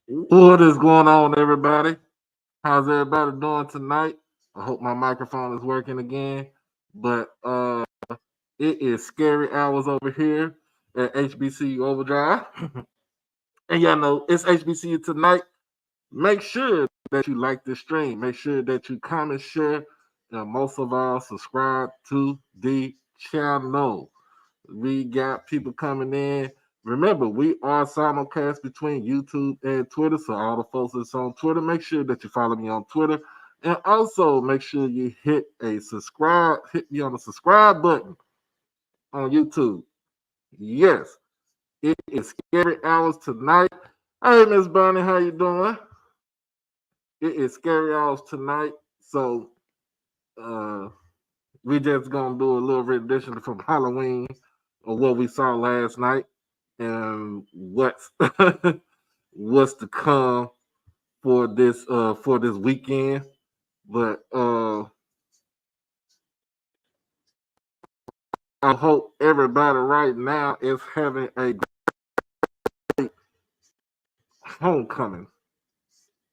What is going on, everybody? How's everybody doing tonight? I hope my microphone is working again. But it is scary hours over here at HBCU Overdrive. And y'all know it's HBCU tonight. Make sure that you like this stream. Make sure that you comment, share, and most of all, subscribe to the channel. We got people coming in. Remember, we are simulcast between YouTube and Twitter. So all the folks that's on Twitter, make sure that you follow me on Twitter. And also make sure you hit me on the subscribe button on YouTube. Yes, it is scary hours tonight. Hey, Miss Bonnie, how you doing? It is scary hours tonight. So uh we just gonna do a little rendition from Halloween of what we saw last night and what's what's to come for this weekend. But I hope everybody right now is having a great homecoming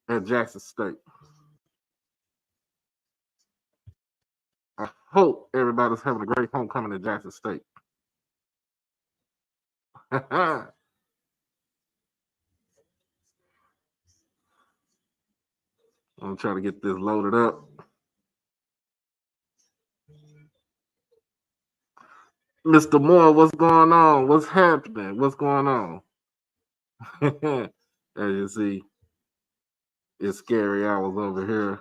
at Jackson State. I hope everybody's having a great homecoming at Jackson State. I'm trying to get this loaded up. Mr. Moore, what's going on? What's happening? What's going on? As you see, it's scary hours over here.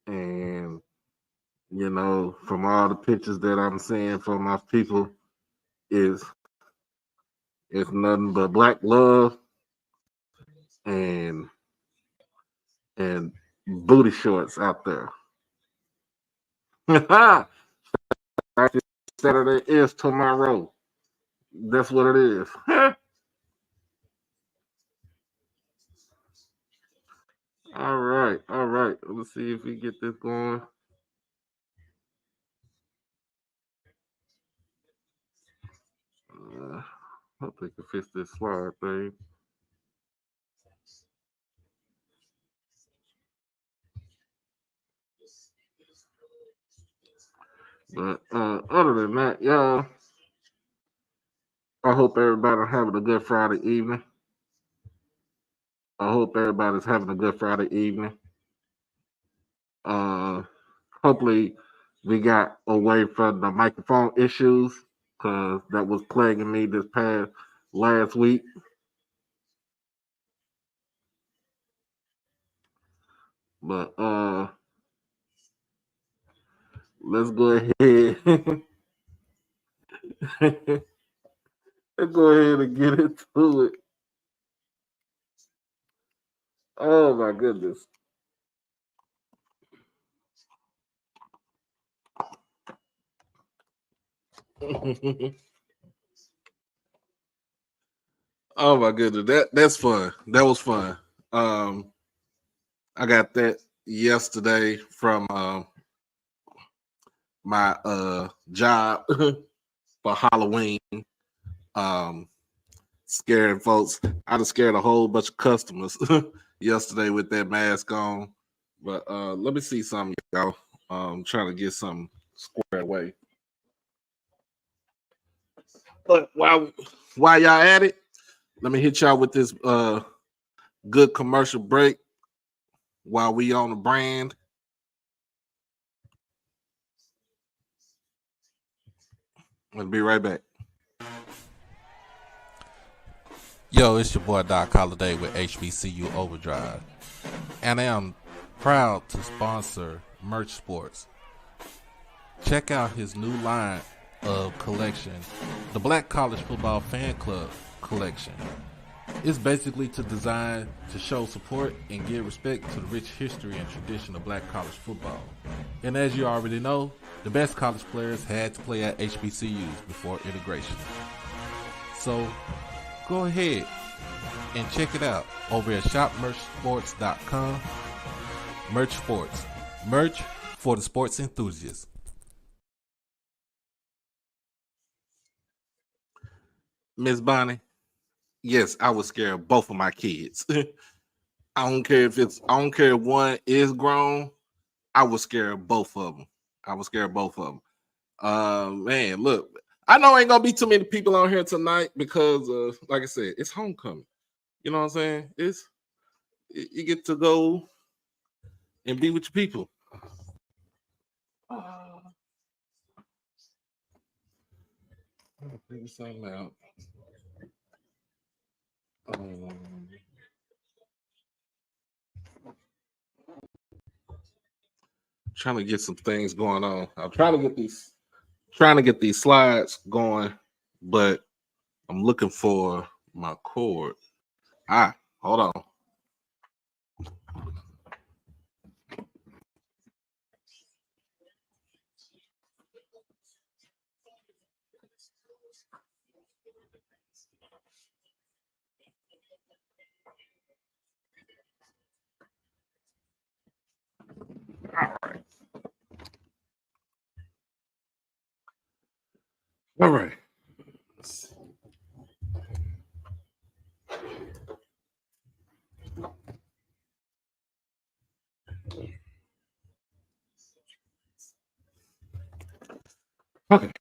And, from all the pictures that I'm seeing from my people, is it's nothing but black love and and booty shorts out there. Saturday is tomorrow. That's what it is. All right, all right. Let's see if we get this going. Hope they can fix this slide thing. But other than that, y'all, I hope everybody having a good Friday evening. I hope everybody's having a good Friday evening. Uh, Hopefully, we got away from the microphone issues because that was plaguing me this past last week. But let's go ahead. Let's go ahead and get into it. Oh my goodness. Oh my goodness. That's fun. That was fun. I got that yesterday from my job for Halloween. Scaring folks. I just scared a whole bunch of customers yesterday with that mask on. But let me see something, y'all. Trying to get something squared away. But while y'all at it, let me hit y'all with this good commercial break while we on the brand. I'll be right back. Yo, it's your boy Doc Holliday with HBCU Overdrive, and I am proud to sponsor Merch Sports. Check out his new line of collection, the Black College Football Fan Club collection. It's basically designed to show support and give respect to the rich history and tradition of black college football. And as you already know, the best college players had to play at HBCUs before integration. So go ahead and check it out over at shopmerchsports.com. Merch Sports. Merch for the sports enthusiasts. Miss Bonnie, yes, I would scare both of my kids. I don't care I don't care if one is grown. I would scare both of them. I would scare both of them. Man, look, I know ain't gonna be too many people on here tonight because, like I said, it's homecoming. You know what I'm saying? You get to go and be with your people. Figure something out. Um, Trying to get some things going on. I'm trying to get these slides going, but I'm looking for my cord. Hold on. All right. Okay.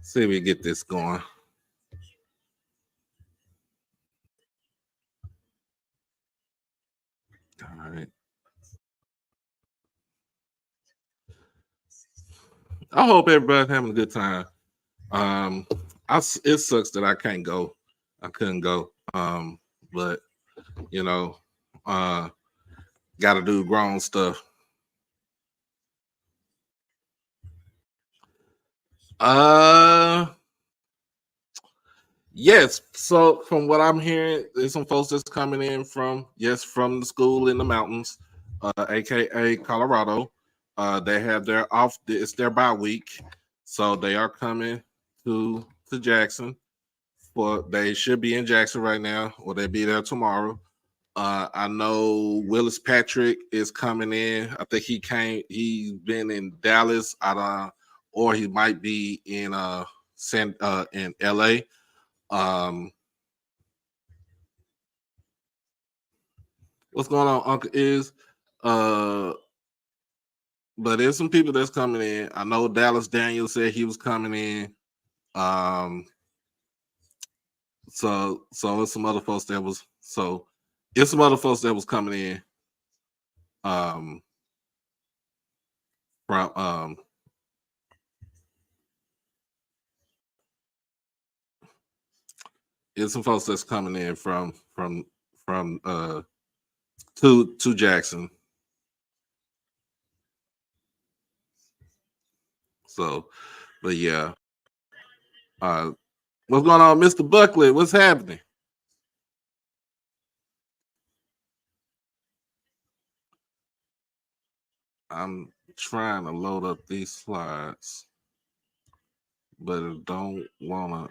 See if we get this going. All right. I hope everybody's having a good time. Um, it sucks that I can't go. I couldn't go. But you know, got to do grown stuff. Uh, yes. So from what I'm hearing, there's some folks that's coming in from from the school in the mountains, aka Colorado. They have their off. It's their bye week, so they are coming to Jackson. For they should be in Jackson right now, or they be there tomorrow. I know Willis Patrick is coming in. I think he's been in Dallas. Or he might be in in LA. What's going on, Uncle? But there's some people that's coming in. I know Dallas Daniel said he was coming in. So it's some other folks that was it's some other folks that was coming in. From It's some folks that's coming in from to Jackson. So, but yeah. What's going on, Mr. Buckley? What's happening? I'm trying to load up these slides, but it don't wanna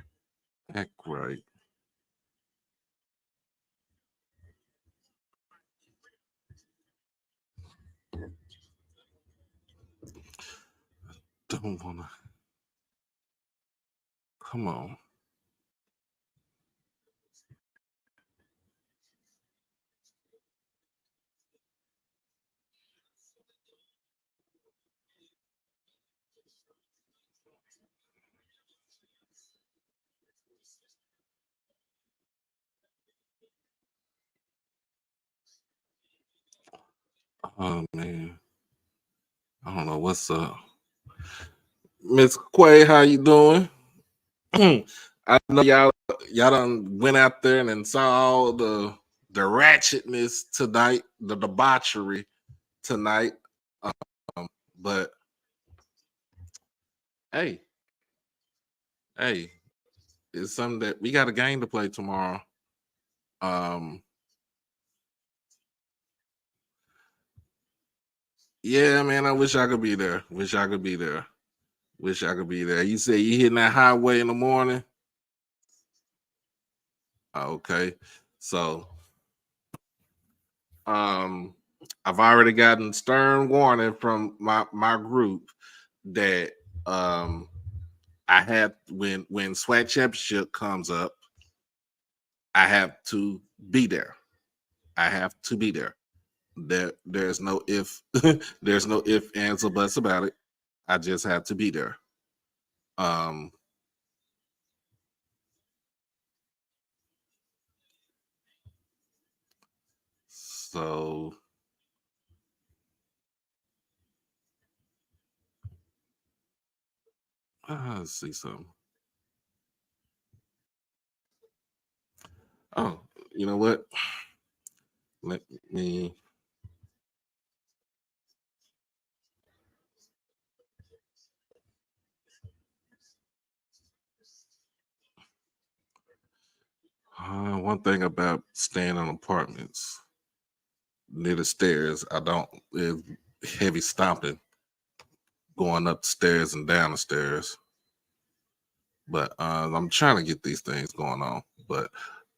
act right. Don't wanna. Come on. Oh man, I don't know what's up. Miss Quay, how you doing? I know y'all done went out there and then saw all the ratchetness tonight, the debauchery tonight. But hey, hey, it's something that we got a game to play tomorrow. Um, yeah, man, I wish I could be there. Wish I could be there. Wish I could be there. You say you hitting that highway in the morning? Okay. So um I've already gotten stern warning from my group that I have when SWAC championship comes up, I have to be there. I have to be there. There's no if there's no if, ands, or buts about it. I just have to be there. Um so let's see something. Oh, you know what? Let me one thing about staying in apartments near the stairs, I don't is heavy stomping going up the stairs and down the stairs. But I'm trying to get these things going on.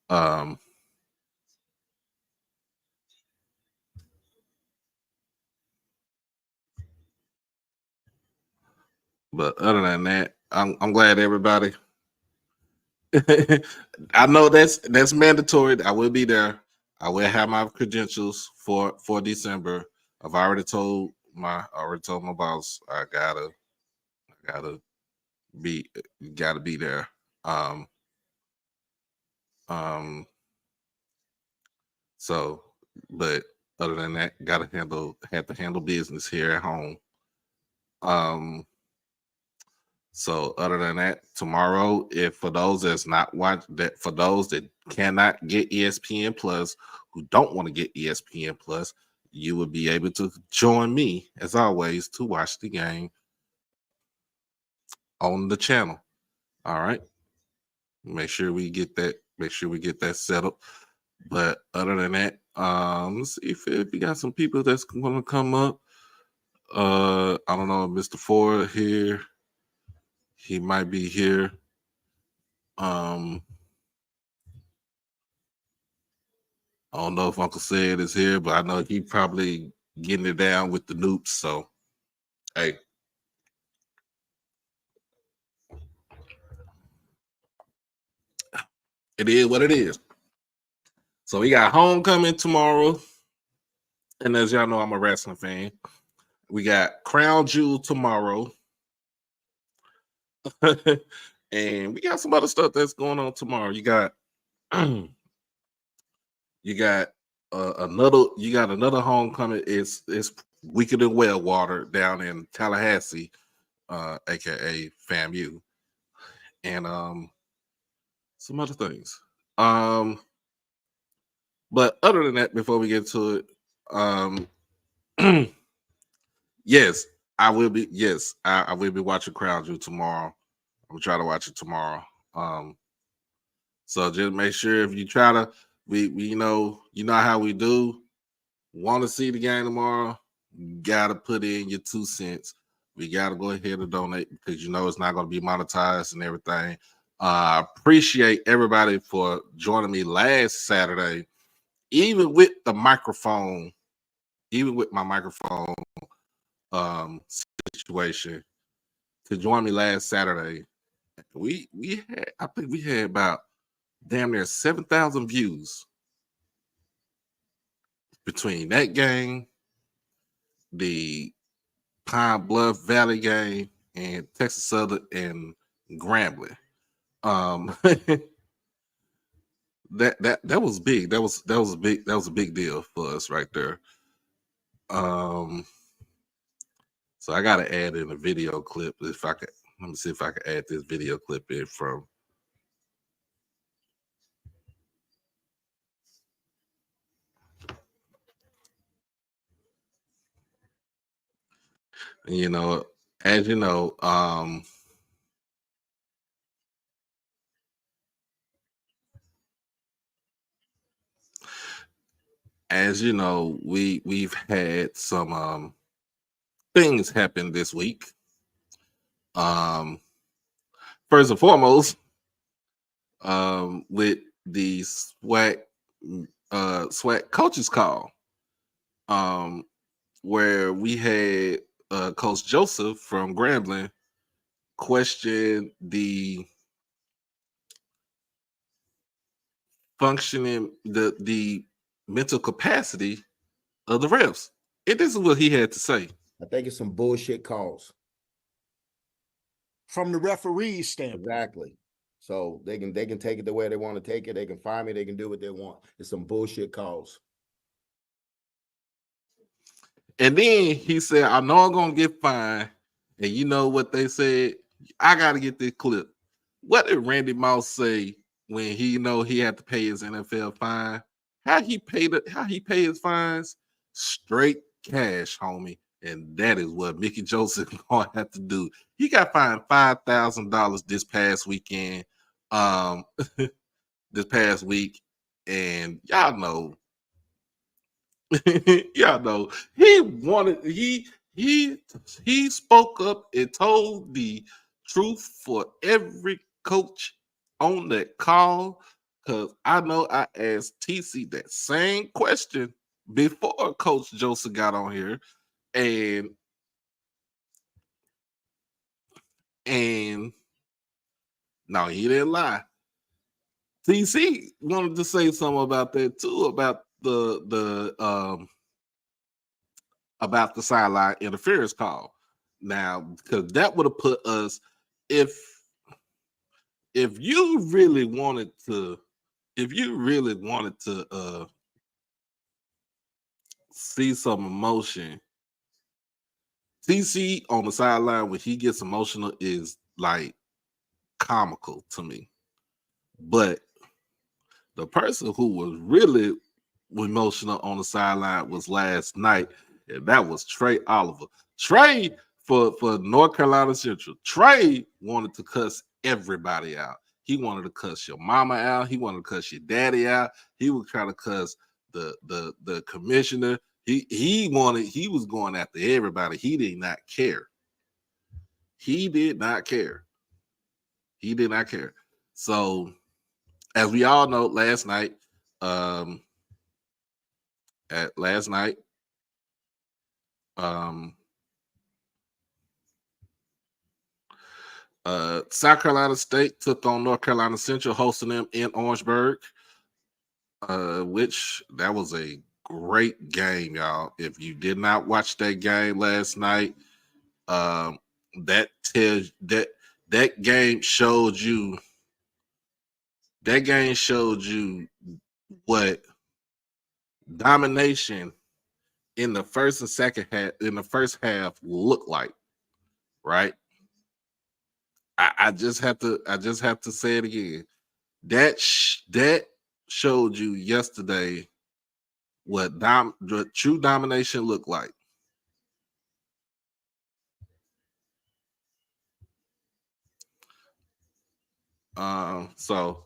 Um but other than that, I'm glad everybody I know that's mandatory. I will be there. I will have my credentials for December. I already told my boss I gotta be gotta be there. Um um so but other than that, have to handle business here at home. Um So other than that, tomorrow, if for those that's not watch that for those that cannot get ESPN Plus, who don't want to get ESPN Plus, you will be able to join me as always to watch the game on the channel. All right. Make sure we get that. Make sure we get that set up. But other than that, let's see if we got some people that's gonna come up. I don't know, Mr. Ford here. He might be here. Um, I don't know if Uncle Said is here, but I know he probably getting it down with the noops. So, hey, it is what it is. So we got homecoming tomorrow, and as y'all know, I'm a wrestling fan. We got Crown Jewel tomorrow, and we got some other stuff that's going on tomorrow. You got you got another homecoming. It's weaker than well water down in Tallahassee, aka FAMU, and some other things. Um, but other than that, before we get to it, um, yes, I will be. Yes, I will be watching Crown Jewel tomorrow. I'm gonna try to watch it tomorrow. Um, so just make sure if you try to, we you know how we do. Want to see the game tomorrow? Gotta put in your 2 cents. We gotta go ahead and donate because you know it's not gonna be monetized and everything. Appreciate everybody for joining me last Saturday, even with the microphone, even with my microphone um situation, to join me last Saturday. We had, I think we had about damn near 7,000 views between that game, the Pine Bluff Valley game, and Texas Southern and Grambling. That that was big. That was a big deal for us right there. Um, so I gotta add in a video clip if I could. Let me see if I can add this video clip in from. You know, as you know, we've had some things happen this week. Um, first and foremost, with the SWAC coaches call, where we had Coach Joseph from Grambling question the functioning, the mental capacity of the refs. And this is what he had to say. I think it's some bullshit calls. From the referee's standpoint. Exactly. So they can take it the way they want to take it. They can fire me. They can do what they want. It's some bullshit calls. And then he said, I know I'm gonna get fined. And you know what they said? I gotta get this clip. What did Randy Moss say when he he had to pay his NFL fine? How he pay his fines? Straight cash, homie. And that is what Mickey Joseph gonna have to do. He got fined $5,000 this past weekend. This past week. And y'all know y'all know he spoke up and told the truth for every coach on that call, because I know I asked TC that same question before Coach Joseph got on here, and no, he didn't lie. TC wanted to say something about that too, about the sideline interference call. Now, because that would have put us, if you really wanted to, see some emotion, TC on the sideline when he gets emotional is like comical to me. But the person who was really emotional on the sideline was last night, and that was Trey Oliver. Trey for North Carolina Central. Trey wanted to cuss everybody out. He wanted to cuss your mama out. He wanted to cuss your daddy out. He was trying to cuss the commissioner. He was going after everybody. He did not care. He did not care. So, as we all know, last night, South Carolina State took on North Carolina Central, hosting them in Orangeburg, which that was a great game, y'all. If you did not watch that game last night, that game showed you what domination in the first and second half, in the first half, looked like, right? I just have to say it again. That showed you yesterday what true domination looked like. So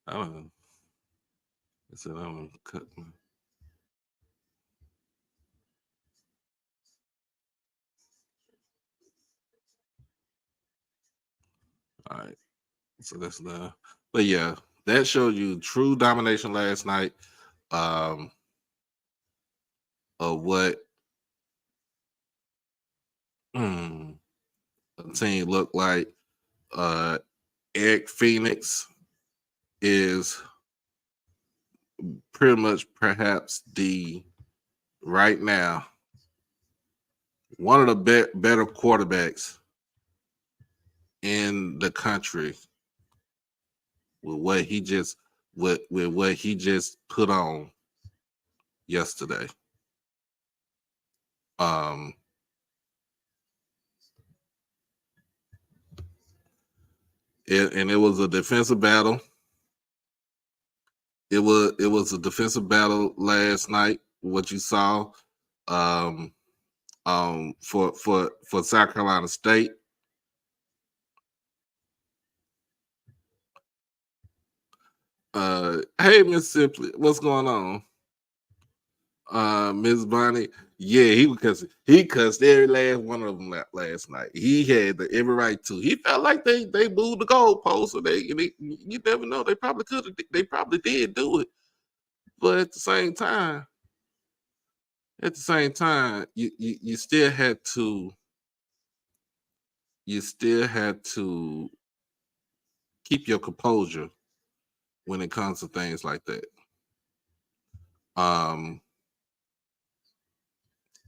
I don't know. I said I'm gonna cut my. All right. So that's the. But yeah, that showed you true domination last night. Of what a team looked like. Eric Phoenix is pretty much perhaps right now one of the better quarterbacks in the country with what he just put on yesterday. And it was a defensive battle. It was a defensive battle last night. What you saw, for South Carolina State. Hey, Miss Simply, what's going on? Miss Bonnie, yeah, he cussed every last one of them last night. He had every right to. He felt like they moved the goalpost, so you never know. They probably could have. They probably did do it, but at the same time, you still had to. You still had to keep your composure when it comes to things like that. Um,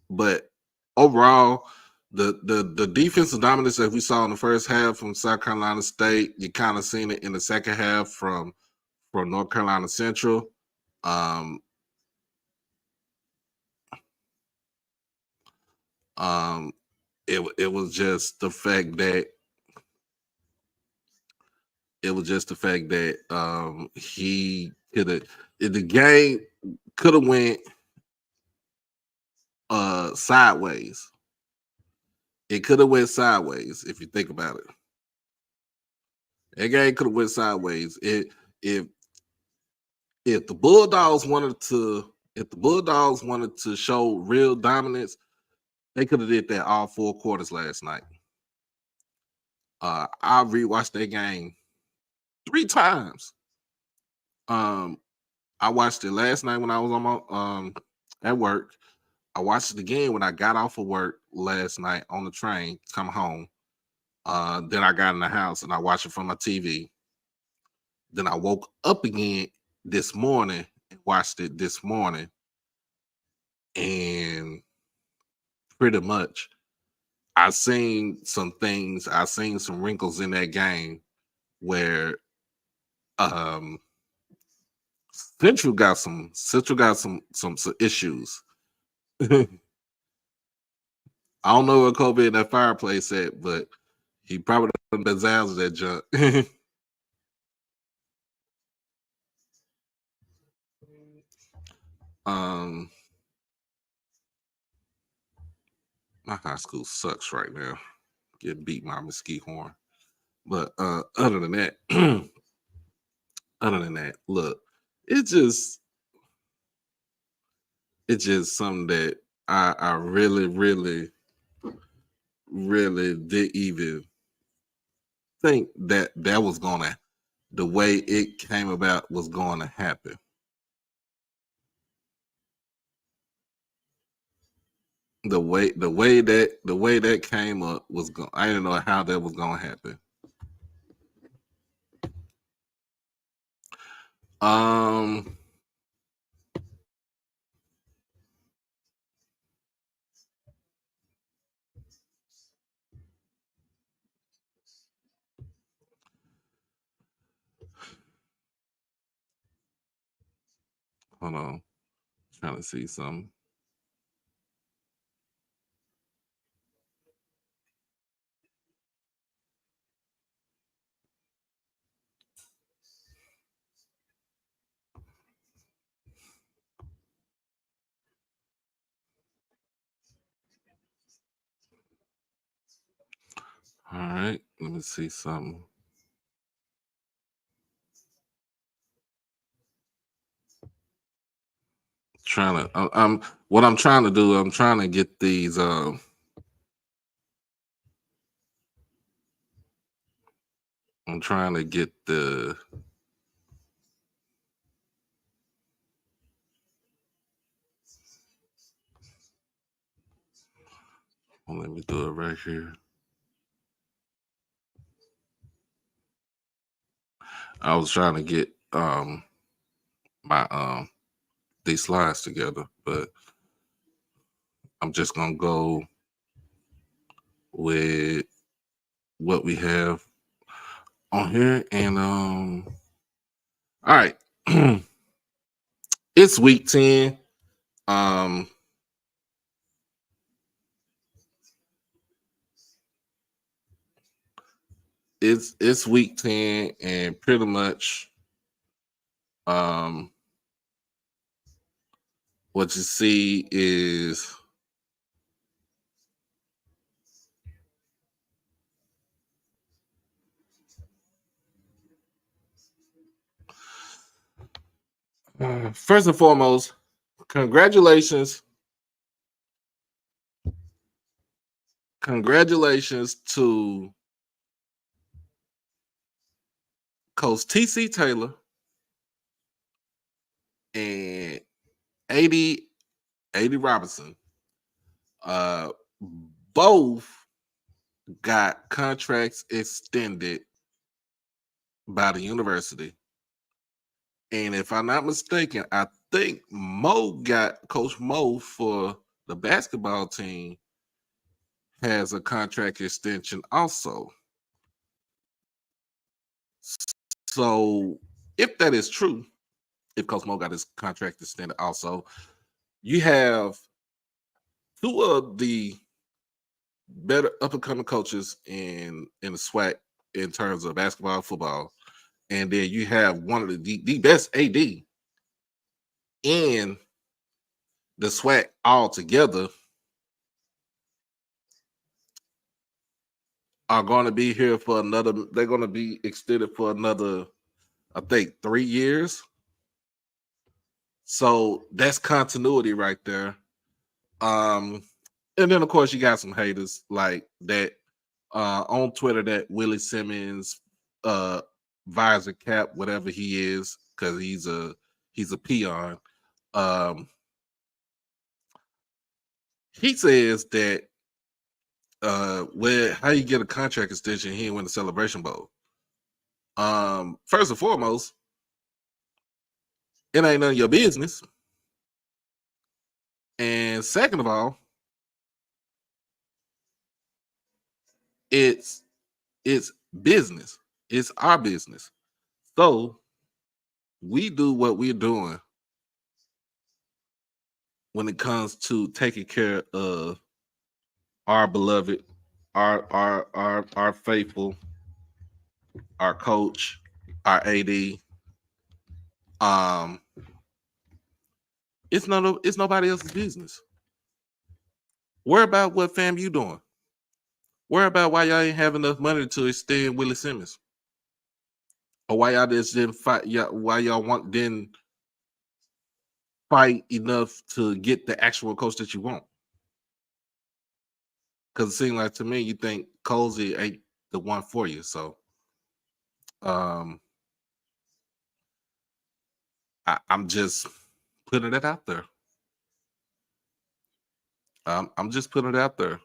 but overall, the defensive dominance that we saw in the first half from South Carolina State, you kind of seen it in the second half from North Carolina Central. Um, um, it was just the fact that he could have the game could have went sideways. It could have went sideways if you think about it. That game could have went sideways. If if the Bulldogs wanted to show real dominance, they could have did that all 4 quarters last night. I rewatched that game 3 times. I watched it last night when I was on my at work. I watched it again when I got off of work last night on the train, come home. Then I got in the house and I watched it from my TV. Then I woke up again this morning and watched it this morning. And pretty much I seen some things, I seen some wrinkles in that game where um Central got some issues. I don't know where Kobe in that fireplace at, but he probably done bezazzled that junk. um my high school sucks right now. Getting beat by a mesquite horn. But other than that, look, it's just it's just something that I really, really, really didn't even think that was gonna the way it came about was going to happen. The way that came up was going. I didn't know how that was going to happen. Um, hold on, trying to see something. All right, let me see something. Trying to, I'm what I'm trying to do. I'm trying to get these. I'm trying to get the. Well, let me do it right here. I was trying to get my these slides together, but I'm just gonna go with what we have on here. And all right. It's week 10. Um it's week 10 and pretty much um what you see is First and foremost, congratulations. Congratulations to Coach TC Taylor and 80 Robinson. Both got contracts extended by the university. And if I'm not mistaken, I think Coach Mo for the basketball team has a contract extension also. So if that is true, if Coach Mo got his contract extended also, you have two of the better up and coming coaches in the SWAC in terms of basketball and football. And then you have one of the best AD in the SWAC all together are going to be here for another. They're going to be extended for another, I think, 3 years. So that's continuity right there. And then of course you got some haters like that on Twitter, that Willie Simmons visor cap, whatever he is, because he's a peon. He says that how you get a contract extension, he didn't win the Celebration Bowl. First and foremost, it ain't none of your business. And second of all, it's business. It's our business. So we do what we're doing when it comes to taking care of our beloved, our faithful, our coach, our AD. It's nobody else's business. Worry about what fam you doing. Worry about why y'all ain't have enough money to extend Willie Simmons, or why y'all just didn't fight. Why y'all didn't fight enough to get the actual coach that you want. Because it seems like to me you think Cozy ain't the one for you. So I'm just putting it out there. I'm just putting it out there.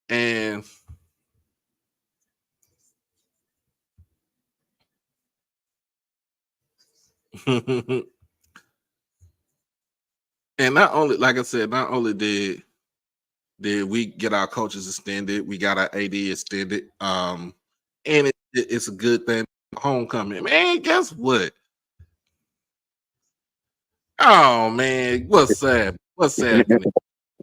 And and not only, like I said, not only did we get our coaches extended, we got our AD extended. And it's a good thing. Homecoming, man. Guess what? Oh man, what's that? What's happening?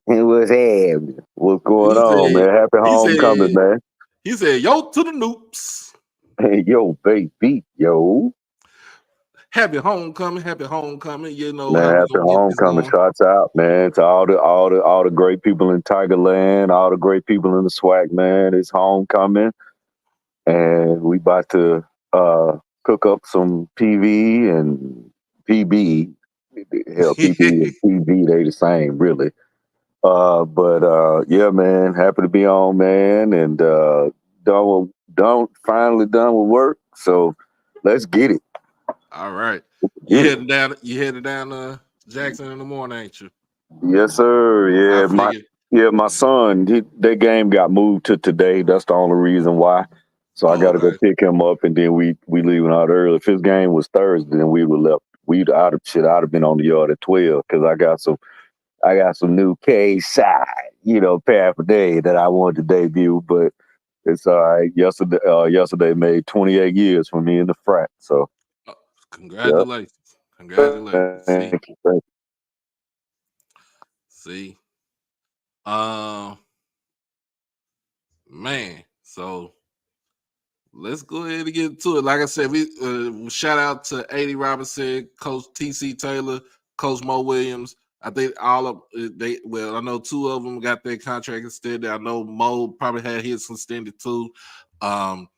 What's happening? What's going He on, said. man? Happy He homecoming, said. man. He said, "Yo to the noops. Hey, yo, baby, yo. Happy homecoming. Happy homecoming. You know Man, how we happy gonna get this homecoming. going." Shots out, man, to all the great people in Tigerland, all the great people in the SWAC, man. It's homecoming. And we about to cook up some PV and PB. Hell, PB and PV, they the same, really. But yeah, man, happy to be on, man, and finally done with work. So let's get it. All right. Get it. You headed down to Jackson in the morning, ain't you? Yes, sir. I Yeah, figured. my son, their game got moved to today. That's the only reason why. So I Oh, got to go okay. pick him up, and then we leaving out early. If his game was Thursday, then we would left. I'd have been on the yard at 12 because I got some new K side, paraphernalia that I wanted to debut, but it's all right. Yesterday made 28 years for me in the frat. So Oh, yeah. congratulations. Congratulations. See, Thank you. see. Man. So let's go ahead and get to it. Like I said, we shout out to 80 Robinson, Coach TC Taylor, Coach Mo Williams. I think all of they. Well, I know two of them got their contract extended. I know Mo probably had his extended too. Um,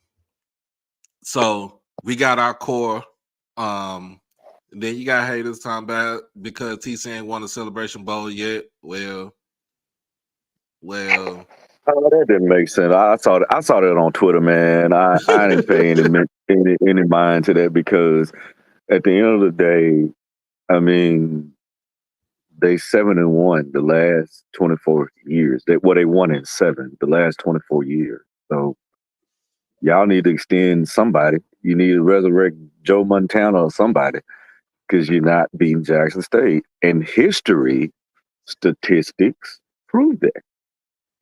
So we got our core. Then you got haters talking about because TC ain't won a Celebration Bowl yet. Well, Oh, that didn't make sense. I saw that on Twitter, man. I didn't pay any mind to that because at the end of the day, I mean, they 7-1 the last 24 years. They won in 7 the last 24 years. So y'all need to extend somebody. You need to resurrect Joe Montana or somebody because you're not beating Jackson State. And history, statistics prove that.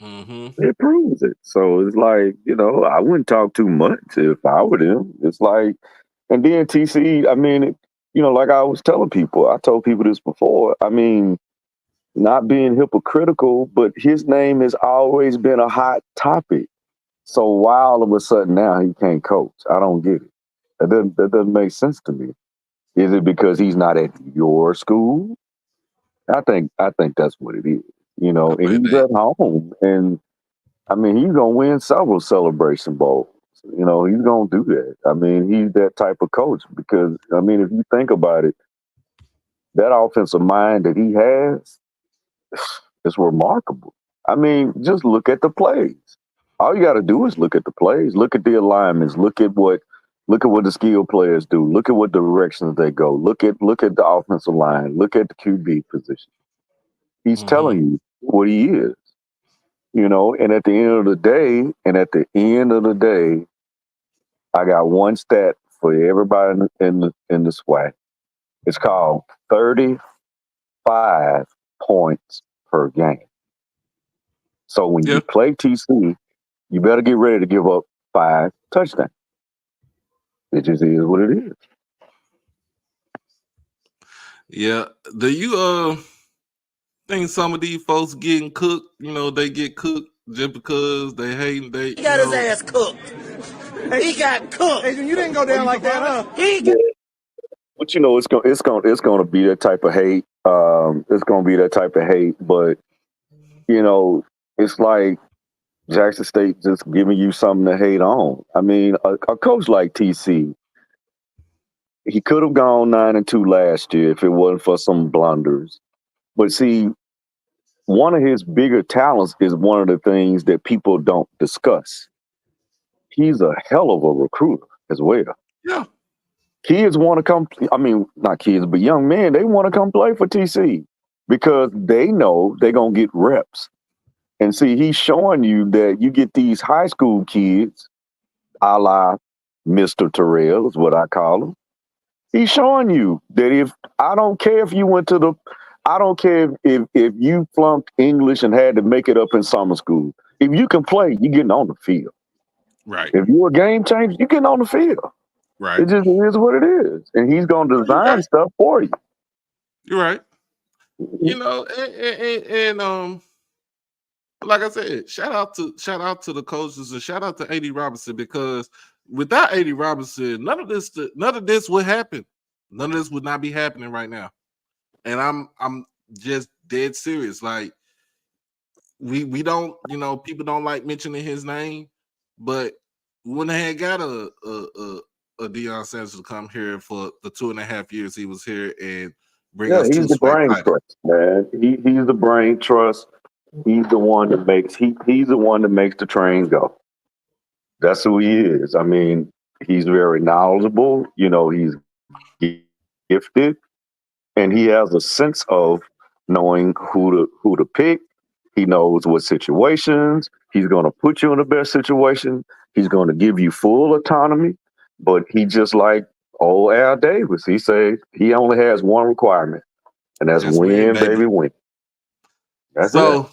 It proves it. So it's like, I wouldn't talk too much if I were them. It's like, and then TC, I mean, like I was telling people, I told people this before. I mean, not being hypocritical, but his name has always been a hot topic. So why all of a sudden now he can't coach? I don't get it. That doesn't make sense to me. Is it because he's not at your school? I think that's what it is. And he's at home, and I mean he's gonna win several celebration bowls. He's gonna do that. I mean he's that type of coach because I mean if you think about it, that offensive mind that he has is remarkable. I mean, just look at the plays. All you got to do is look at the plays, look at the alignments, look at what the skill players do, look at what directions they go, look at the offensive line, look at the QB position. He's telling you what he is, And at the end of the day, I got one stat for everybody in the SWAC. It's called 35 points per game. So when you play TC, you better get ready to give up 5 touchdowns. It just is what it is. Yeah. Do you think some of these folks getting cooked? They get cooked just because they hate. He got his ass cooked. He got cooked. Adrian, you didn't go down like that, huh? But it's gonna be that type of hate. It's gonna be that type of hate. But it's like Jackson State just giving you something to hate on. I mean, a coach like TC, he could have gone 9-2 last year if it wasn't for some blunders. But see, one of his bigger talents is one of the things that people don't discuss. He's a hell of a recruiter as well. Yeah. Kids want to come, I mean, not kids, but young men, they want to come play for TC because they know they're going to get reps. And see, he's showing you that you get these high school kids, a la Mr. Terrell is what I call him. He's showing you that I don't care if you flunked English and had to make it up in summer school. If you can play, you're getting on the field. Right. If you're a game changer, you're getting on the field. Right. It just is what it is. And he's going to design stuff for you. You're right. And like I said, shout out to the coaches and shout out to A.D. Robinson because without A.D. Robinson, none of this would happen. None of this would not be happening right now. And I'm just dead serious. Like we don't, people don't like mentioning his name, but when they had got a Deion Sanders to come here for the 2.5 years he was here and bring us he's the brain trust, man. He's the brain trust. He's the one that makes he's the one that makes the train go. That's who he is. I mean, he's very knowledgeable. He's gifted, and he has a sense of knowing who to pick. He knows what situations he's going to put you in the best situation. He's going to give you full autonomy, but he just like old Al Davis. He said he only has one requirement, and that's just win, baby, win. That's it.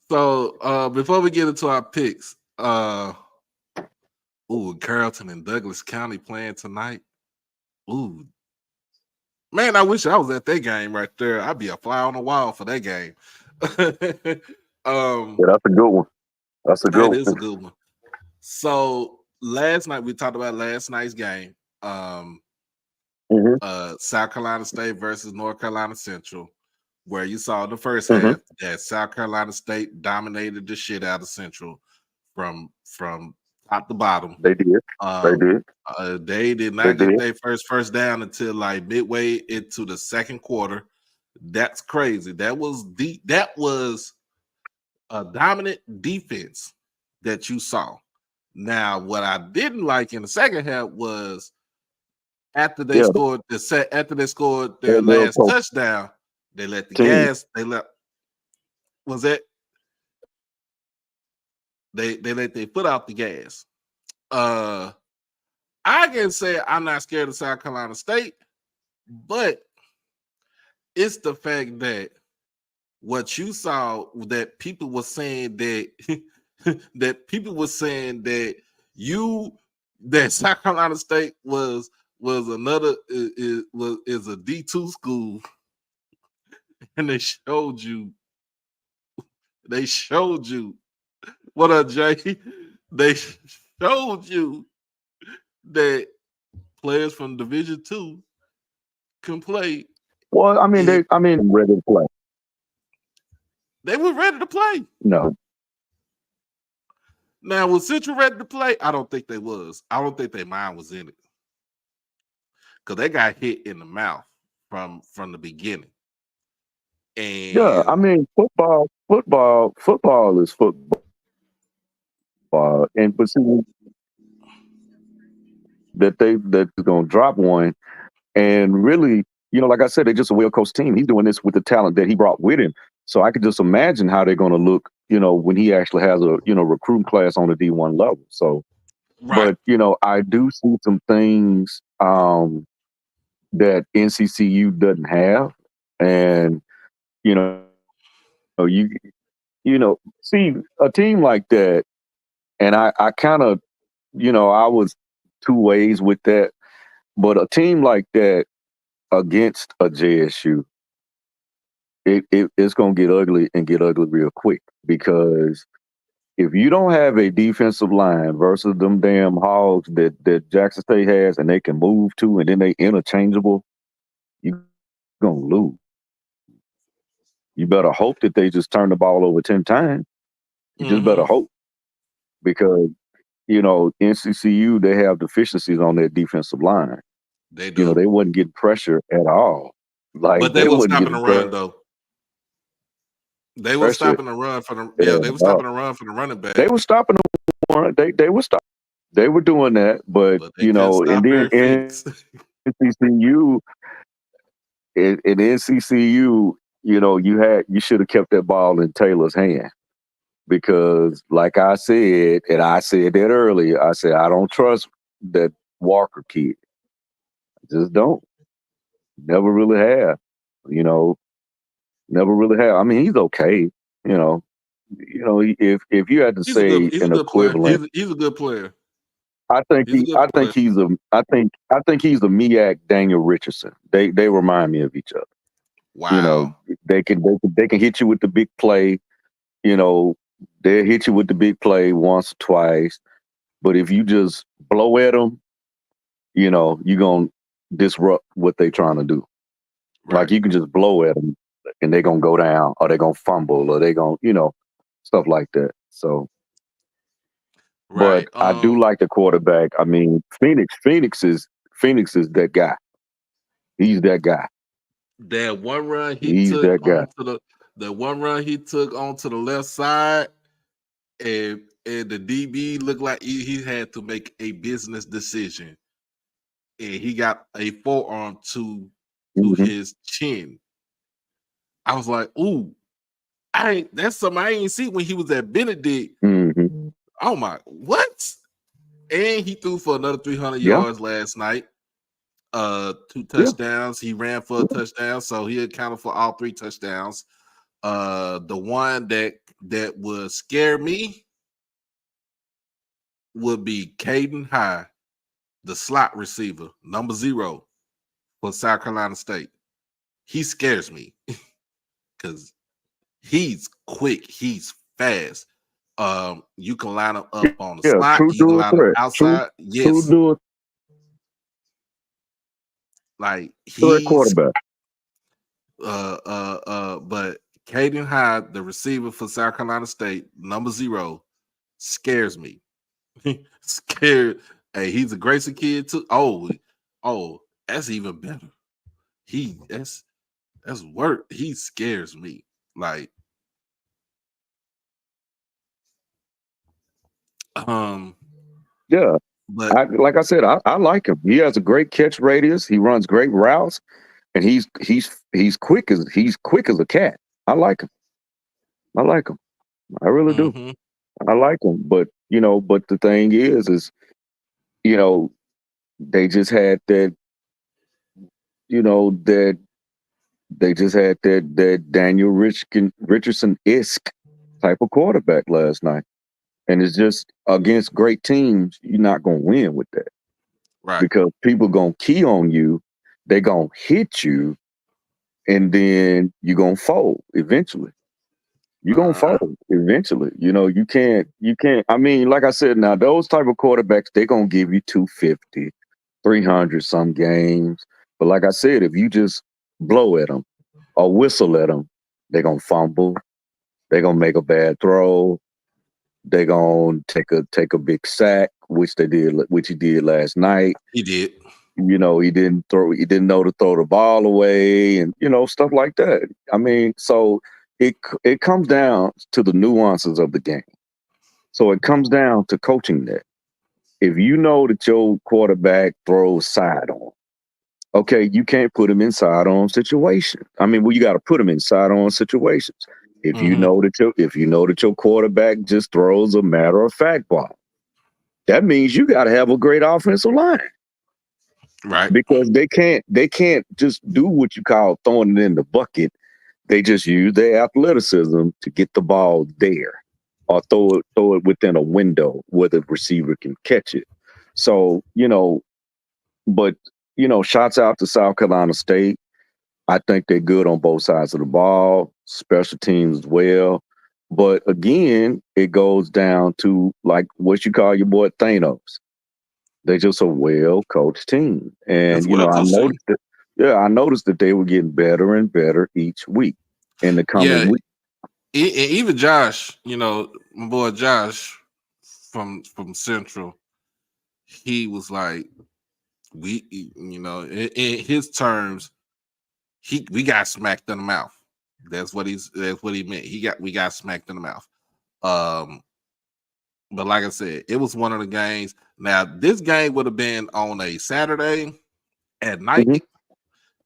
So before we get into our picks, Carrollton and Douglas County playing tonight. Ooh, man, I wish I was at that game right there. I'd be a fly on the wall for that game. Yeah, that's a good one. That's a good one. That is a good one. So last night we talked about last night's game. South Carolina State versus North Carolina Central, where you saw the first half that South Carolina State dominated the shit out of Central from top to bottom. They did. They did. They did They not get did. their first down until like midway into the second quarter. That's crazy. That was a dominant defense that you saw. Now, what I didn't like in the second half was after they Yeah, scored their they'll last touchdown, they let the team. gas. They let was it? They let their foot out the gas. I can say I'm not scared of South Carolina State, but it's the fact that what you saw that people were saying that that South Carolina State was another is a D2 school, and they showed you what up, Jay? They showed you that players from Division Two can play. Well, I mean, It, ready to play. they were ready to play. No. Now, was Central ready to play? I don't think they was. I don't think their mind was in it because they got hit in the mouth from the beginning. Yeah, I And mean, football is football. And but see that's gonna drop one. And really, like I said, they're just a well coached team. He's doing this with the talent that he brought with him. So I could just imagine how they're gonna look, when he actually has a recruiting class on the D1 level. So, right, but I do see some things that NCCU doesn't have, and you know you see a team like that, and I kind of I was two ways with that, but a team like that against a JSU, it's gonna get ugly and get ugly real quick, because if you don't have a defensive line versus them damn hogs that Jackson State has, and they can move to, and then they interchangeable, you're gonna lose. You better hope that they just turn the ball over 10 times. You just better hope, because NCCU, they have deficiencies on their defensive line. they do. They wasn't getting pressure at all. Like, But they they were wasn't stopping the getting run though. They were pressure stopping the run for the at they were all. stopping the run for the running back, They were stopping the run. They were stopping. They were doing that, but but they couldn't and stop then Eric Phoenix. NCCU, in NCCU, you should have kept that ball in Taylor's hand, because, like I said, and I said that earlier, I said I don't trust that Walker kid. I just don't. Never really have. You know, Never really have. I mean, he's okay. You know, if you had to say He's a an good player. equivalent, He's a good player. I think He's a good player. I think he's a MEAC Daniel Richardson. They remind me of each other. Wow. They can hit you with the big play. You know, they'll hit you with the big play once or twice. But if you just blow at them, you're gonna disrupt what they're trying to do. Like, Right. you can just blow at them, and they're gonna go down, or they're gonna fumble, or they're gonna, stuff like that. So, but Right. I do like the quarterback. I mean, Phoenix is that guy. He's that guy. That one run he He's took that guy. onto the left side, and the DB looked like he had to make a business decision, and he got a forearm to Hmm. his chin. I was like, "Ooh, that's something I ain't see when he was at Benedict." Hmm. Oh my, what? And he threw for another 300 Yeah. yards last night. Two Yeah. touchdowns. He ran for a touchdown, so he accounted for all three touchdowns. The one that would scare me would be Caden High, the slot receiver, number 0 for South Carolina State. He scares me because he's quick, he's fast. You can line him up on the Yeah. slot, True you can dual line him threat. outside. True Yes, dual like threat he's quarterback. but Caden Hyde, the receiver for South Carolina State, number 0, scares me. Scared. Hey, he's a Grayson kid too. Oh, that's even better. That's work. He scares me. Like, Yeah. but Like I said, I like him. He has a great catch radius. He runs great routes, and he's quick as a cat. I like him. I like him. I really do. mhm, I like him. But but the thing is, you know, they just had that, that they just had that Daniel Richardson isk type of quarterback last night, and it's just against great teams. You're not gonna win with that right. because people gonna key on you. They gonna hit you, and then you're gonna fold eventually. You're gonna Uh, fold eventually. You can't. I mean, like I said, now those type of quarterbacks, they're gonna give you 250, 300 some games. But like I said, if you just blow at them or whistle at them, they're gonna fumble. They're gonna make a bad throw. They're gonna take a big sack, which he did last night. he did. He didn't know to throw the ball away, and stuff like that. I mean, so it comes down to the nuances of the game. So it comes down to coaching that. If you know that your quarterback throws side on, okay, you can't put him in side on situations. I mean, well, you got to put him in side on situations. Mhm, If you know that your quarterback just throws a matter of fact ball, that means you got to have a great offensive line right. because they can't just do what you call throwing it in the bucket. They just use their athleticism to get the ball there or throw it within a window where the receiver can catch it. So, but shots out to South Carolina State. I think they're good on both sides of the ball, special teams as well. But again, it goes down to like what you call your boy Thanos. They're just a well coached team. That's And well I coaching. noticed that I noticed that they were getting better and better each week in the coming Yeah, week. even Josh, my boy Josh from Central, he was like, in his terms, we got smacked in the mouth. That's what he meant. We got smacked in the mouth. Um, but like I said, it was one of the games. Now, this game would have been on a Saturday at night. Hmm.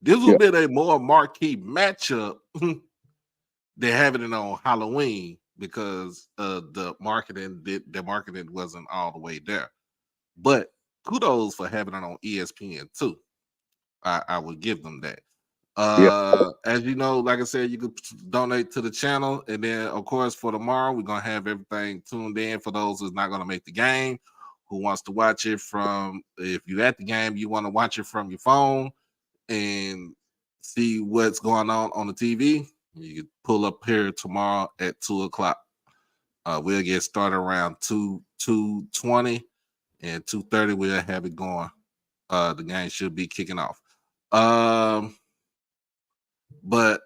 This would Yeah, have been a more marquee matchup than having it on Halloween because the marketing wasn't all the way there. But kudos for having it on ESPN too. I would give them that. yeah, As you know, like I said, you could donate to the channel, and then of course for tomorrow we're gonna have everything tuned in for those who's not gonna make the game, who wants to watch it from. If you're at the game, you want to watch it from your phone and see what's going on the TV. You can pull up here tomorrow at 2 o'clock. We'll get started around 2:20 and 2:30. We'll have it going. The game should be kicking off. Um, but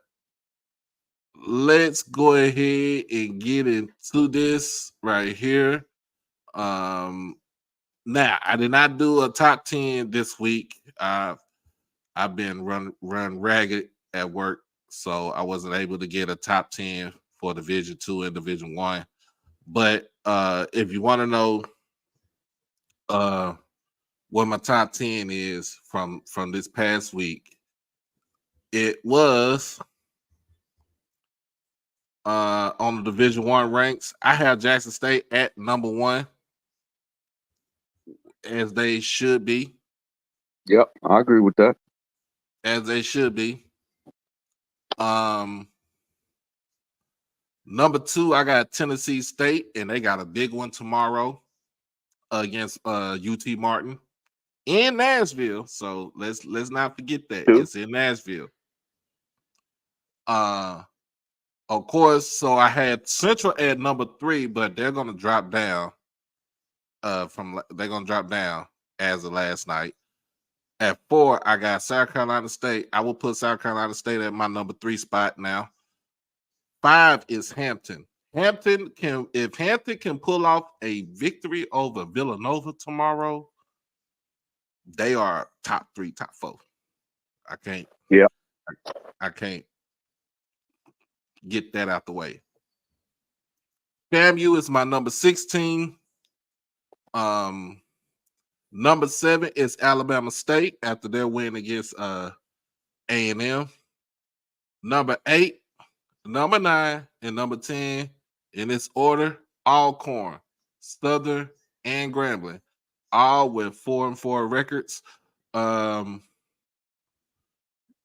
let's go ahead and get into this right here. Um, Now I did not do a top 10 this week. I've been run ragged at work, so I wasn't able to get a top 10 for Division 2 and Division 1. But if you want to know uh what my top 10 is from this past week, it was on the Division 1 ranks. I have Jackson State at number 1, as they should be. yep. I agree with that. As they should be. Um Number 2, I got Tennessee State, and they got a big one tomorrow against UT Martin in Nashville. So let's not forget that Too. it's in Nashville. Uh, of course. So I had Central at number 3, but they're gonna drop down. They're gonna drop down as of last night. At 4, I got South Carolina State. I will put South Carolina State at my number 3 spot now. 5 is Hampton. if Hampton can pull off a victory over Villanova tomorrow, they are top 3, top 4. I can't. Yeah. I can't get that out the way. FAMU is my number 16. Number 7 is Alabama State after their win against A&M. Number 8, number 9, and number 10 in this order, Alcorn, Southern, and Grambling, all with 4-4 records.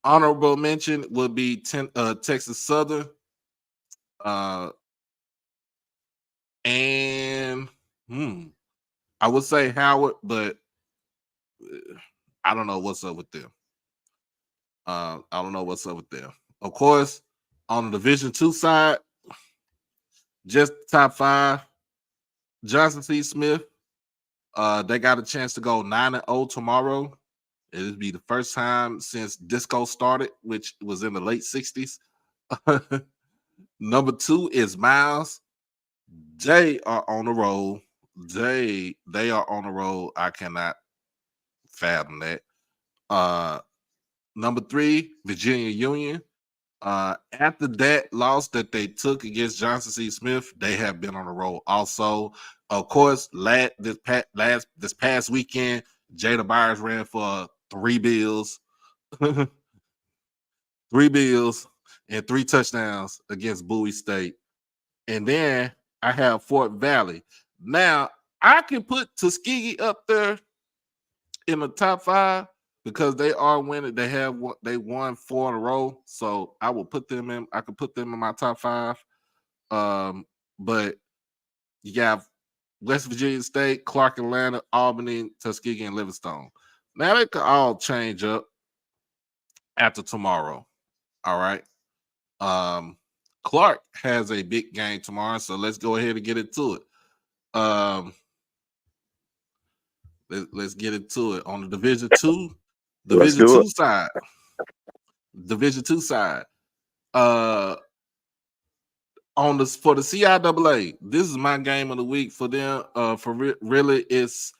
Honorable mention would be Texas Southern, and I would say Howard, but I don't know what's up with them. I don't know what's up with them. Of course, on the Division II side, just top 5, Johnson C. Smith. They got a chance to go 9-0 tomorrow. It'll be the first time since disco started, which was in the late 60s. Number 2 is Miles. They are on the roll. They are on the roll. I cannot fathom that. Number 3, Virginia Union. After that loss that they took against Johnson C. Smith, they have been on the roll also. Of course, this past weekend, Jada Byers ran for 3 bills, 3 bills, and 3 touchdowns against Bowie State. And then I have Fort Valley. Now, I can put Tuskegee up there in the top 5 because they are winning. They won 4 in a row, so I will put them in. I could put them in my top 5. But you have West Virginia State, Clark Atlanta, Albany, Tuskegee, and Livingstone. Now they could all change up after tomorrow. All right. Clark has a big game tomorrow, so let's go ahead and get into it. Let's get into it on the Division II side. Division II side. On this for the CIAA, this is my game of the week for them. Really, it's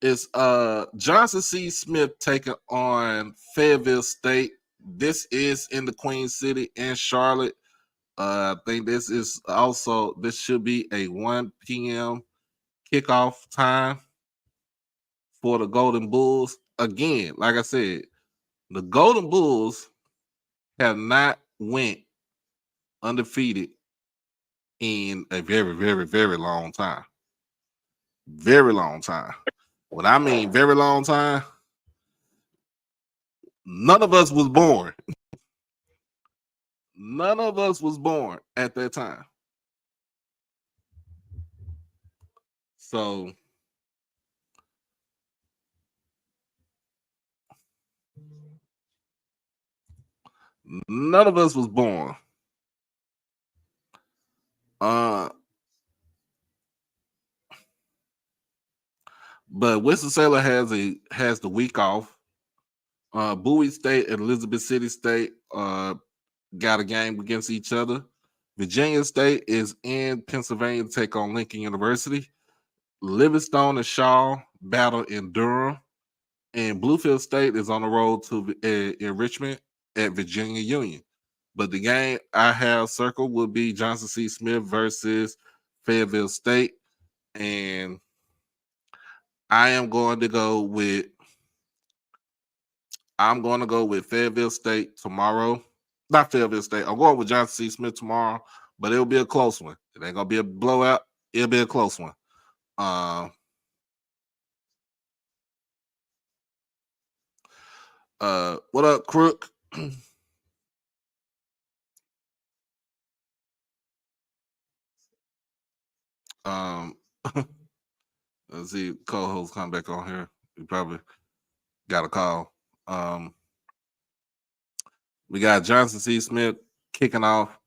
Johnson C. Smith taking on Fayetteville State. This is in the Queen City in Charlotte. I think this should be a 1 p.m. kickoff time for the Golden Bulls. Again, like I said, the Golden Bulls have not went undefeated in a very, very, very long time. Very long time. When I mean very long time, none of us was born. None of us was born at that time. So none of us was born. But Winston-Salem has the week off. Bowie State and Elizabeth City State got a game against each other. Virginia State is in Pennsylvania to take on Lincoln University. Livingstone and Shaw battle in Durham. And Bluefield State is on the road to in Richmond at Virginia Union. But the game I have circled will be Johnson C. Smith versus Fayetteville State. And I am going to go with Fayetteville State tomorrow. Not Fayetteville State. I'm going with Johnson C. Smith tomorrow, but it'll be a close one. It ain't gonna be a blowout. It'll be a close one. What up, Crook? Let's see, co-host come back on here. We probably got a call. We got Johnson C. Smith kicking off,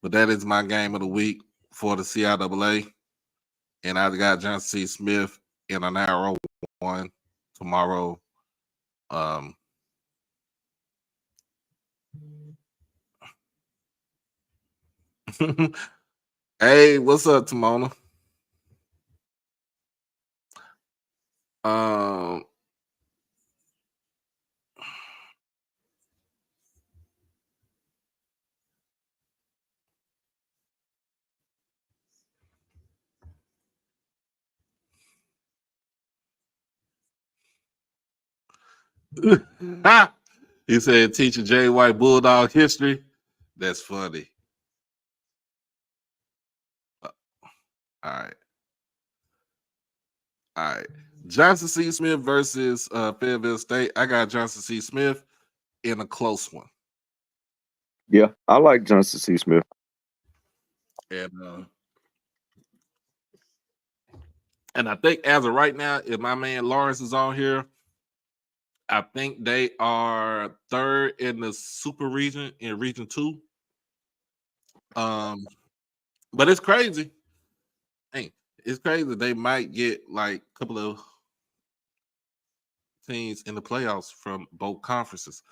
but that is my game of the week for the CIAA. And I got Johnson C. Smith in an hour 1 tomorrow. Hey, what's up, Timona? Um, he said, "Teacher Jay White Bulldog history." That's funny. All right, all right. Johnson C. Smith versus Fayetteville State. I got Johnson C. Smith in a close one, Yeah, I like Johnson C. Smith. and I think as of right now, if my man Lawrence is on here, I think they are third in the super region in Region 2. But it's crazy. Hey, it's crazy. They might get like a couple of teams in the playoffs from both conferences.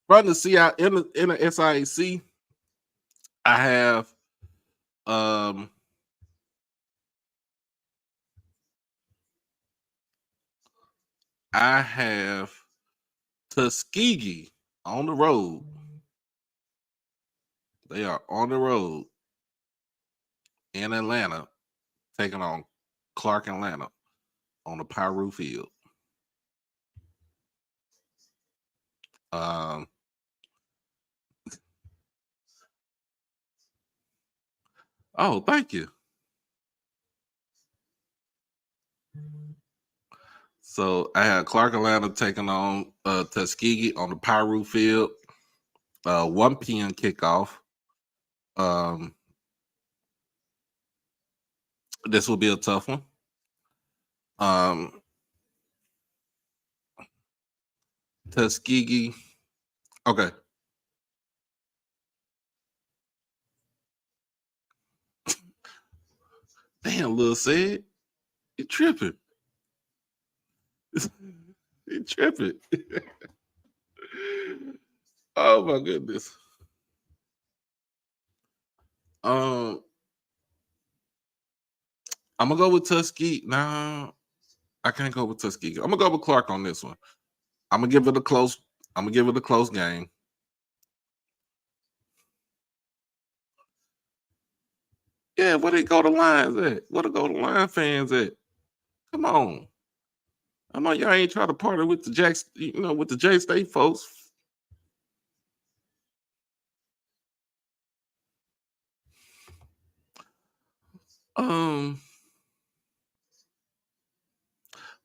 From the CI in the SIAC, I have um I have Tuskegee on the road. They are on the road in Atlanta, taking on Clark Atlanta on the Pyru Field. Um, oh, thank you. So I had Clark Atlanta taking on Tuskegee on the Pyru Field. 1 p.m. kickoff. This will be a tough one. Tuskegee. Okay. Damn, Lil said. You tripping. You tripping. Oh my goodness. I'm gonna go with Tuskegee. Nah, I can't go with Tuskegee. I'm gonna go with Clark on this one. I'm gonna give it a close. I'm gonna give it a close game. Yeah, where they go to Lions at? Where to go to Lion fans at? Come on. I know y'all ain't trying to partner with the Jacks, with the J State folks. Um,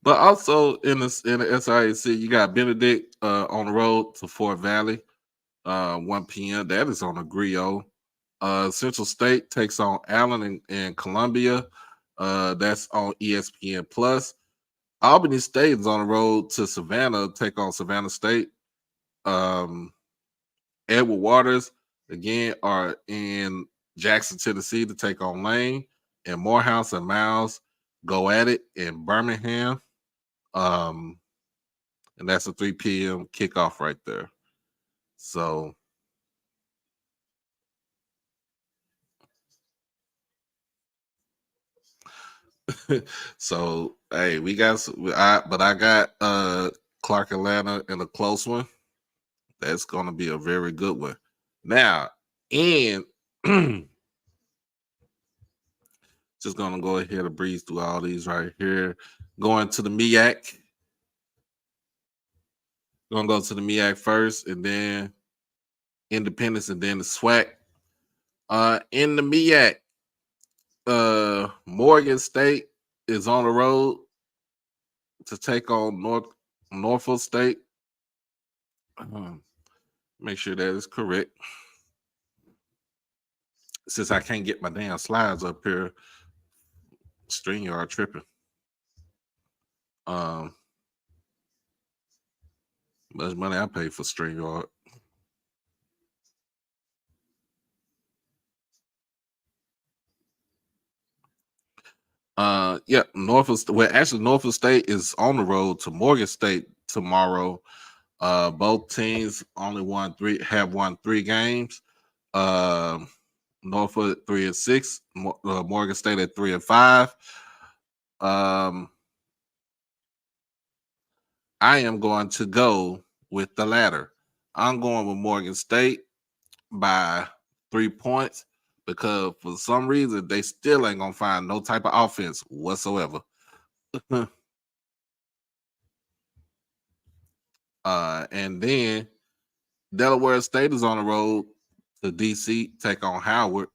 but also in the SIAC, you got Benedict on the road to Fort Valley, 1 p.m. That is on the Grio. Central State takes on Allen and Columbia. That's on ESPN Plus. Albany State is on the road to Savannah, take on Savannah State. Edward Waters again are in Jackson, Tennessee to take on Lane, and Morehouse and Miles go at it in Birmingham. And that's a 3 p.m. kickoff right there. So so hey, we got I got Clark Atlanta in a close one. That's gonna be a very good one. Now, and just gonna go ahead and breeze through all these right here. Going to the MEAC. Gonna go to the MEAC first, and then Independence, and then the SWAC. In the MEAC, Morgan State is on the road to take on Norfolk State. Make sure that is correct. Since I can't get my damn slides up here, StreamYard tripping. Much money I pay for StreamYard. Norfolk State is on the road to Morgan State tomorrow. Both teams have won three games. Norfolk at 3-6. Morgan State at 3-5. I am going to go with the latter. I'm going with Morgan State by 3 points because for some reason they still ain't gonna find no type of offense whatsoever. And then Delaware State is on the road to DC, take on Howard.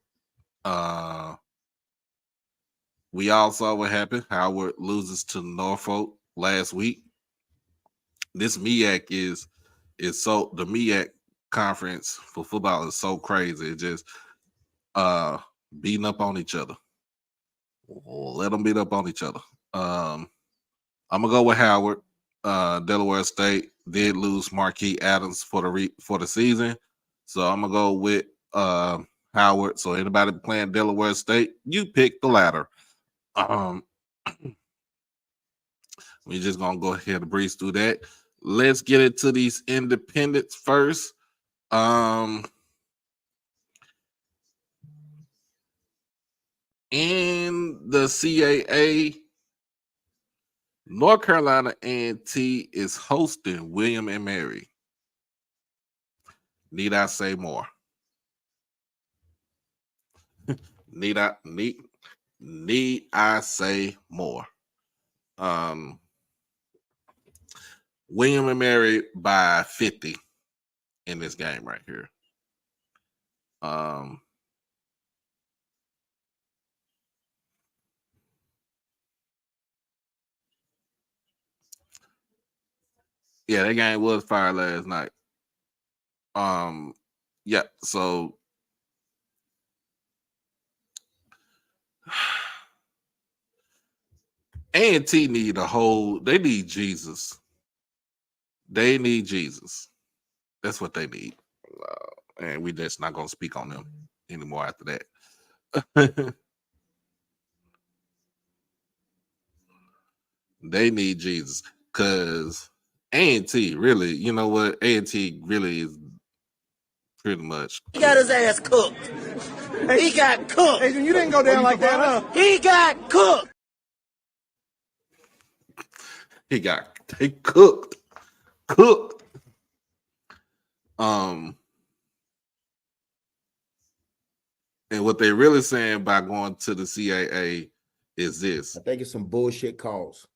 We all saw what happened. Howard loses to Norfolk last week. This MEAC is so the MEAC conference for football is so crazy. It just beating up on each other. Let them beat up on each other. I'm gonna go with Howard. Delaware State did lose Marquis Adams for the season, so I'm gonna go with Howard. So anybody playing Delaware State, you pick the latter. We're just gonna go ahead and breeze through that. Let's get into these independents first. In the CAA, North Carolina A&T is hosting William and Mary. Need I say more? Need I say more? William and Mary by 50 in this game right here. Yeah, that game was fire last night. Yeah, so A&T need they need Jesus. They need Jesus. That's what they need. And we just not going to speak on them anymore after that. They need Jesus because A&T really, you know what? A&T really is pretty much. He got his ass cooked. He got cooked. Adrian, you didn't go down like that, huh? He got cooked. They cooked. And what they really saying by going to the CAA is this. I think it's some bullshit calls.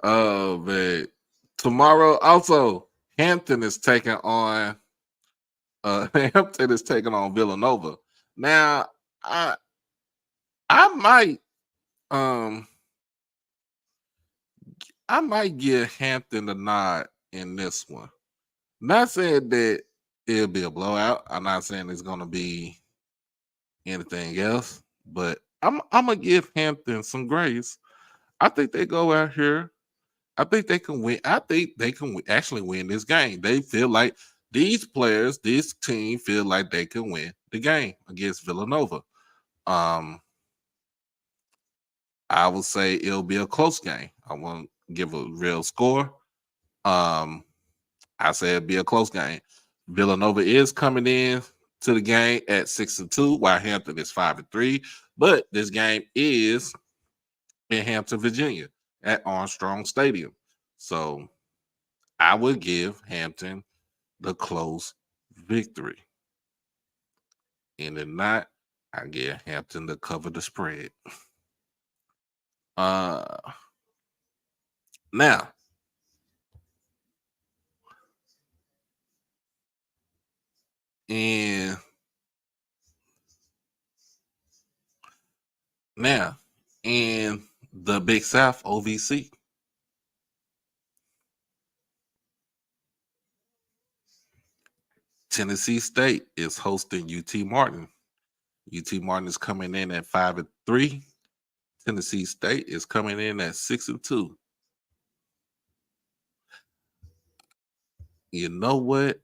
Oh man. Tomorrow also Hampton is taking on Villanova. Now I might give Hampton the nod in this one. Not saying that it'll be a blowout. I'm not saying it's gonna be anything else, but I'm gonna give Hampton some grace. I think they go out here. I think they can win. I think they can actually win this game. They feel like these players, this team feel like they can win the game against Villanova. I would say it'll be a close game. I won't give a real score. I say it'll be a close game. Villanova is coming in to the game at 6-2, while Hampton is 5-3. But this game is in Hampton, Virginia, at Armstrong Stadium. So I would give Hampton the close victory. And if not, I give Hampton to cover the spread. Now, in the Big South OVC, Tennessee State is hosting UT Martin. UT Martin is coming in at 5-3. Tennessee State is coming in at 6-2. You know what?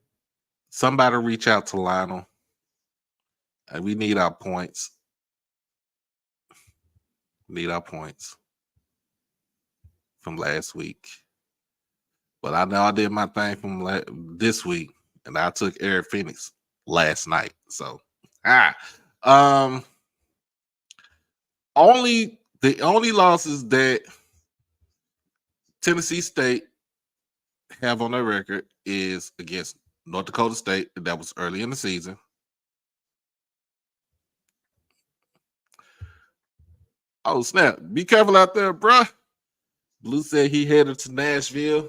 Somebody reach out to Lionel. And we need our points. Need our points from last week. But I know I did my thing from this week, and I took Eric Phoenix last night. So, um, the only losses that Tennessee State have on their record is against North Dakota State. That was early in the season. Oh snap! Be careful out there, bruh. Blue said he headed to Nashville.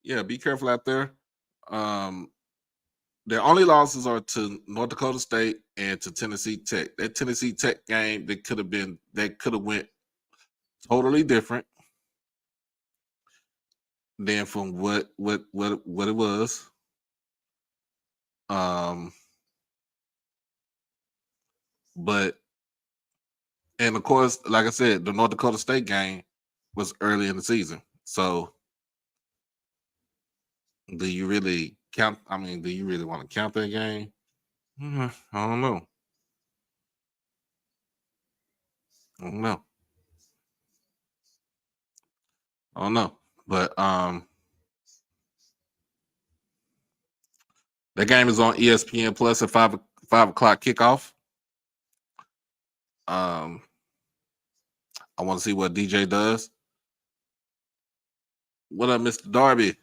Yeah, be careful out there. Their only losses are to North Dakota State and to Tennessee Tech. That Tennessee Tech game that could have went totally different than from what it was. But and of course, like I said, the North Dakota State game was early in the season. So do you really count? I mean, do you really want to count that game? I don't know. I don't know. I don't know. But that game is on ESPN Plus at 5 o'clock kickoff. I want to see what DJ does. What up, Mr. Darby?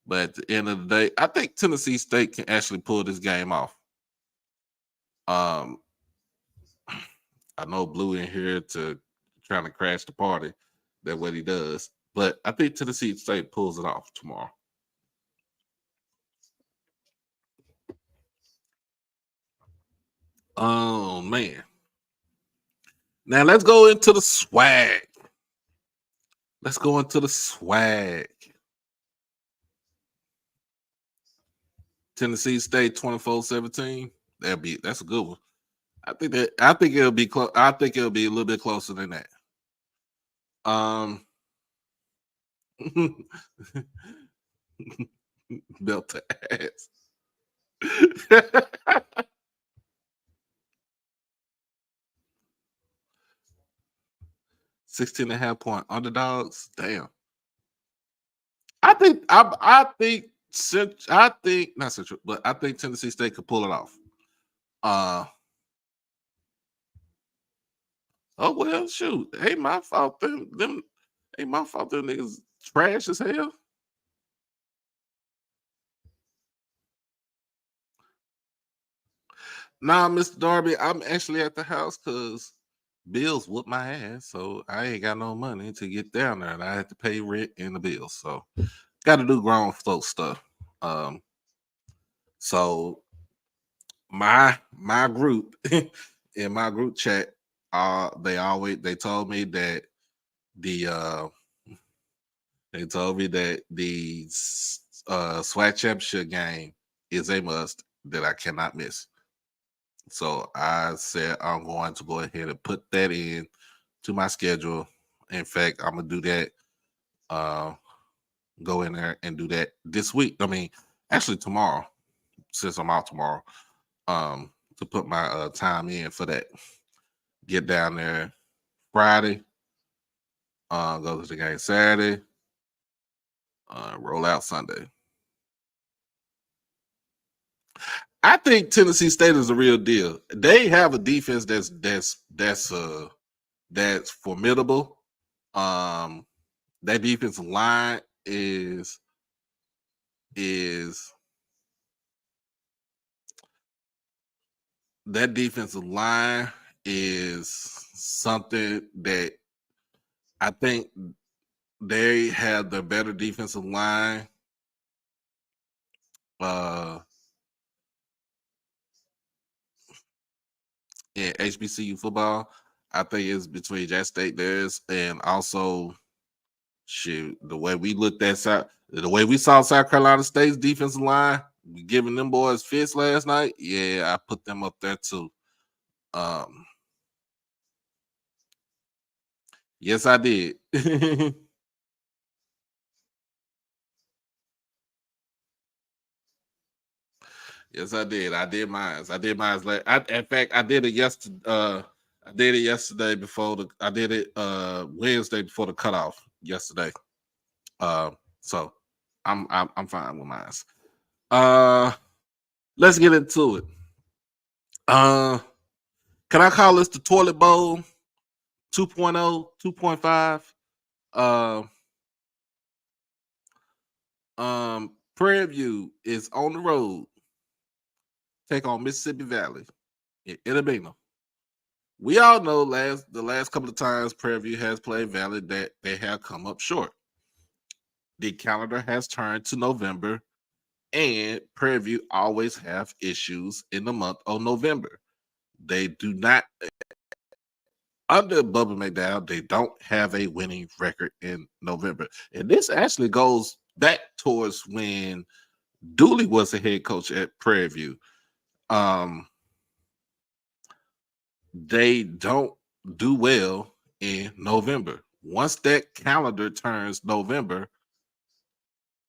But at the end of the day, I think Tennessee State can actually pull this game off. I know Blue in here to trying to crash the party. That's what he does. But I think Tennessee State pulls it off tomorrow. Oh man. Now let's go into the swag. Let's go into the swag. Tennessee State 24-17. That's a good one. I think it'll be close. I think it'll be a little bit closer than that. Belt to ass. 16.5-point underdogs. Damn. I think not Central, but I think Tennessee State could pull it off. Oh well, shoot. Ain't my fault. Them ain't my fault. Them niggas trash as hell. Nah, Mr. Darby, I'm actually at the house because bills whoop my ass, so I ain't got no money to get down there, and I had to pay rent and the bills. So, got to do grown folk stuff. So my group in my group chat, they told me that the SWAC championship game is a must that I cannot miss. So I said I'm going to go ahead and put that in to my schedule. In fact, I'm gonna do that. Go in there and do that this week. I mean, actually tomorrow, since I'm out tomorrow, to put my time in for that. Get down there Friday. Go to the game Saturday. Roll out Sunday. I think Tennessee State is a real deal. They have a defense that's formidable. That defensive line is that defensive line is something that I think they have the better defensive line. In HBCU football, I think it's between Jack State theirs and also the way we looked at the way we saw South Carolina State's defensive line giving them boys fits last night. Yeah, I put them up there too. Yes, I did. Yes, I did. I did mine. In fact, I did it yesterday. I did it yesterday before the. I did it Wednesday before the cutoff yesterday. So I'm fine with mine. Uh, let's get into it. Can I call this the toilet bowl 2.0, 2.5? Uh, Prairie View is on the road. Take on Mississippi Valley in Itabena. We all know the last couple of times Prairie View has played Valley that they have come up short. The calendar has turned to November, and Prairie View always have issues in the month of November. They do not under Bubba McDowell, they don't have a winning record in November. And this actually goes back towards when Dooley was the head coach at Prairie View. They don't do well in November. Once that calendar turns November,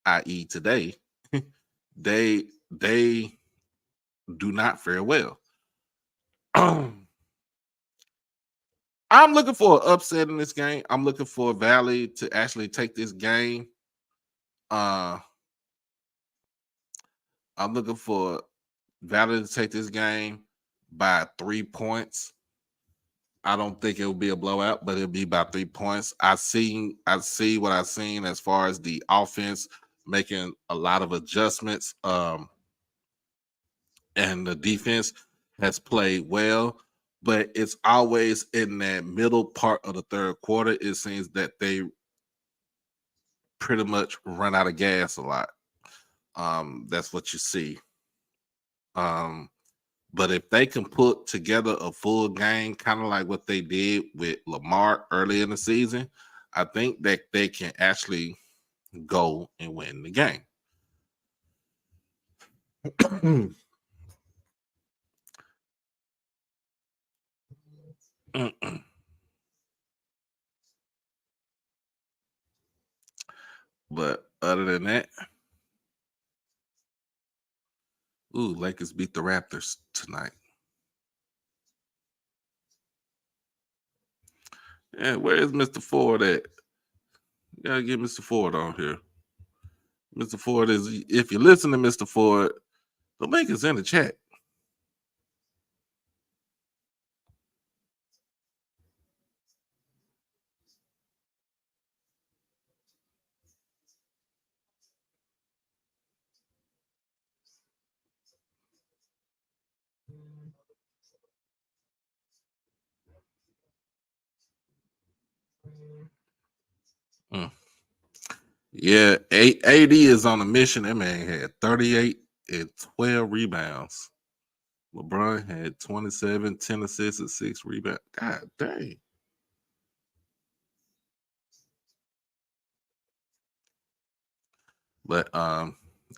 i.e., today, they do not fare well. I'm looking for an upset in this game. I'm looking for Valley to actually take this game. I'm looking for Valley to take this game by 3 points. I don't think it will be a blowout, but it'll be by 3 points. I see what I've seen as far as the offense making a lot of adjustments. And the defense has played well, but it's always in that middle part of the third quarter. It seems that they pretty much run out of gas a lot. That's what you see. But if they can put together a full game, kind of like what they did with Lamar early in the season, I think that they can actually go and win the game. But other than that, Lakers beat the Raptors tonight. Yeah, where is Mr. Ford at? You gotta get Mr. Ford on here. Mr. Ford is, if you listen to Mr. Ford, the link is in the chat. Mm. Yeah, AD is on a mission. That man had 38 and 12 rebounds. LeBron had 27, 10 assists, and 6 rebounds. God dang. But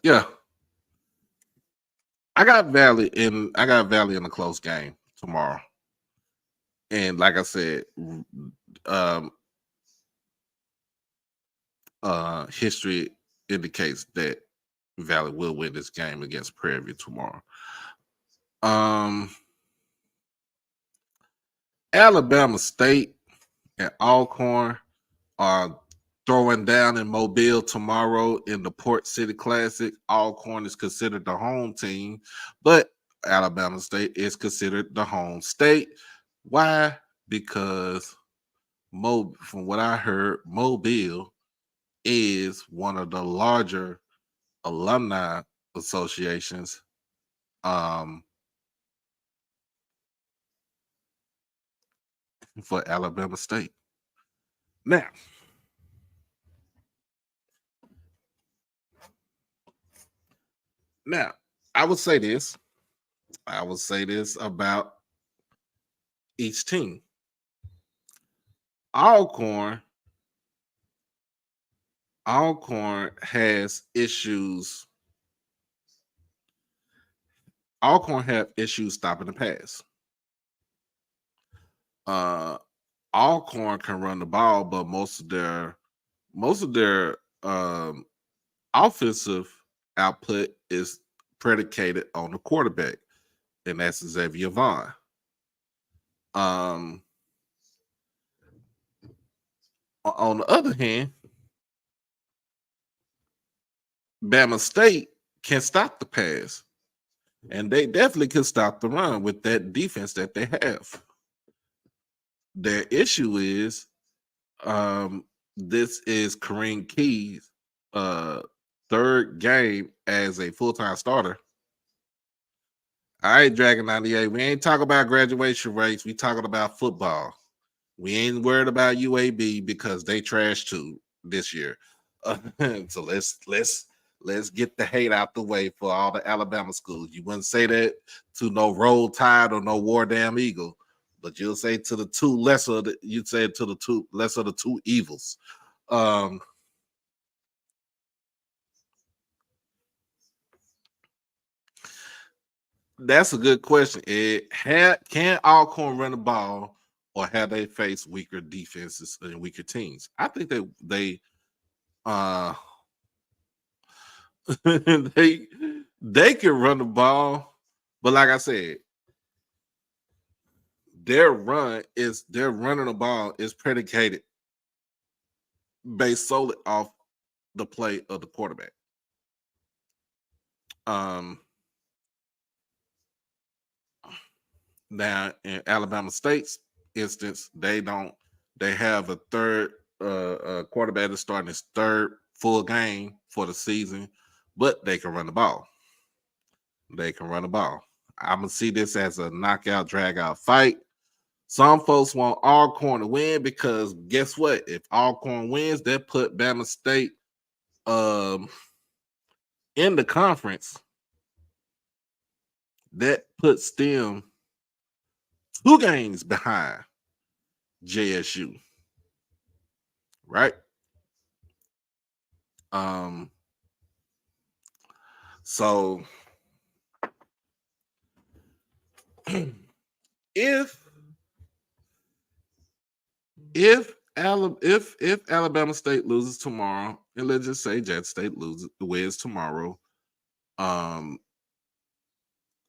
yeah. I got Valley in a close game tomorrow. And like I said, history indicates that Valley will win this game against Prairie View tomorrow. Alabama State and Alcorn are throwing down in Mobile tomorrow in the Port City Classic. Alcorn is considered the home team, but Alabama State is considered the home state. Why? Because from what I heard, Mobile is one of the larger alumni associations for Alabama State. Now, I would say this about each team. Alcorn has issues. Alcorn have issues stopping the pass. Alcorn can run the ball, but most of their offensive output is predicated on the quarterback, and that's Xavier Vaughn. On the other hand, Bama State can stop the pass, and they definitely can stop the run with that defense that they have. Their issue is this is Kareem Key's third game as a full-time starter. All right, Dragon 98. We ain't talking about graduation rates. We talking about football. We ain't worried about UAB because they trash too this year. So let's get the hate out the way for all the Alabama schools. You wouldn't say that to no Roll Tide or no War Damn Eagle, but you'll say to the two lesser. You'd say to the two lesser of the two evils. That's a good question, Ed. Can Alcorn run the ball, or have they faced weaker defenses and weaker teams? I think they they can run the ball, but like I said, their running the ball is predicated based solely off the play of the quarterback. Now in Alabama State's instance, they have a third quarterback that's starting his third full game for the season, but they can run the ball. I'm gonna see this as a knockout, drag out fight. Some folks want Alcorn to win because guess what? If Alcorn wins, that put Bama State in the conference. That puts them 2 games behind JSU. Right? So if Alabama State loses tomorrow, and let's just say Jet State wins tomorrow,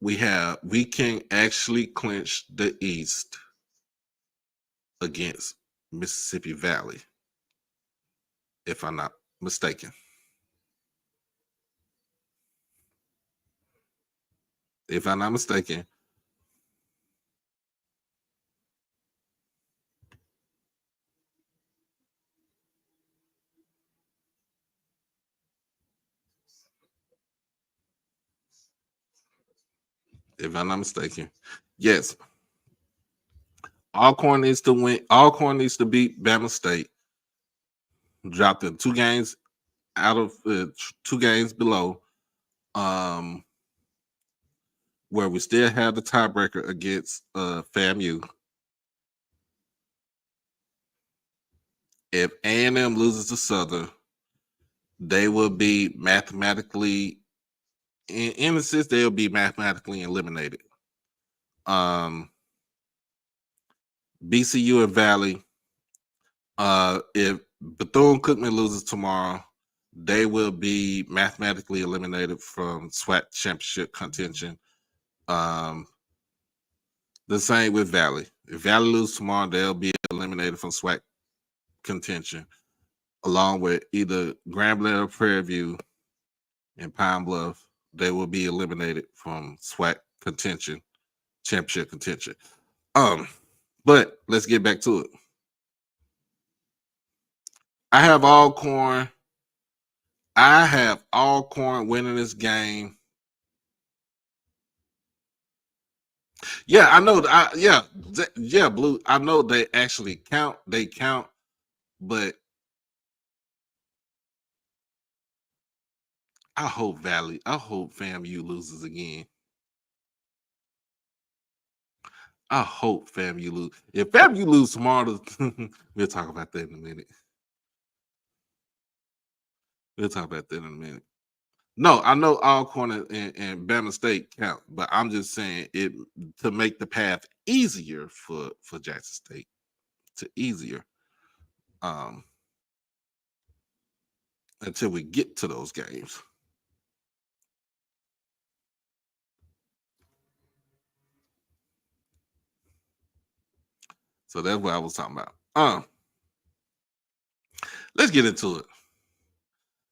we can actually clinch the East against Mississippi Valley, if I'm not mistaken. If I'm not mistaken. If I'm not mistaken. Yes. Alcorn needs to win. Alcorn needs to beat Bama State. Drop them 2 games out of 2 games below. Where we still have the tiebreaker against FAMU. If A&M loses to Southern, they will be mathematically, in a sense, they'll be mathematically eliminated. BCU and Valley, if Bethune-Cookman loses tomorrow, they will be mathematically eliminated from SWAC championship contention. The same with Valley. If Valley loses tomorrow, they'll be eliminated from SWAC contention, along with either Grambling or Prairie View and Pine Bluff. They will be eliminated from SWAC contention, championship contention. But let's get back to it. I have Alcorn winning this game. Yeah, I know. Blue. I know they actually count. They count, but I hope FAMU loses again. I hope FAMU lose. If FAMU lose tomorrow, we'll talk about that in a minute. No, I know Alcorn and Bama State count, but I'm just saying it to make the path easier for Jackson State. Until we get to those games. So that's what I was talking about. Let's get into it.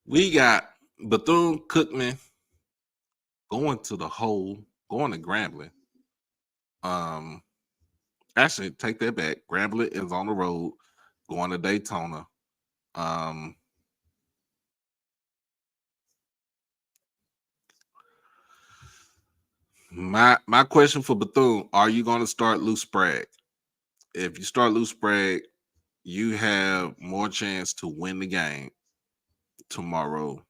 We got Bethune-Cookman going to the hole, going to Grambling. Actually, take that back. Grambling is on the road, going to Daytona. My question for Bethune: are you going to start Lou Sprague? If you start Lou Sprague, you have more chance to win the game tomorrow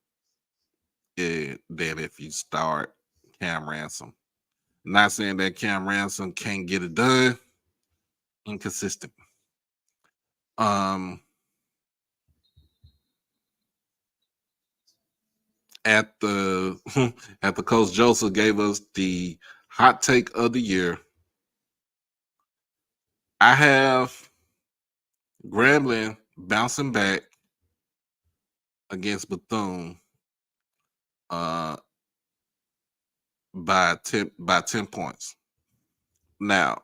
than if you start Cam Ransom. Not saying that Cam Ransom can't get it done. Inconsistent. At the Coach Joseph gave us the hot take of the year. I have Grambling bouncing back against Bethune by 10 points. Now,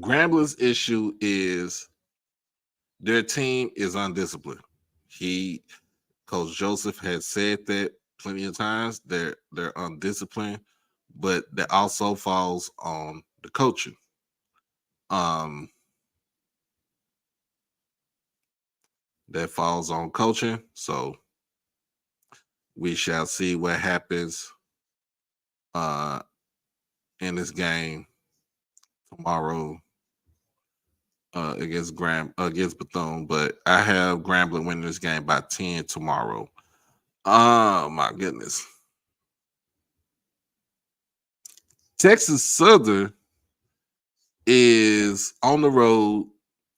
Grambling's issue is their team is undisciplined. Coach Joseph has said that plenty of times. They're undisciplined, but that also falls on the coaching. That falls on coaching. So we shall see what happens in this game tomorrow against Bethune. But I have Grambling winning this game by 10 tomorrow. Oh my goodness. Texas Southern is on the road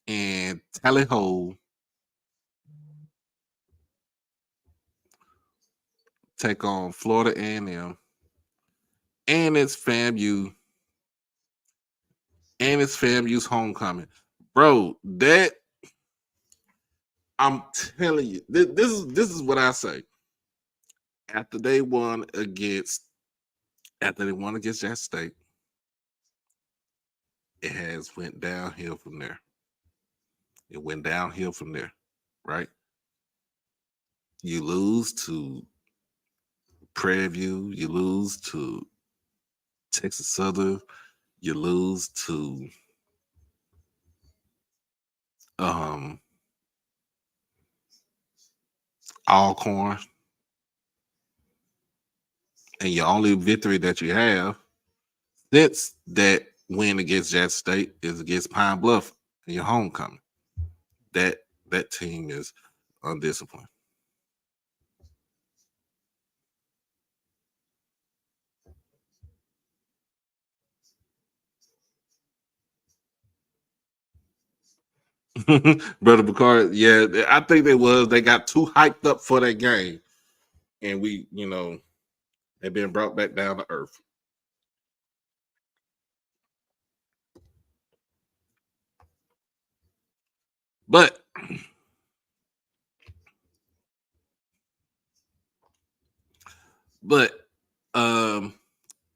in Tally Ho. Take on Florida A&M, and it's FAMU, and it's FAMU's homecoming, bro. That I'm telling you, this is what I say. After they won against Jack State, it has went downhill from there. It went downhill from there, right? You lose to Prairie View, you lose to Texas Southern, you lose to Alcorn, and your only victory that you have since that win against Jackson State is against Pine Bluff in your homecoming. That team is undisciplined. Brother Bacard, yeah, I think they got too hyped up for that game. And they've been brought back down to earth. But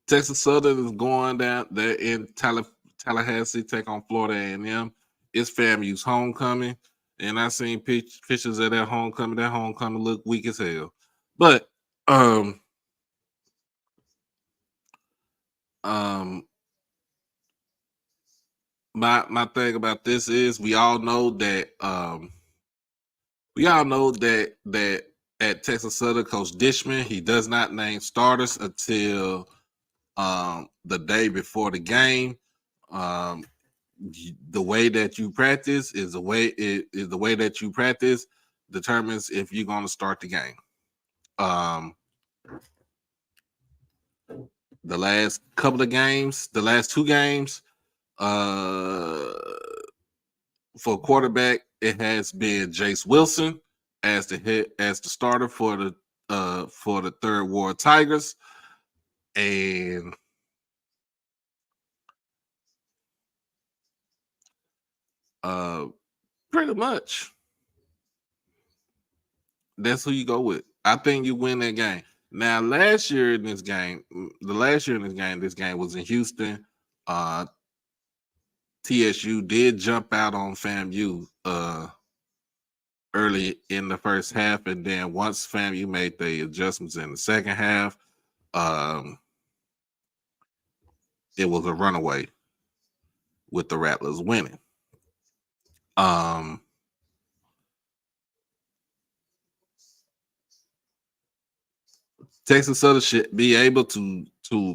Texas Southern is going down there in Tallahassee, take on Florida A&M. It's FAMU's homecoming, and I seen pictures of that homecoming. That homecoming look weak as hell. But my thing about this is we all know that at Texas Southern, Coach Dishman, he does not name starters until the day before the game. The way that you practice is the way that you practice determines if you're going to start the game. The last couple of games, the last two games, for quarterback, it has been Jace Wilson as the starter for the Third Ward Tigers, and Pretty much. That's who you go with. I think you win that game. Now, last year in this game, this game was in Houston. TSU did jump out on FAMU early in the first half, and then once FAMU made the adjustments in the second half, it was a runaway with the Rattlers winning. Texas Southern should be able to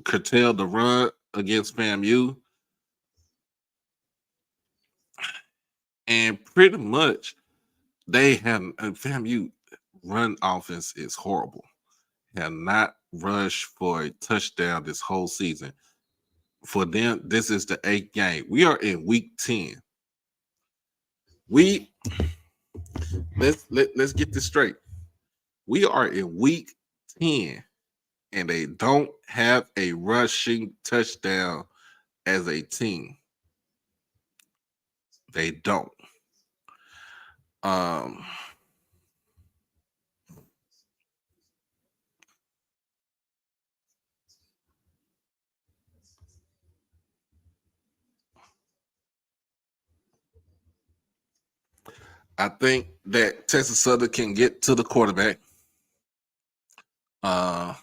curtail the run against FAMU, and pretty much they have FAMU run offense is horrible. Have not rushed for a touchdown this whole season. For them, this is the 8th game. We are in week 10. Let's get this straight. We are in week 10, and they don't have a rushing touchdown as a team. They don't. I think that Texas Southern can get to the quarterback. I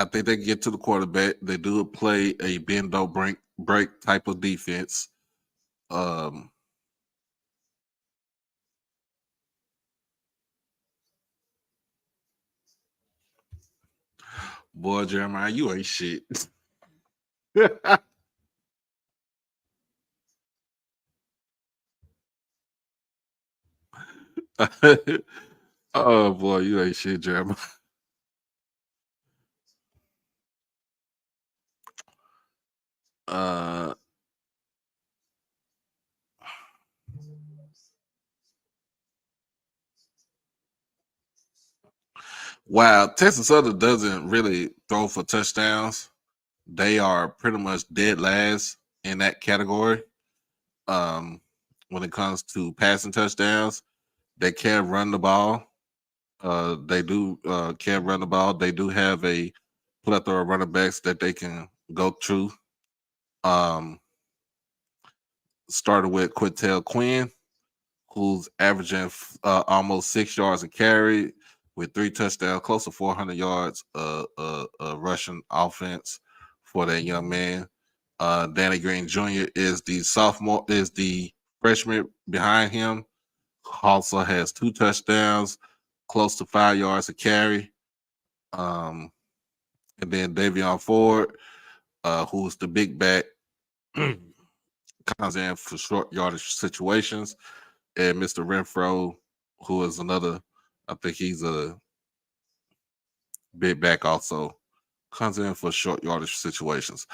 think they can get to the quarterback. They do play a bend don't break type of defense. Boy, Jeremiah, you ain't shit. Oh boy, you ain't shit, Jeremiah. While Texas Southern doesn't really throw for touchdowns, they are pretty much dead last in that category. When it comes to passing touchdowns, they can run the ball. They do can run the ball. They do have a plethora of running backs that they can go through. Started with Quintel Quinn, who's averaging almost 6 yards a carry with 3 touchdowns, close to 400 yards rushing offense for that young man. Danny Green Jr. is the freshman behind him. Also has 2 touchdowns, close to 5 yards a carry. And then Davion Ford, who's the big back, comes in for short yardage situations. And Mr. Renfro, who is another, I think he's a big back also, comes in for short yardage situations.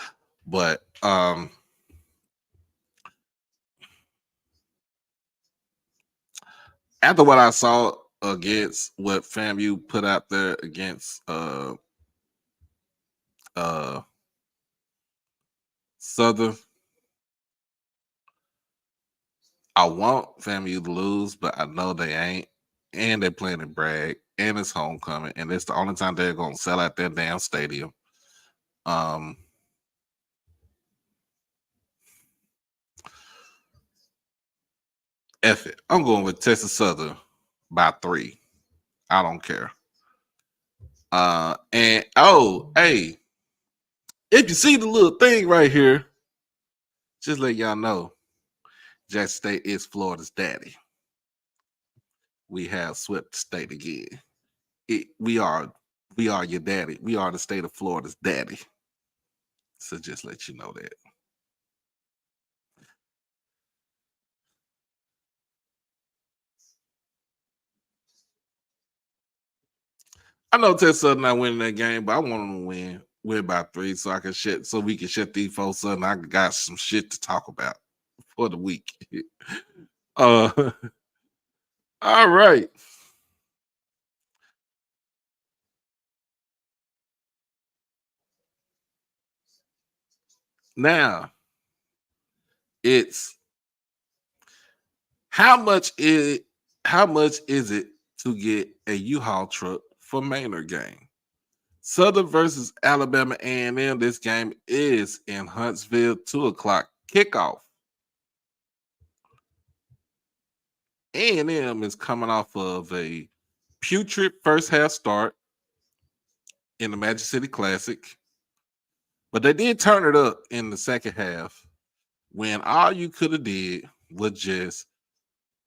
But after what I saw against what FAMU put out there against Southern, I want FAMU to lose, but I know they ain't. And they're playing in Bragg, and it's homecoming, and it's the only time they're going to sell out their damn stadium. F it. I'm going with Texas Southern by 3. I don't care. And hey, if you see the little thing right here, just let y'all know, Jackson State is Florida's daddy. We have swept the state again. We are your daddy. We are the state of Florida's daddy. So just let you know that. I know Texas Southern not winning that game, but I want them to win by 3, so I can so we can shut these folks up. And I got some shit to talk about for the week. All right. Now it's How much is it to get a U-Haul truck for Maynard game? Southern versus Alabama A&M. This game is in Huntsville, 2:00 kickoff. A&M is coming off of a putrid first half start in the Magic City Classic, but they did turn it up in the second half when all you could have did was just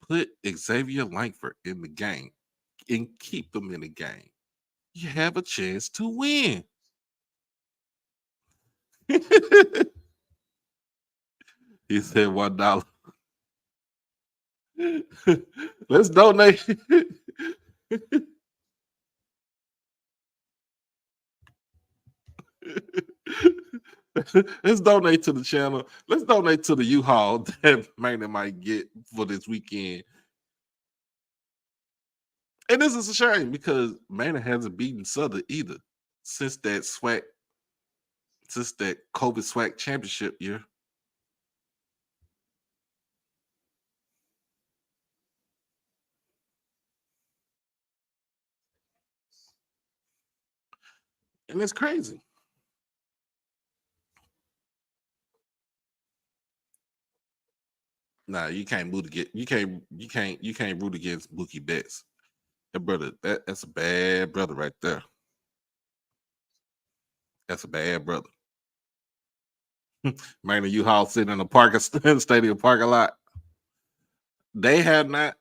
put Xavier Langford in the game and keep them in the game. You have a chance to win. He said $1. Let's donate. Let's donate to the channel. Let's donate to the U-Haul that Maynard might get for this weekend. And this is a shame because Maynard hasn't beaten Southern either since that COVID SWAC championship year. And it's crazy. Nah, you can't root against you can't root against Mookie Betts. That brother, that's a bad brother right there. That's a bad brother. Man, U-Haul sitting in the stadium parking lot. They have not.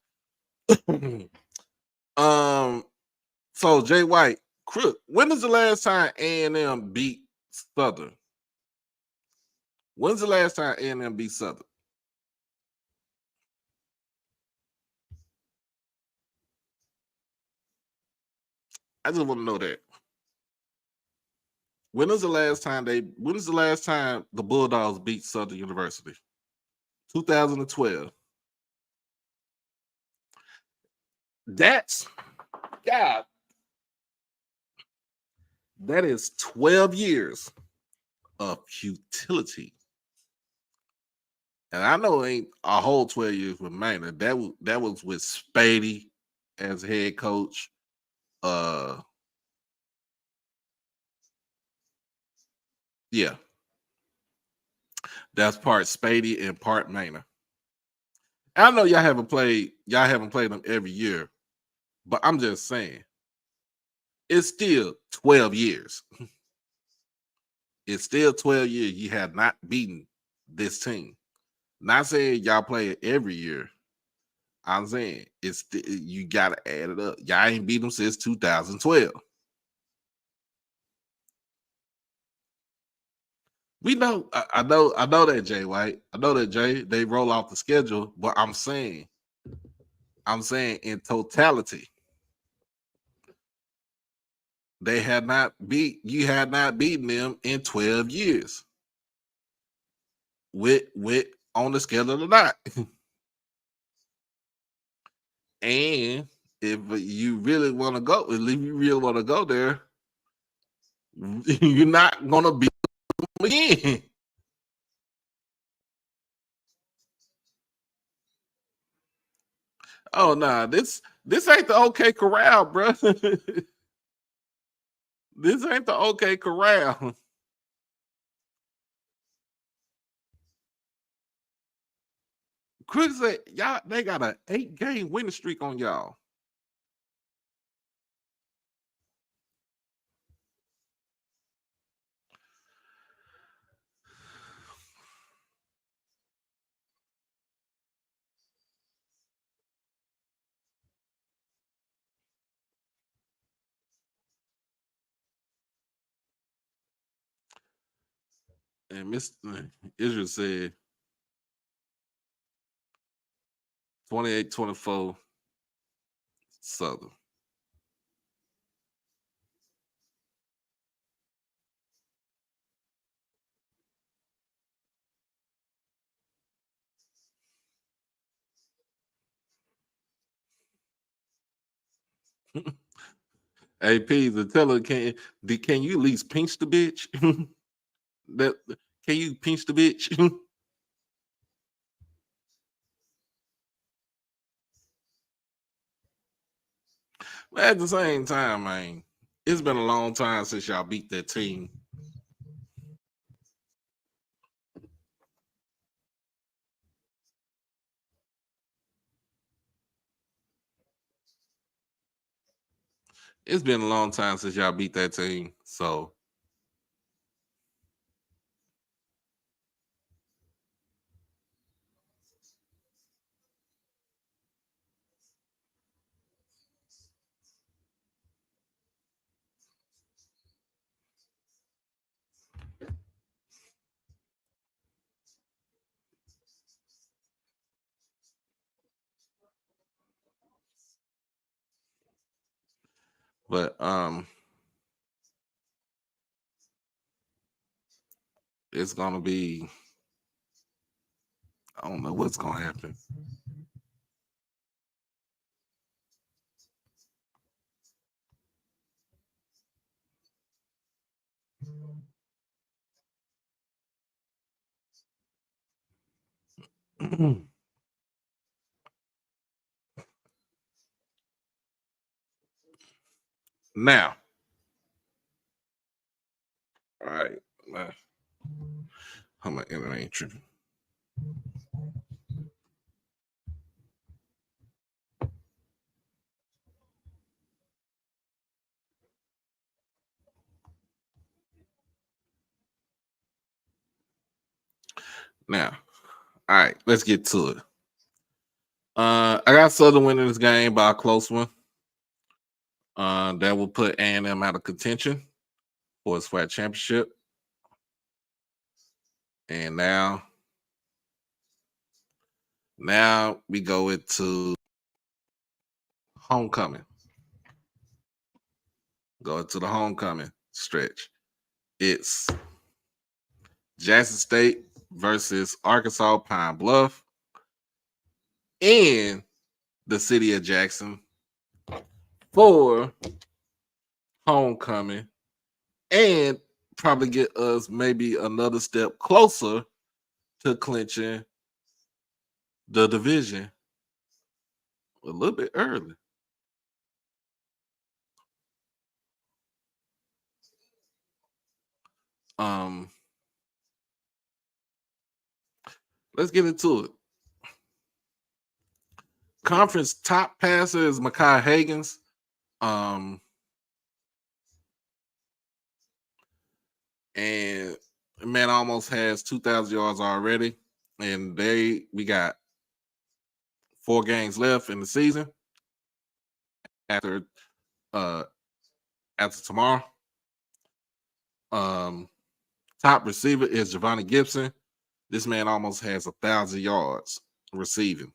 So Jay White, Crook, when is the last time A&M beat Southern? When's the last time A&M beat Southern? I just want to know that. When is the last time the Bulldogs beat Southern University? 2012. That's God. That is 12 years of futility. And I know it ain't a whole 12 years with Maynard. That was with Spady as head coach. Yeah. That's part Spady and part Maynard. I know y'all haven't played them every year, but I'm just saying it's still 12 years. It's still 12 years you have not beaten this team. Not saying y'all play it every year. I'm saying you gotta add it up. Y'all ain't beat them since 2012. We know, I know that Jay White. I know that Jay. They roll off the schedule, but I'm saying in totality, you had not beaten them in 12 years. With on the schedule or not. And if you really want to go, there, you're not gonna beat them again. Oh nah, this ain't the OK Corral, bro. This ain't the OK Corral. Chris said, y'all, they got an 8-game winning streak on y'all. And Mr. Israel said 28-24 Southern. AP, the teller can you at least pinch the bitch? That can you pinch the bitch? But at the same time, man, it's been a long time since y'all beat that team. It's been a long time since y'all beat that team. So but it's gonna be, I don't know what's gonna happen. Now, all right, how my internet ain't tripping. Now, all right, let's get to it. I got Southern winning this game by a close one. That will put A&M out of contention for a SWAC championship. And now we go into homecoming. Go into the homecoming stretch. It's Jackson State versus Arkansas Pine Bluff in the city of Jackson for homecoming, and probably get us maybe another step closer to clinching the division a little bit early. Let's get into it. Conference top passer is Mekhi Higgins. And man almost has 2,000 yards already. And we got 4 games left in the season after tomorrow. Top receiver is Giovanni Gibson. This man almost has 1,000 yards receiving.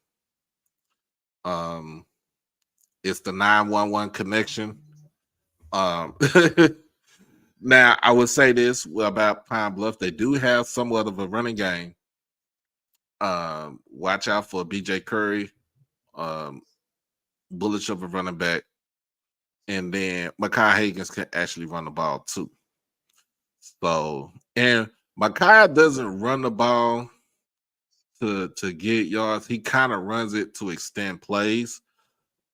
It's the 911 connection. Now, I would say this about Pine Bluff. They do have somewhat of a running game. Watch out for BJ Curry, bullish of a running back. And then Mekhi Higgins can actually run the ball too. So, and Mekhi doesn't run the ball to get yards. He kind of runs it to extend plays,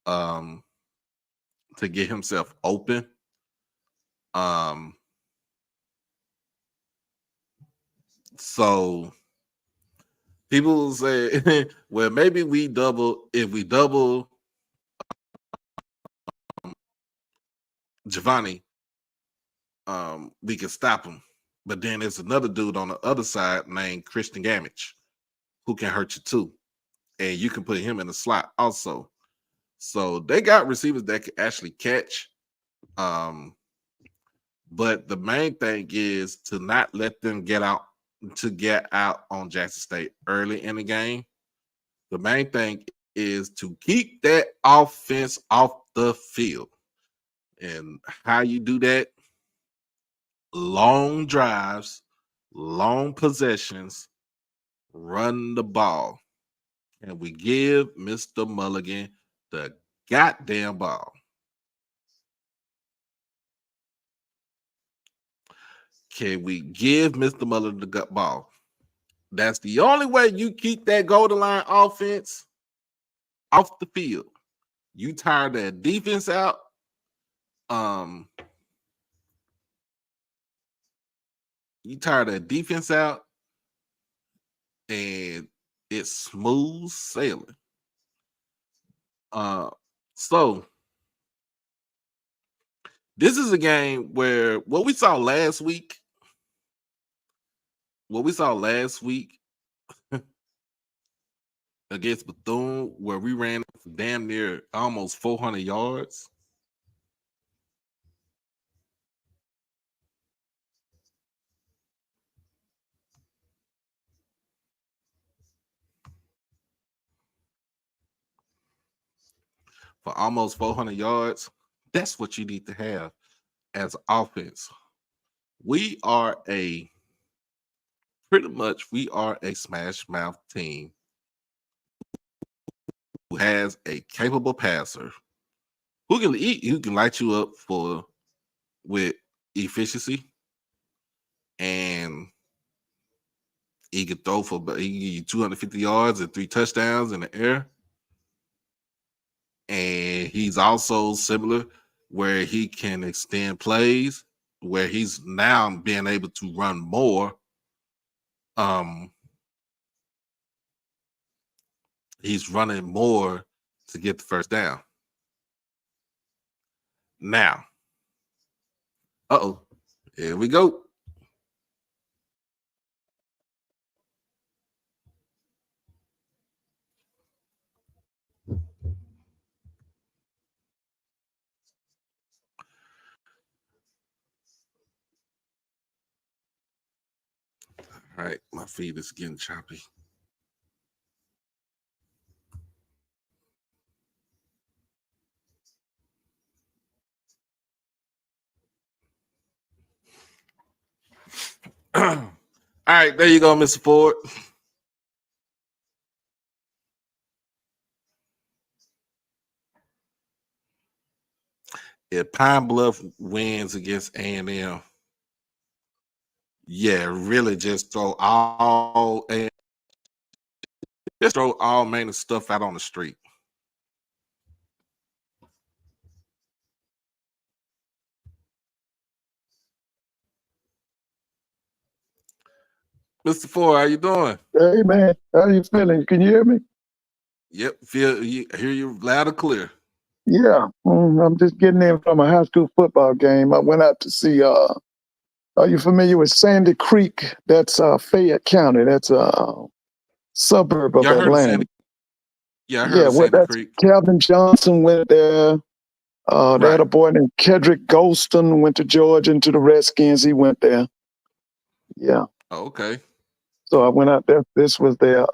to get himself open. So people will say, well, maybe if we double Giovanni, we can stop him. But then there's another dude on the other side named Christian Gamage who can hurt you too. And you can put him in the slot also. So they got receivers that can actually catch. But the main thing is to not let them get out on Jackson State early in the game. The main thing is to keep that offense off the field. And how you do that? Long drives, long possessions, run the ball. And we give Mr. Mulligan the goddamn ball. Can we give Mr. Mulligan the gut ball? That's the only way you keep that golden line offense off the field. You tire that defense out, um, you tire that defense out, and it's smooth sailing. Uh, so this is a game where what we saw last week against Bethune, where we ran damn near almost 400 yards. For almost 400 yards, that's what you need to have as offense. We are a smash mouth team who has a capable passer who can light you up with efficiency, and he can throw he can give you 250 yards and 3 touchdowns in the air. And he's also similar where he can extend plays, where he's now being able to run more. He's running more to get the first down. Now, here we go. All right, my feed is getting choppy. All right, there you go, Mr. Ford. If Pine Bluff wins against A&M, yeah, really just throw all manner stuff out on the street. Mr. Ford, how you doing? Hey man, how you feeling? Can you hear me? Yep, hear you loud and clear. Yeah, I'm just getting in from a high school football game. I went out to see. Are you familiar with Sandy Creek? That's Fayette County. That's a suburb of Yeah, I heard of Atlanta. Sandy. Yeah, I heard Yeah, of well, Sandy that's Creek. Calvin Johnson went there. They had Right. a boy named Kedrick Golston went to Georgia into the Redskins. He went there. Yeah. Oh, okay. So I went out there. This was their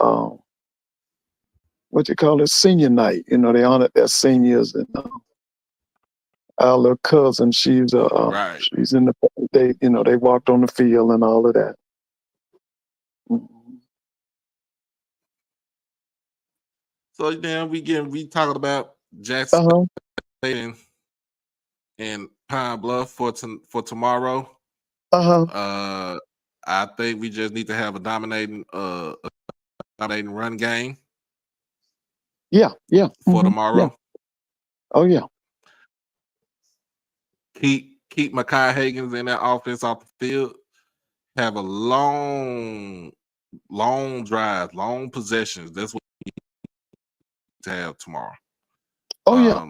what you call it, senior night. You know, they honored their seniors, and our little cousin, she's Right. she's in the they walked on the field and all of that. Mhm. So then we talking about Jackson Uh-huh. State and Pine Bluff for tomorrow. Uh-huh. I think we just need to have a dominating run game Yeah. for Yeah. tomorrow. Oh yeah. Keep Makai Higgins in that offense off the field. Have a long drive, long possessions. That's what we need to have tomorrow. Oh yeah.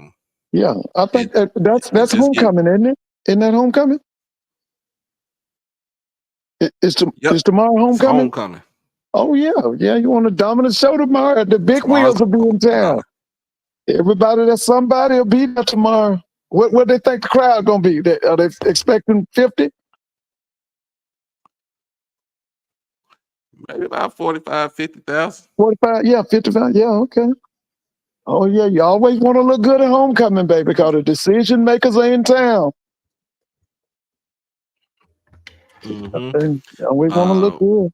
Yeah. I think that's just homecoming, isn't it? Isn't that homecoming? Is tomorrow It's homecoming? homecoming. Oh yeah. Yeah, you want a dominant show tomorrow. The big wheels will be in town. Everybody that's somebody will be there tomorrow. What they think the crowd gonna be? Are they expecting 50? Maybe about 45, 50,000. 45? Yeah, 55. Yeah, okay. Oh yeah, you always want to look good at homecoming, baby, because the decision makers are in town. Mm-hmm. And you always want to look good.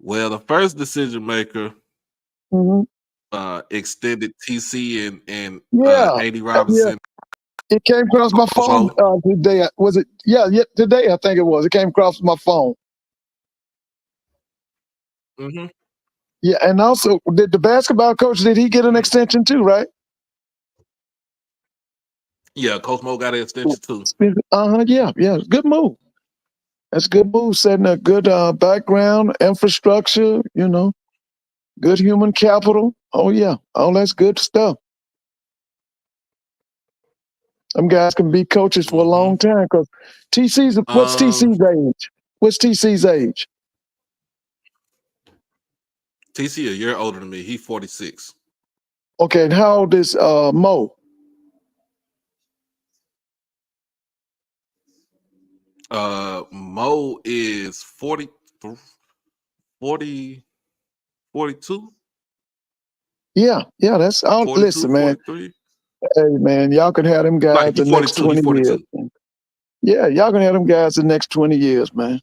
Well, the first decision maker Mm-hmm. extended TC and Yeah, AD yeah. Robinson. It came across my phone today. Was it? Yeah, today I think it was. It came across my phone. Mm-hmm. Yeah, and also, did the basketball coach, did he get an extension too, right? Yeah, Coach Mo got an extension too. Yeah. Good move. That's a good move. Setting a good background, infrastructure. Good human capital. Oh yeah, all that's good stuff. Them guys can be coaches for a long time. Because what's TC's age? What's TC's age? TC a year older than me. He's 46. Okay, and how old is Mo? Mo is 40, 42. Yeah, that's all. 42, Listen, man. 43. Hey, man, y'all can have them guys Like the he's next 42. He's 20 years. 42. Yeah, y'all can have them guys the next 20 years, man.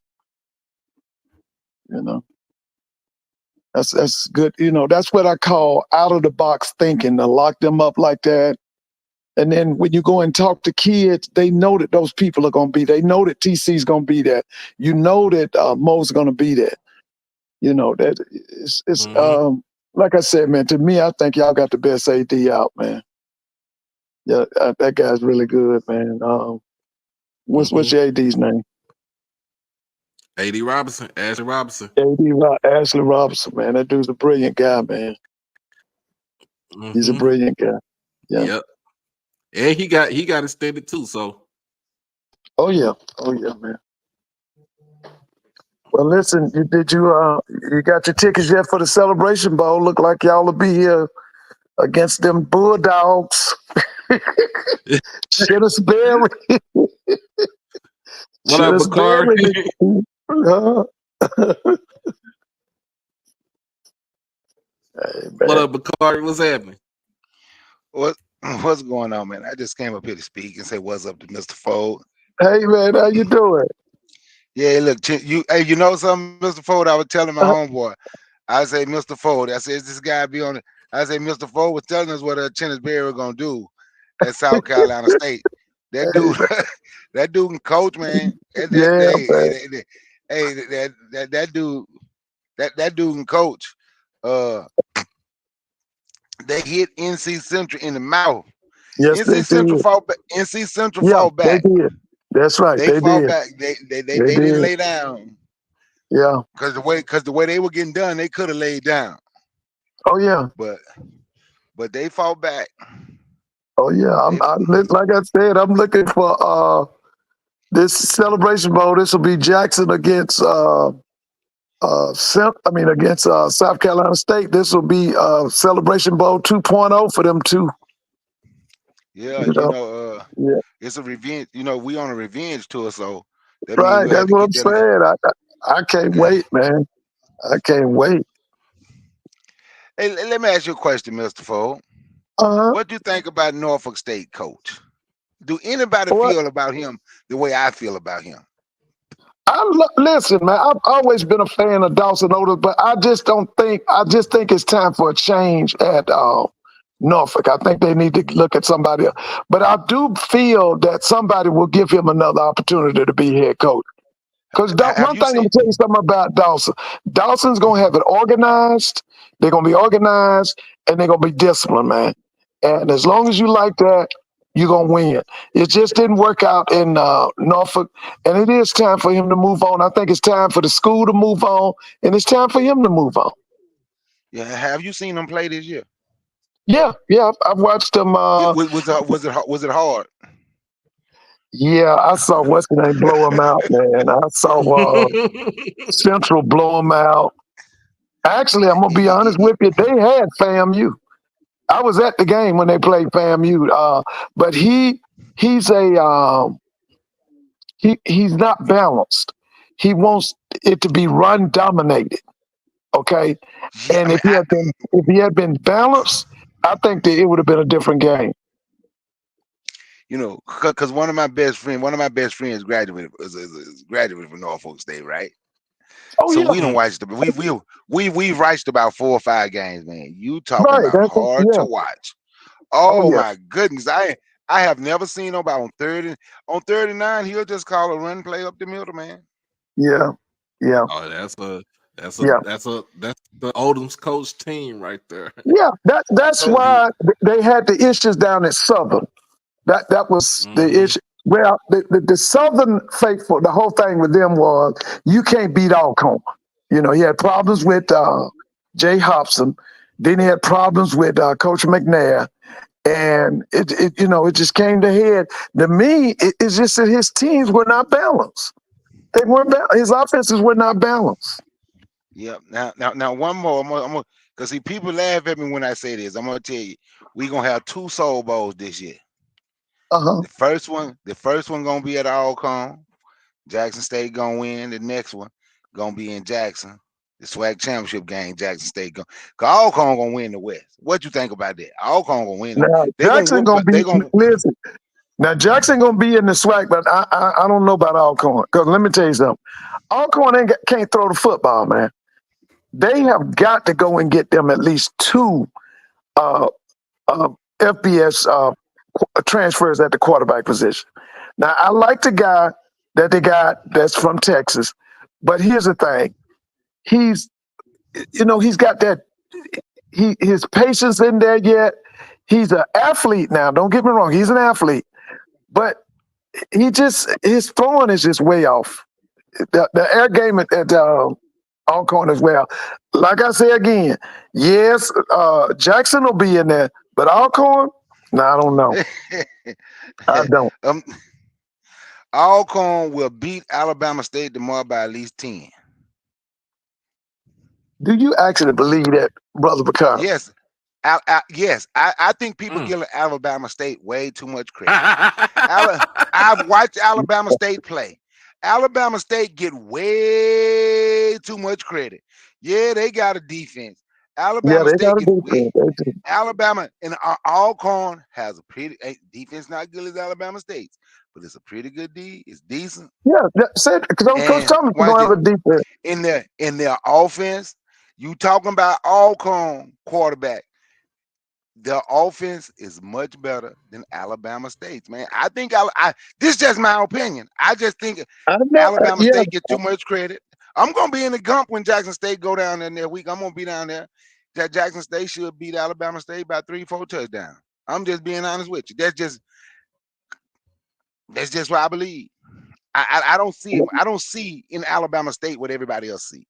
That's good. That's what I call out of the box thinking, to lock them up like that. And then when you go and talk to kids, they know that those people are going to be. They know that TC's going to be there. You know that Mo's going to be there. That it's like I said, man. To me, I think y'all got the best AD out, man. Yeah, that guy's really good, man. What's your AD's name? AD Robinson, Ashley Robinson. Ashley Robinson, man. That dude's a brilliant guy, man. He's a brilliant guy. Yeah. Yep. And he got extended too. So. Oh yeah, man. Well, listen, you got your tickets yet for the Celebration Bowl? Look like y'all will be here against them Bulldogs. Shittersberry. What up, Bakari? Hey, what up, Bakari? What's happening? What's going on, man? I just came up here to speak and say what's up to Mr. Fold. Hey, man, how you doing? Yeah, look, you know something, Mr. Fold? I was telling my homeboy. I say, Mr. Fold. I said, this guy be on it. I say, Mr. Fold was telling us what Chennis Berry was gonna do at South Carolina State. That dude, that dude can coach, man. That dude can coach. They hit NC Central in the mouth. Yes, NC Central fought back. NC Central fought back. They did. That's right. They fought did. back. They didn't lay down. Yeah. Because the way they were getting done, they could have laid down. Oh yeah. But they fought back. Oh yeah. Like I said, I'm looking for this Celebration Bowl. This will be Jackson against against South Carolina State. This will be Celebration Bowl 2.0 for them too. Yeah, it's a revenge. We on a revenge tour, so that right. That's what I'm saying. I can't wait, man. I can't wait. Hey, let me ask you a question, Mr. Fold. What do you think about Norfolk State coach? Do anybody feel about him the way I feel about him? Listen, man. I've always been a fan of Dawson Otis, but I just think it's time for a change at Norfolk. I think they need to look at somebody else. But I do feel that somebody will give him another opportunity to be head coach. Because one thing I'm going to tell you something about Dawson. Dawson's going to have it organized. They're going to be organized, and they're going to be disciplined, man. And as long as you like that, you're going to win. It just didn't work out in Norfolk, and it is time for him to move on. I think it's time for the school to move on, and it's time for him to move on. Yeah, have you seen him play this year? Yeah, I've watched him. Was it hard? Yeah, I saw what's the name blow him out, man. I saw Central blow him out. Actually, I'm gonna be honest with you. They had FAMU. I was at the game when they played FAMU. But he's not balanced. He wants it to be run dominated. Okay, yeah, and if he had been balanced, I think that it would have been a different game. Because one of my best friends graduated from Norfolk State, right? Oh, so yeah. we don't watch we've watched about 4 or 5 games, man. You talking about hard to watch. Oh my goodness. I have never seen nobody on 39, he'll just call a run play up the middle, man. Yeah. Oh, that's the Odom's coach team right there. Yeah, that's why they had the issues down at Southern. That was the Mm-hmm. issue. Well, the Southern faithful, the whole thing with them was you can't beat Alcorn. You know, he had problems with Jay Hobson. Then he had problems with Coach McNair. And it just came to head. To me, it's just that his teams were not balanced. They weren't his offenses were not balanced. Yep. Now, one more. Because see, people laugh at me when I say this. I'm gonna tell you, we're gonna have 2 Soul Bowls this year. Uh-huh. The first one gonna be at Alcorn. Jackson State gonna win. The next one gonna be in Jackson. The SWAC championship game, Jackson State gonna. Cause Alcorn gonna win the West. What you think about that? Alcorn gonna win. Now They gonna Jackson whoop. gonna be They gonna. listen. Now Jackson gonna be in the SWAC, but I don't know about Alcorn. Because let me tell you something. Alcorn can't throw the football, man. They have got to go and get them at least 2 FBS transfers at the quarterback position. Now I like the guy that they got that's from Texas, but here's the thing: he's got that his patience in there yet. He's an athlete now. Don't get me wrong; he's an athlete, but his throwing is just way off. The air game at Alcorn as well. Like I say again, yes, Jackson will be in there, but Alcorn, no, I don't know. I don't. Alcorn will beat Alabama State tomorrow by at least 10. Do you actually believe that, Brother Bakar? Yes. Yes, I think people give Alabama State way too much credit. I've watched Alabama State play. Alabama State get way too much credit. Yeah, they got a defense. Alabama they got State a gets defense. way. Alabama and Alcorn has a pretty defense, not good as Alabama State's, but it's a pretty good D. It's decent. Yeah, because Coach Thomas is gonna have a defense in their offense. You talking about Alcorn quarterback? Their offense is much better than Alabama State's, man. I think this is just my opinion. I just think Alabama State get too much credit. I'm gonna be in the gump when Jackson State go down there in their week. I'm gonna be down there. That Jackson State should beat Alabama State by 3-4 touchdowns. I'm just being honest with you. That's just what I believe. I don't see it. I don't see in Alabama State what everybody else see.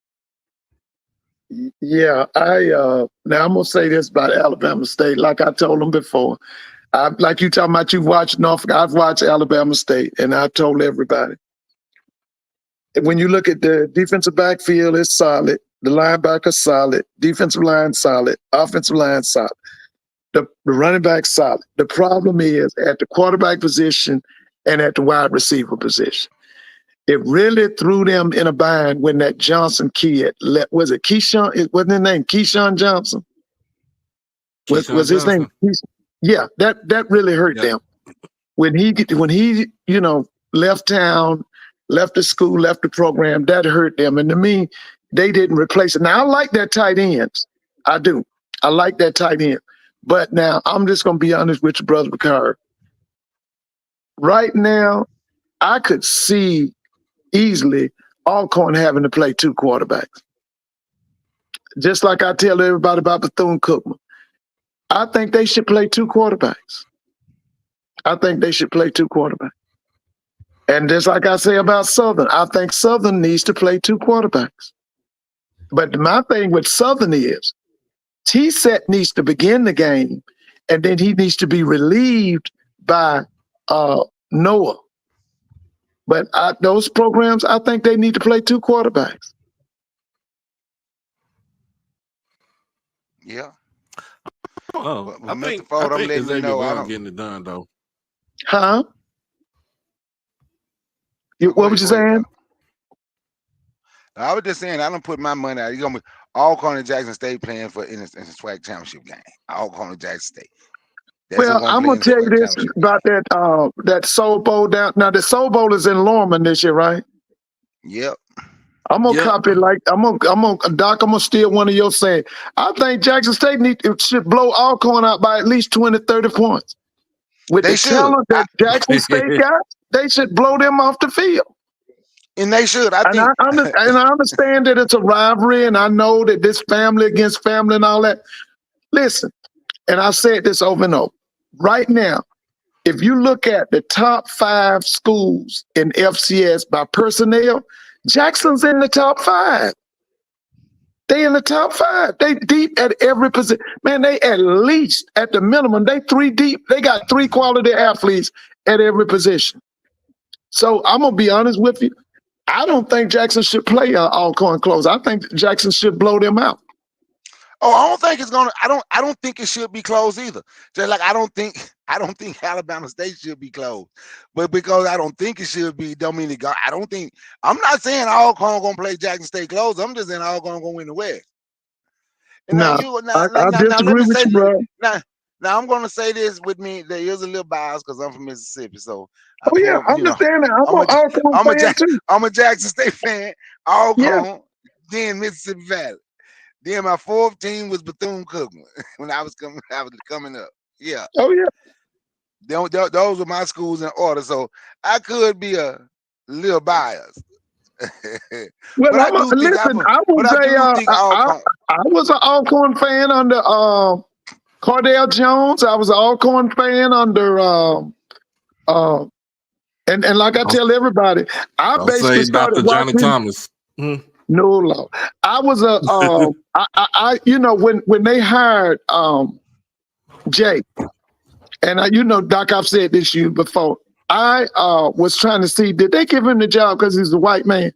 Yeah, now I'm gonna say this about Alabama State. Like I told them before, like you talking about, you've watched Norfolk. I've watched Alabama State, and I told everybody. When you look at the defensive backfield, it's solid. The linebacker solid. Defensive line solid. Offensive line solid. The running back solid. The problem is at the quarterback position and at the wide receiver position. It really threw them in a bind when that Johnson kid was it Keyshawn? Wasn't his name Keyshawn Johnson? Was his name? Yeah, that really hurt them. When he left town, left the school, left the program, that hurt them. And to me, they didn't replace it. Now I like that tight ends. I do. I like that tight end. But now I'm just gonna be honest with you, Brother Bakar. Right now, I could see easily Alcorn having to play 2 quarterbacks. Just like I tell everybody about Bethune-Cookman. I think they should play 2 quarterbacks. And just like I say about Southern, I think Southern needs to play 2 quarterbacks. But my thing with Southern is T-Set needs to begin the game, and then he needs to be relieved by Noah. But those programs, I think they need to play 2 quarterbacks. Yeah. Oh, But I Mr. think Ford, I'm letting you know. I Vaughn don't. getting it done though. Huh? What was you saying? I was just saying I don't put my money out. You're gonna be Alcorn and Jackson State playing in the SWAC championship game. Alcorn and Jackson State. Well, I'm gonna tell you this about that Soul Bowl down. Now the Soul Bowl is in Lorman this year, right? Yep. I'm gonna copy I'm gonna steal one of your saying. I think Jackson State should blow Alcorn out by at least 20, 30 points. With the talent that Jackson State got, they should blow them off the field. And they should. I understand that it's a rivalry, and I know that this family against family and all that. Listen, and I've said this over and over. Right now, if you look at the top 5 schools in FCS by personnel, Jackson's in the top 5. They in the top 5. They deep at every position. Man, they at least, at the minimum, they 3 deep. They got 3 quality athletes at every position. So I'm going to be honest with you. I don't think Jackson should play Alcorn close. I think Jackson should blow them out. Oh, I don't think it's gonna. I don't think it should be closed either. Just like I don't think Alabama State should be closed. But because I don't think it should be, don't mean it go. I don't think. I'm not saying Alcorn gonna play Jackson State close. I'm just saying Alcorn gonna win the West. And No, I disagree let me with say you, bro. now I'm gonna say this with me. There is a little bias because I'm from Mississippi, so Oh yeah, I understand that. I'm an Alcorn fan too. I'm a Jackson State fan. Alcorn, then Mississippi Valley. Then my 4th team was Bethune-Cookman when I was coming up. Yeah. Oh yeah. Those were my schools in order, so I could be a little biased. Well, but I was an Alcorn fan under Cardale Jones. I was an Alcorn fan under and like I tell everybody, I basically started Dr. Johnny watching. Thomas. No, Lord. I was I you know, when they hired Jay, and Doc, I've said this to you before. I was trying to see, did they give him the job because he's a white man?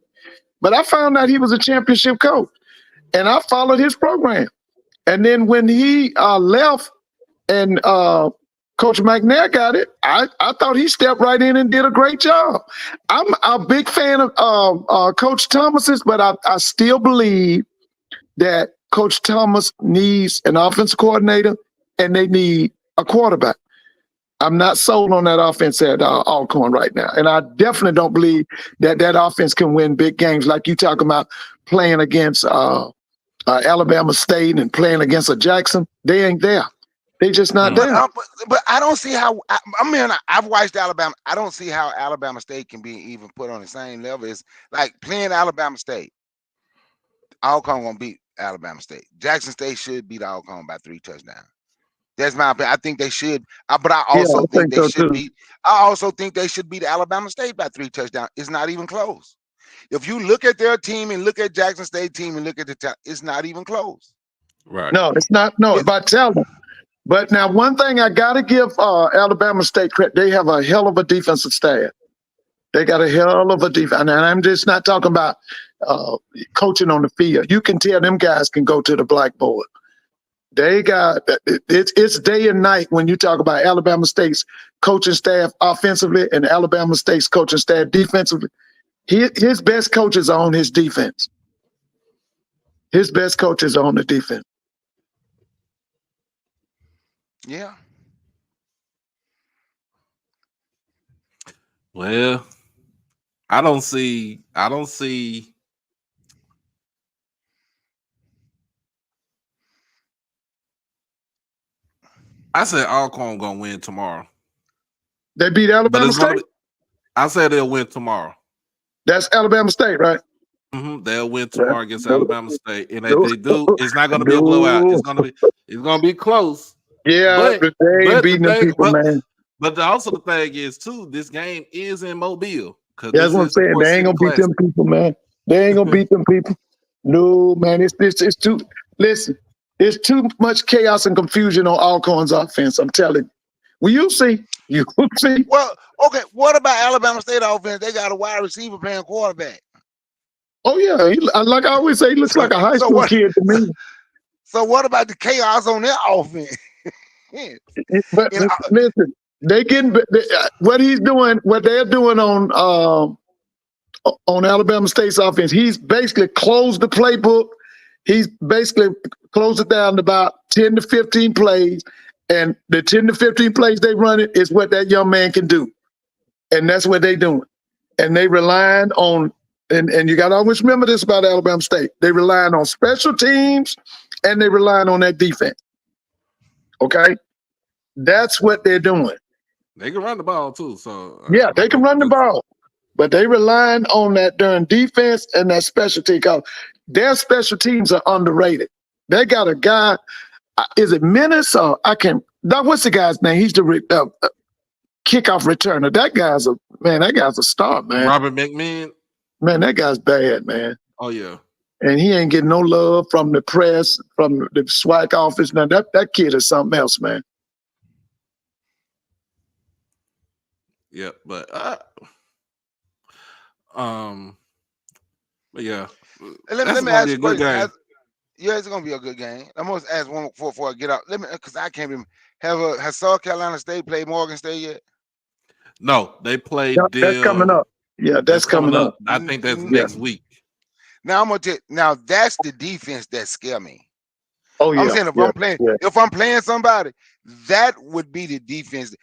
But I found out he was a championship coach, and I followed his program. And then when he left and Coach McNair got it, I thought he stepped right in and did a great job. I'm a big fan of Coach Thomas's, but I still believe that Coach Thomas needs an offensive coordinator and they need a quarterback. I'm not sold on that offense at Alcorn right now. And I definitely don't believe that offense can win big games like you talking about playing against Alabama State and playing against a Jackson. They ain't there. They just not there. But I don't see how. I've watched Alabama. I don't see how Alabama State can be even put on the same level. It's like playing Alabama State. Alcorn gonna beat Alabama State. Jackson State should beat Alcorn by 3 touchdowns. That's my opinion. I think they should. But I also think they should beat. I also think they should beat Alabama State by 3 touchdowns. It's not even close. If you look at their team and look at Jackson State team and look at the time, it's not even close. Right. No, it's not. No, it's by talent. But now, one thing I got to give Alabama State credit, they have a hell of a defensive staff. They got a hell of a defense. And I'm just not talking about coaching on the field. You can tell them guys can go to the blackboard. They got it's day and night when you talk about Alabama State's coaching staff offensively and Alabama State's coaching staff defensively. His best coaches are on his defense. His best coaches are on the defense. Yeah. Well, I don't see. I said Alcorn gonna win tomorrow. They beat Alabama State? I said they'll win tomorrow. That's Alabama State, right? Mm-hmm. They'll win tomorrow against Alabama State, and if they do, it's not going to be a blowout. It's going to be close. Yeah, but they ain't beating them people, man. But also the thing is too, this game is in Mobile. That's what I'm saying. They ain't gonna beat them people, man. They ain't gonna beat them people. No, man. It's too. Listen, it's too much chaos and confusion on Alcorn's offense. I'm telling you. Well, you see. You see. Well, okay. What about Alabama State offense? They got a wide receiver playing quarterback. Oh yeah, like I always say, he looks like a high school kid to me. So what about the chaos on their offense? But listen, they getting what he's doing, what they're doing on Alabama State's offense. He's basically closed the playbook. He's basically closed it down to about 10 to 15 plays, and the 10 to 15 plays they run it is what that young man can do, and that's what they're doing. And they relying on. And you got to always remember this about Alabama State. They relying on special teams and they relying on that defense. Okay? That's what they're doing. They can run the ball too. So yeah, they can run the ball. But they relying on that during defense and that special team. Their special teams are underrated. They got a guy, is it Menace or I can't, what's the guy's name? He's the kickoff returner. That guy's a star, man. Robert McMahon. Man, that guy's bad, man. Oh yeah. And he ain't getting no love from the press, from the SWAC office. Now that kid is something else, man. Yeah, but yeah, Let me ask you a question. Yeah, it's gonna be a good game. I'm gonna ask one before I get out. Because I can't remember. Has South Carolina State played Morgan State yet? No, they played. That's coming up. Yeah, that's coming up. I think that's next week. Now I'm gonna tell you, now that's the defense that scare me. Oh yeah. I'm saying if I'm playing somebody, that would be the defense.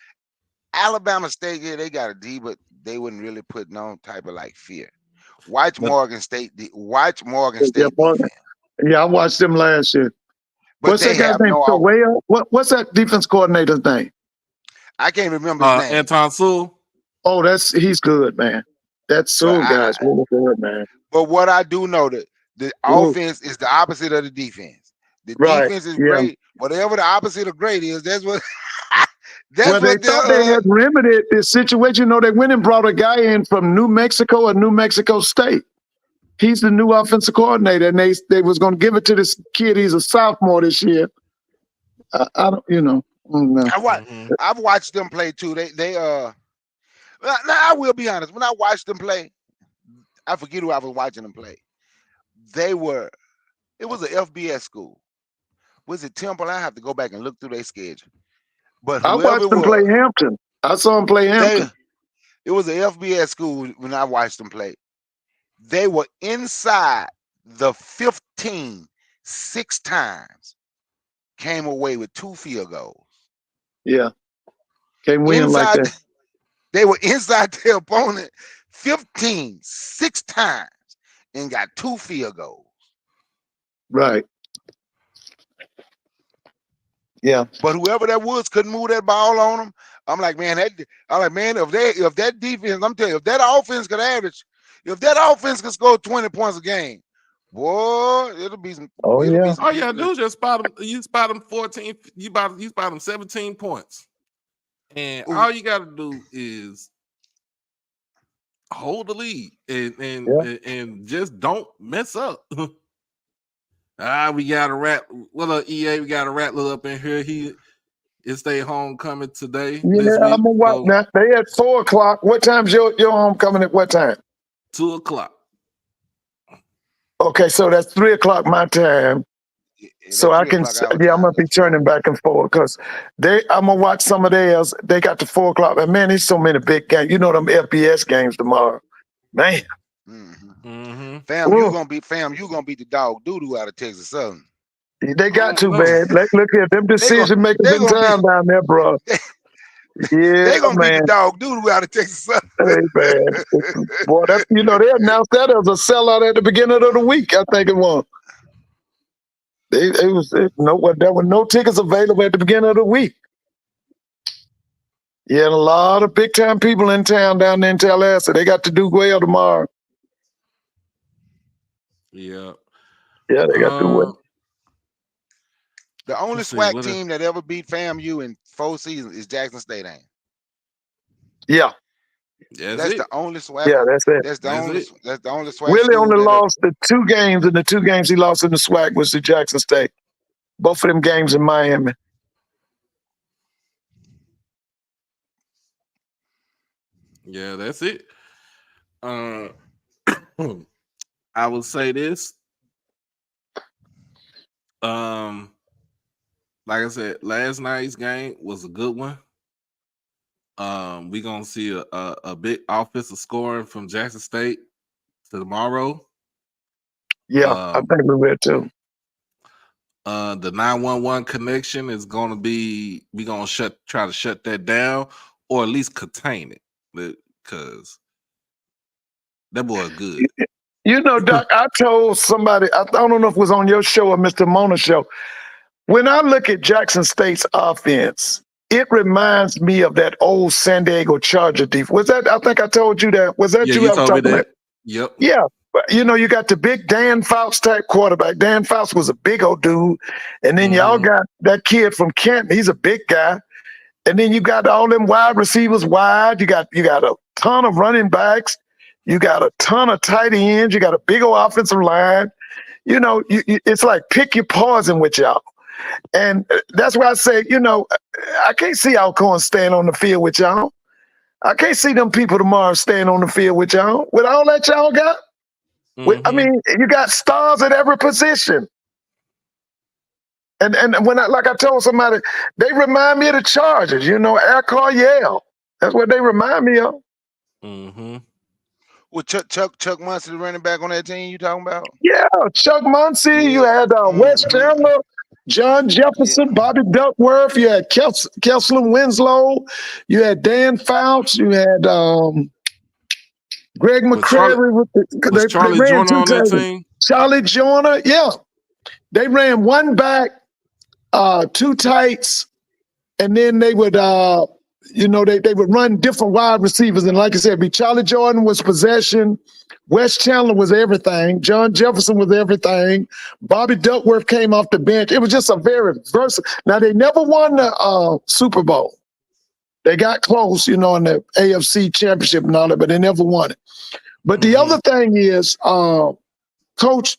Alabama State, yeah, they got a D, but they wouldn't really put no type of like fear. Watch Morgan State. Watch Morgan State defense. Yeah, I watched them last year. But what's that guy's name? What's that defense coordinator's name? I can't remember his name. Anton Sewell. Oh, he's good, man. That Sewell guy's really good, man. But what I do know that the offense is the opposite of the defense. The defense is great. Whatever the opposite of great is, that's what. They thought they had remedied this situation. You know, they went and brought a guy in from New Mexico or New Mexico State. He's the new offensive coordinator, and they was going to give it to this kid. He's a sophomore this year. I don't, no. I've watched them play too. Now I will be honest. When I watched them play, I forget who I was watching them play. It was an FBS school. Was it Temple? I have to go back and look through their schedule. But I watched them play Hampton. I saw them play Hampton. It was an FBS school when I watched them play. They were inside the 15 6 times. Came away with 2 field goals. Yeah. Came winning like that. They were inside their opponent 15 6 times and got 2 field goals. Right. Yeah. But whoever that was couldn't move that ball on them. I'm like, man, if that defense, I'm telling you, if that offense could score 20 points a game, boy, it'll be some. All you gotta do is just spot them. You spot them 14. You spot them 17 points, and all you gotta do is hold the lead and just don't mess up. We got a rat. What up, EA? We got a rattler up in here. It's their homecoming today. Yeah, I'm gonna watch that. They at 4:00. What time's your homecoming at what time? 2:00. Okay, so that's 3:00 my time. So I can, I'm gonna be turning back and forth because I'm gonna watch some of theirs. They got the 4:00. And man, there's so many big games. You know them FBS games tomorrow, man. Fam, you gonna beat the dog doo-doo out of Texas Southern. They got to, man. Look here, them decision makers in town down there, bro. Yeah, they gonna beat the dog doo-doo out of Texas Southern. Hey, man. Boy, they announced that as a sellout at the beginning of the week. I think it was. There were no tickets available at the beginning of the week. Yeah, and a lot of big time people in town down there in Tallahassee. They got to do well tomorrow. Yeah. Yeah, they got to do well. The only SWAC team that ever beat FAMU in 4 seasons is Jackson State, ain't? Yeah. That's the only SWAC. Yeah, that's it. That's the only SWAC. Willie only lost the 2 games, and the 2 games he lost in the SWAC was to Jackson State. Both of them games in Miami. Yeah, that's it. I will say this. Like I said, last night's game was a good one. We're gonna see a big offensive scoring from Jackson State tomorrow. Yeah, I think we will too. The 911 connection is gonna be try to shut that down or at least contain it because that boy is good. You know, Doc, I told somebody, I don't know if it was on your show or Mr. Mona's show. When I look at Jackson State's offense, it reminds me of that old San Diego Charger defense. Was that? I think I told you that. Was that you? You told me that. Yep. Yeah. You know, you got the big Dan Fouts type quarterback. Dan Fouts was a big old dude. And then y'all got that kid from Canton. He's a big guy. And then you got all them wide receivers wide. You got a ton of running backs. You got a ton of tight ends. You got a big old offensive line. It's like pick your poison with y'all. And that's why I say, I can't see Alcorn staying on the field with y'all. I can't see them people tomorrow staying on the field with y'all. With all that y'all got, you got stars at every position. And when I told somebody, they remind me of the Chargers. Air Coryell. That's what they remind me of. Mm-hmm. Well, Chuck Muncie, the running back on that team you talking about? Yeah, Chuck Muncie. Yeah. You had Wes Chandler, John Jefferson, Bobby Duckworth. You had Kessler Winslow. You had Dan Fouts. You had Greg McCrary. Was They Charlie ran Joyner two on that tackles. team? Charlie Joyner. Yeah, they ran one back, two tights, and then they would they would run different wide receivers. And like I said, Charlie Jordan was possession. Wes Chandler was everything. John Jefferson was everything. Bobby Duckworth came off the bench. It was just a very versatile. Now, they never won the Super Bowl. They got close, in the AFC Championship and all that, but they never won it. But the other thing is, Coach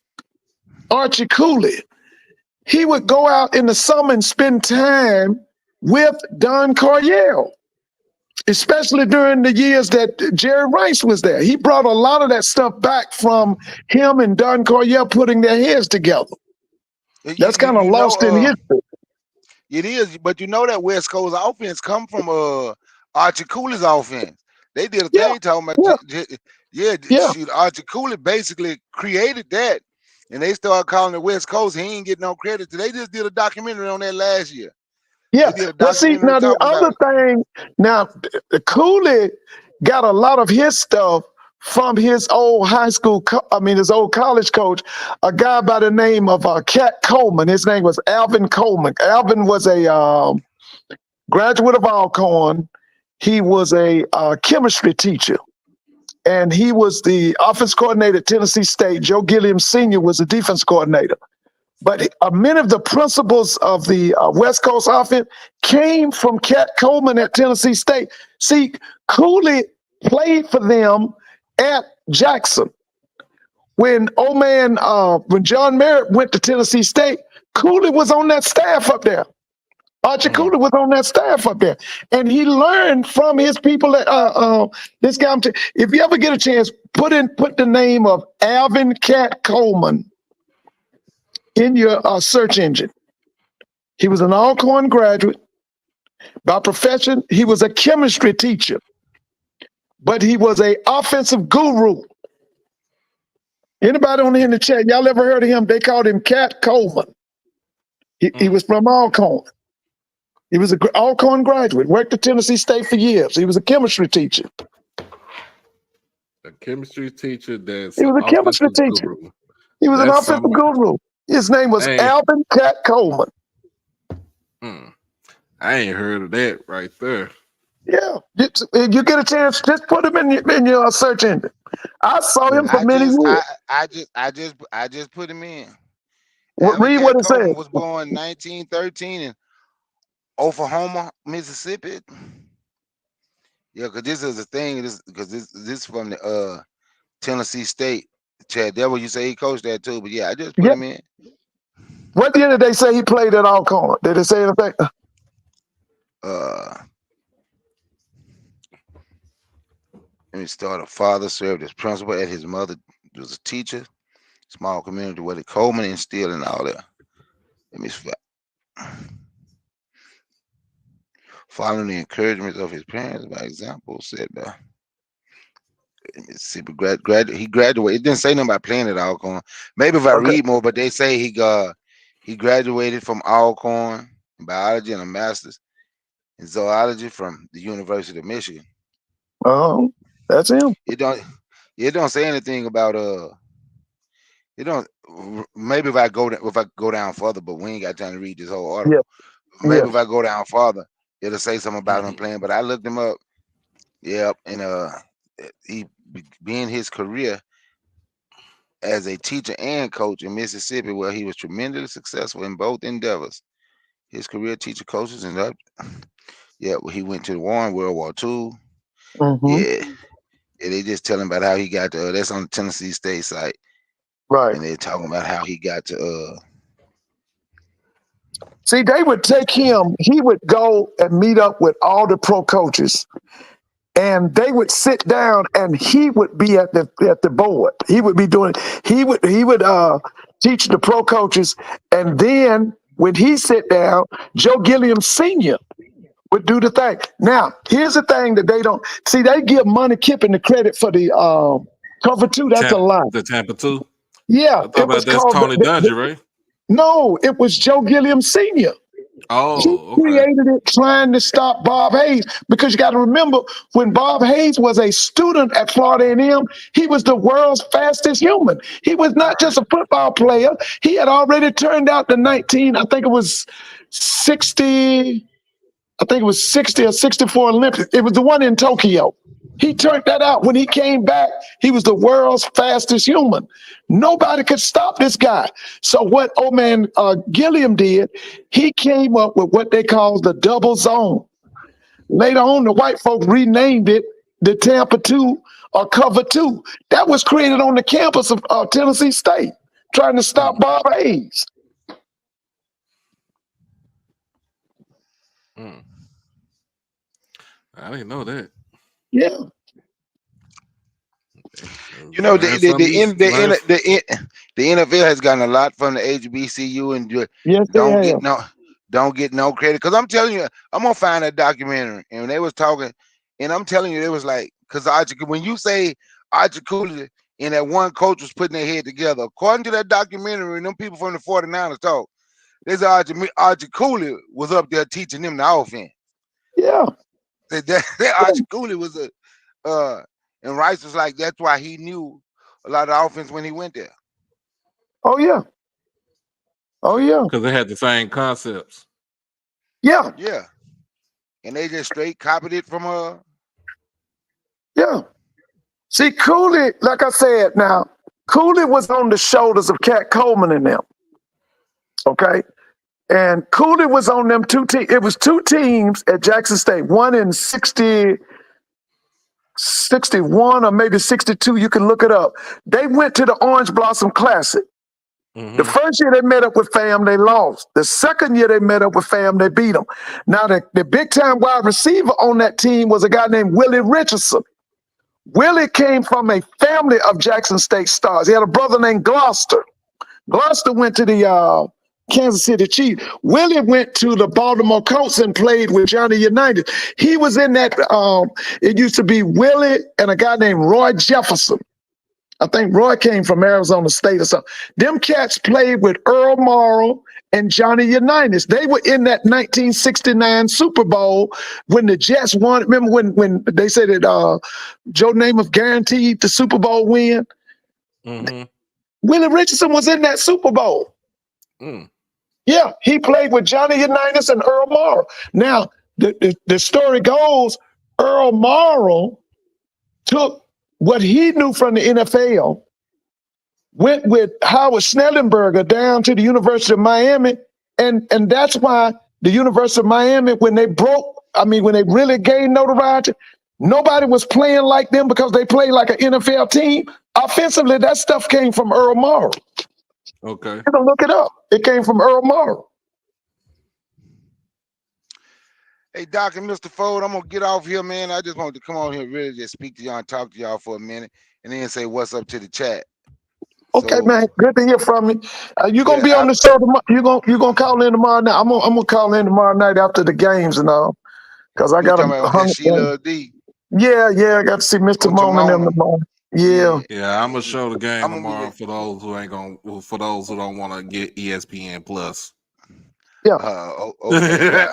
Archie Cooley, he would go out in the summer and spend time with Don Coryell, especially during the years that Jerry Rice was there. He brought a lot of that stuff back from him and Don Coryell putting their heads together. That's kind of lost in history. It is, but that West Coast offense come from Archie Cooley's offense. They did a thing talking about shoot, Archie Cooley basically created that, and they started calling it West Coast. He ain't getting no credit. They just did a documentary on that last year. Yeah. Well, see, now the other thing, Cooley got a lot of his stuff from his old his old college coach, a guy by the name of Cat Coleman. His name was Alvin Coleman. Alvin was a graduate of Alcorn. He was a chemistry teacher, and he was the offense coordinator at Tennessee State. Joe Gilliam Sr. was the defense coordinator. But many of the principles of the West Coast offense came from Cat Coleman at Tennessee State. See, Cooley played for them at Jackson. When when John Merritt went to Tennessee State, Cooley was on that staff up there. Archie Cooley was on that staff up there. And he learned from his people at this guy. If you ever get a chance, put the name of Alvin Cat Coleman in your search engine. He was an Alcorn graduate. By profession, he was a chemistry teacher, but he was an offensive guru. Anybody on in the chat, y'all ever heard of him? They called him Cat Coleman. He was from Alcorn. He was an Alcorn graduate, worked at Tennessee State for years. He was a chemistry teacher. A chemistry teacher He was a chemistry teacher. Guru. He was an offensive guru. His name was Alvin Cat Coleman. I ain't heard of that right there. Yeah, you get a chance, just put him in your search engine. I saw him for many years. I just put him in. Read what it says. Was born 1913 in Oklahoma, Mississippi. Yeah, because this is the thing. This is from the Tennessee State. Chad Devil, you say he coached that too, but yeah, I just put him in. What year did they say he played at Alcorn? Did they say anything? Let me start. A father served as principal, and his mother was a teacher. Small community where the Coleman instilled and all that. Let me following the encouragement of his parents by example, said Mississippi he graduated. It didn't say nothing about playing at Alcorn. Maybe if I read more, but they say he graduated from Alcorn in biology and a master's in zoology from the University of Michigan. Oh, that's him. It don't say anything about it don't. Maybe if I go down further, but we ain't got time to read this whole article. Yeah. Maybe if I go down further, it'll say something about him playing. But I looked him up. Yep, and he began his career as a teacher and coach in Mississippi, where he was tremendously successful in both endeavors. His career teacher coaches and Yeah, well, he went to the war in World War II. Mm-hmm. Yeah. Yeah, they just telling about how he got to that's on the Tennessee State site. Right. And they're talking about how he got to See, they would take him, he would go and meet up with all the pro coaches, and they would sit down and he would be at the board. He would be doing, he would teach the pro coaches, and then when he sit down, Joe Gilliam Sr. would do the thing. Now, here's the thing that they don't see, they give Money Kippen the credit for the cover two. That's a lie. The Tampa 2. Yeah, I thought it was about that's called Tony Dungy, right? no, it was Joe Gilliam Sr. He Oh, okay. created it trying to stop Bob Hayes, because you got to remember, when Bob Hayes was a student at Florida A&M, he was the world's fastest human. He was not just a football player. He had already turned out the 19, I think it was 60, I think it was 60 or 64 Olympics. It was the one in Tokyo. He turned that out. When he came back, he was the world's fastest human. Nobody could stop this guy. So what old man Gilliam did, he came up with what they call the double zone. Later on, the white folks renamed it the Tampa 2 or Cover 2. That was created on the campus of Tennessee State, trying to stop Bob Hayes. I didn't know that. Yeah. you know the NFL has gotten a lot from the HBCU and Yes, they have. don't get no credit, because I'm telling you, I'm gonna find a documentary and they was talking, and I'm telling you, it was like, because when you say Archie Cooley and that one coach was putting their head together, according to that documentary, and them people from the 49ers talk, there's Archie Cooley was up there teaching them the offense. Yeah. That Archie Cooley was and Rice was like, that's why he knew a lot of offense when he went there. Oh yeah. Oh yeah. Because they had the same concepts. Yeah. Yeah. And they just straight copied it from Yeah. See, Cooley, like I said, now, Cooley was on the shoulders of Cat Coleman and them. Okay. And Cooley was on them two teams. It was two teams at Jackson State, one in 61 or maybe 62. You can look it up. They went to the Orange Blossom Classic. The first year they met up with Fam, they lost. The second year they met up with Fam, they beat them. Now, the big-time wide receiver on that team was a guy named Willie Richardson. Willie came from a family of Jackson State stars. He had a brother named Gloucester. Gloucester went to the Kansas City Chiefs. Willie went to the Baltimore Colts and played with Johnny Unitas. He was in that, it used to be Willie and a guy named Roy Jefferson. I think Roy came from Arizona State or something. Them cats played with Earl Morrow and Johnny Unitas. They were in that 1969 Super Bowl when the Jets won. Remember when they said that Joe Namath guaranteed the Super Bowl win? Willie Richardson was in that Super Bowl. Yeah, he played with Johnny Unitas and Earl Morrow. Now, the story goes, Earl Morrow took what he knew from the NFL, went with Howard Schnellenberger down to the University of Miami, and that's why the University of Miami, when they really gained notoriety, nobody was playing like them because they played like an NFL team. Offensively, that stuff came from Earl Morrow. Okay. You can look it up. It came from Earl Morrow. Hey, Doc and Mr. Ford, I'm gonna get off here, man. I just wanted to come on here, really just speak to y'all and talk to y'all for a minute, and then say what's up to the chat. Okay, man. Good to hear from you. You gonna be on the show tomorrow? You gonna call in tomorrow night? I'm gonna call in tomorrow night after the games and all, because I got a Sheila D. Yeah, I got to see Mr. Moan and them tomorrow. Yeah. Yeah, I'm gonna show the game tomorrow for those who don't want to get ESPN Plus. Yeah. Okay.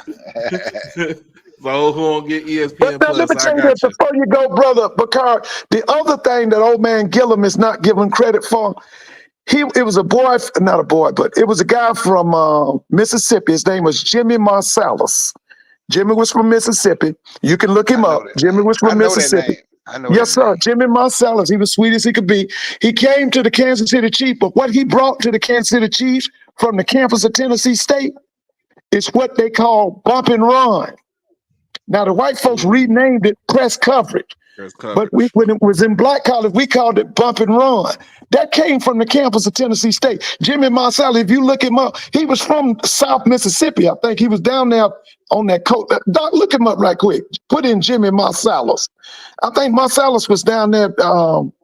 So who won't get ESPN Plus? Let me tell you this before you go, brother Bakar. The other thing that old man Gillum is not given credit for, it was a boy, not a boy, but it was a guy from Mississippi. His name was Jimmy Marsalis. Jimmy was from Mississippi. You can look him up. Jimmy was from Mississippi. Yes, sir. Jimmy Marsalis. He was sweet as he could be. He came to the Kansas City Chiefs, but what he brought to the Kansas City Chiefs from the campus of Tennessee State is what they call bump and run. Now the white folks Mhm. renamed it press coverage. There's But coverage. when it was in black college, we called it bump and run. That came from the campus of Tennessee State. Jimmy Marcelli, if you look him up, he was from South Mississippi. I think he was down there on that coast. Doc, look him up right quick. Put in Jimmy Marsalis. I think Marsalis was down there.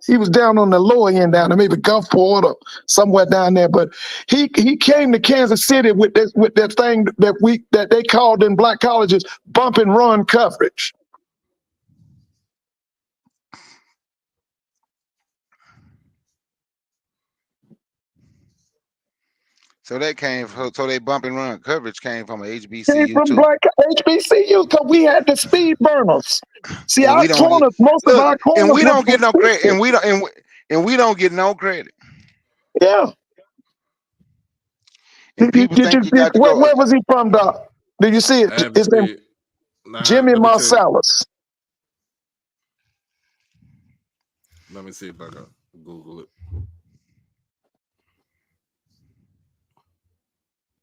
He was down on the lower end down there, maybe Gulfport or somewhere down there. But he came to Kansas City with that thing that they called in black colleges bump and run coverage. So that came from, so they bump and run coverage came from a Came HBCU from too. black HBCU because we had the speed burners. See, And our we don't get corners, most of look, our and corners we were don't from get no credit, Princeton. and we don't get no credit. Yeah. And people think you got to go. Where was he from, Doc? Did you see it? I haven't His name seen. Nah, Jimmy let me tell you. Marsalis. Let me see if I can Google it.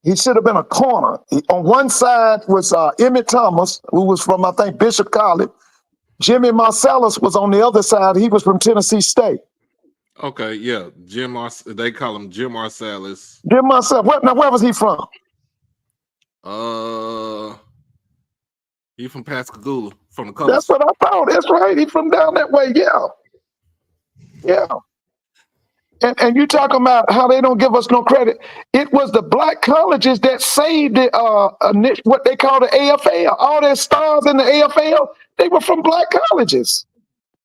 He should have been a corner. On one side was Emmett Thomas, who was from, I think, Bishop College. Jimmy Marsalis was on the other side. He was from Tennessee State. Okay, yeah, they call him Jim Marsalis. Jim Marsalis. Where was he from? He from Pascagoula, from the That's coast. what I thought. That's right. He from down that way. Yeah. Yeah. And you talking about how they don't give us no credit. It was the black colleges that saved the what they call the AFL. All their stars in the AFL, they were from black colleges.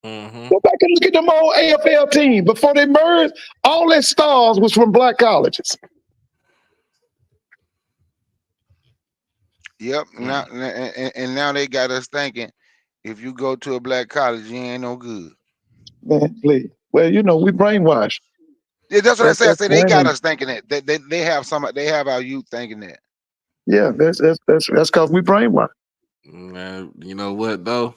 Mm-hmm. Go back and look at them old AFL team. Before they merged, all their stars was from black colleges. Yep. Now and now they got us thinking if you go to a black college, you ain't no good. Man, please. Well, we brainwashed. Yeah, that's what I say. I That's say they got brain. us thinking that. They have our youth thinking that. Yeah, that's because we brainwashed. Man, you know what though?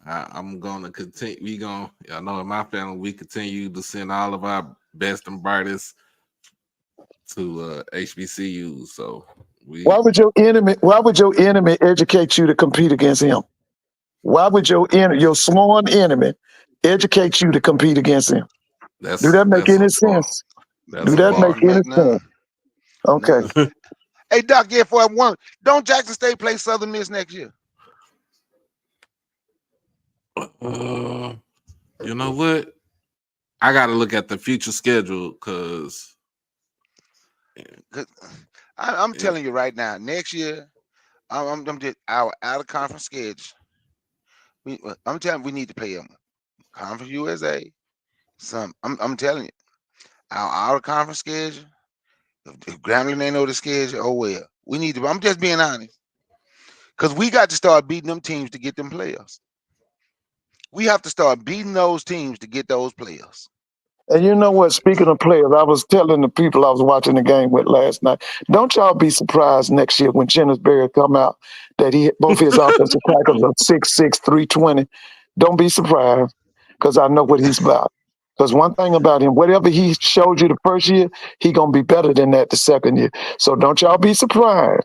I'm gonna continue. I know in my family we continue to send all of our best and brightest to HBCUs. So Why would your enemy educate you to compete against him? Why would your sworn enemy educate you to compete against him? Do that make that's a any bar. sense? That's Do a that make bar. any Make sense? none. Okay. None. Hey Doc, yeah, for one, don't Jackson State play Southern Miss next year? You know what? I got to look at the future schedule because I'm telling you right now, next year, I'm just our out of conference schedule. I'm telling you, we need to play them. Conference USA. I'm telling you, our out of conference schedule. If Grambling ain't know the schedule, oh well. We need to. I'm just being honest, because we got to start beating them teams to get them players. We have to start beating those teams to get those players. And you know what? Speaking of players, I was telling the people I was watching the game with last night. Don't y'all be surprised next year when Berry come out that both his offensive tackles are 6'6", 320. Don't be surprised because I know what he's about. Because one thing about him, whatever he showed you the first year, he gonna be better than that the second year. So don't y'all be surprised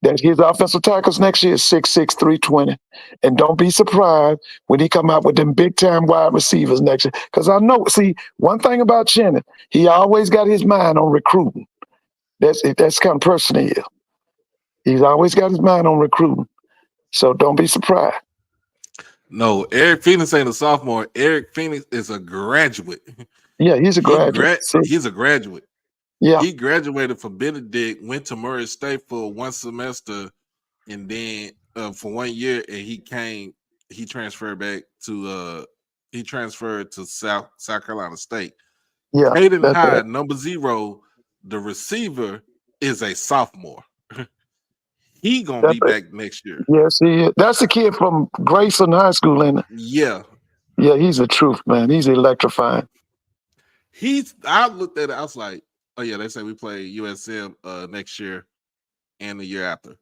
that his offensive tackles next year is 6'6", 320. And don't be surprised when he come out with them big-time wide receivers next year. Because I know, see, one thing about Shannon, he always got his mind on recruiting. That's the kind of person he is. He's always got his mind on recruiting. So don't be surprised. no, Eric Phoenix ain't a sophomore. Eric Phoenix is a graduate. Yeah, he's a graduate. He's a graduate. Yeah. He graduated from Benedict, went to Murray State for one semester, and then for 1 year, and he transferred back to South Carolina State. Yeah. Hayden Hyde, number 0, the receiver, is a sophomore. He gonna be back next year. Yes, he is. That's the kid from Grayson High School, ain't it? Yeah. Yeah, he's the truth, man. He's electrifying. I looked at it, I was like, oh yeah, they say we play USM next year and the year after.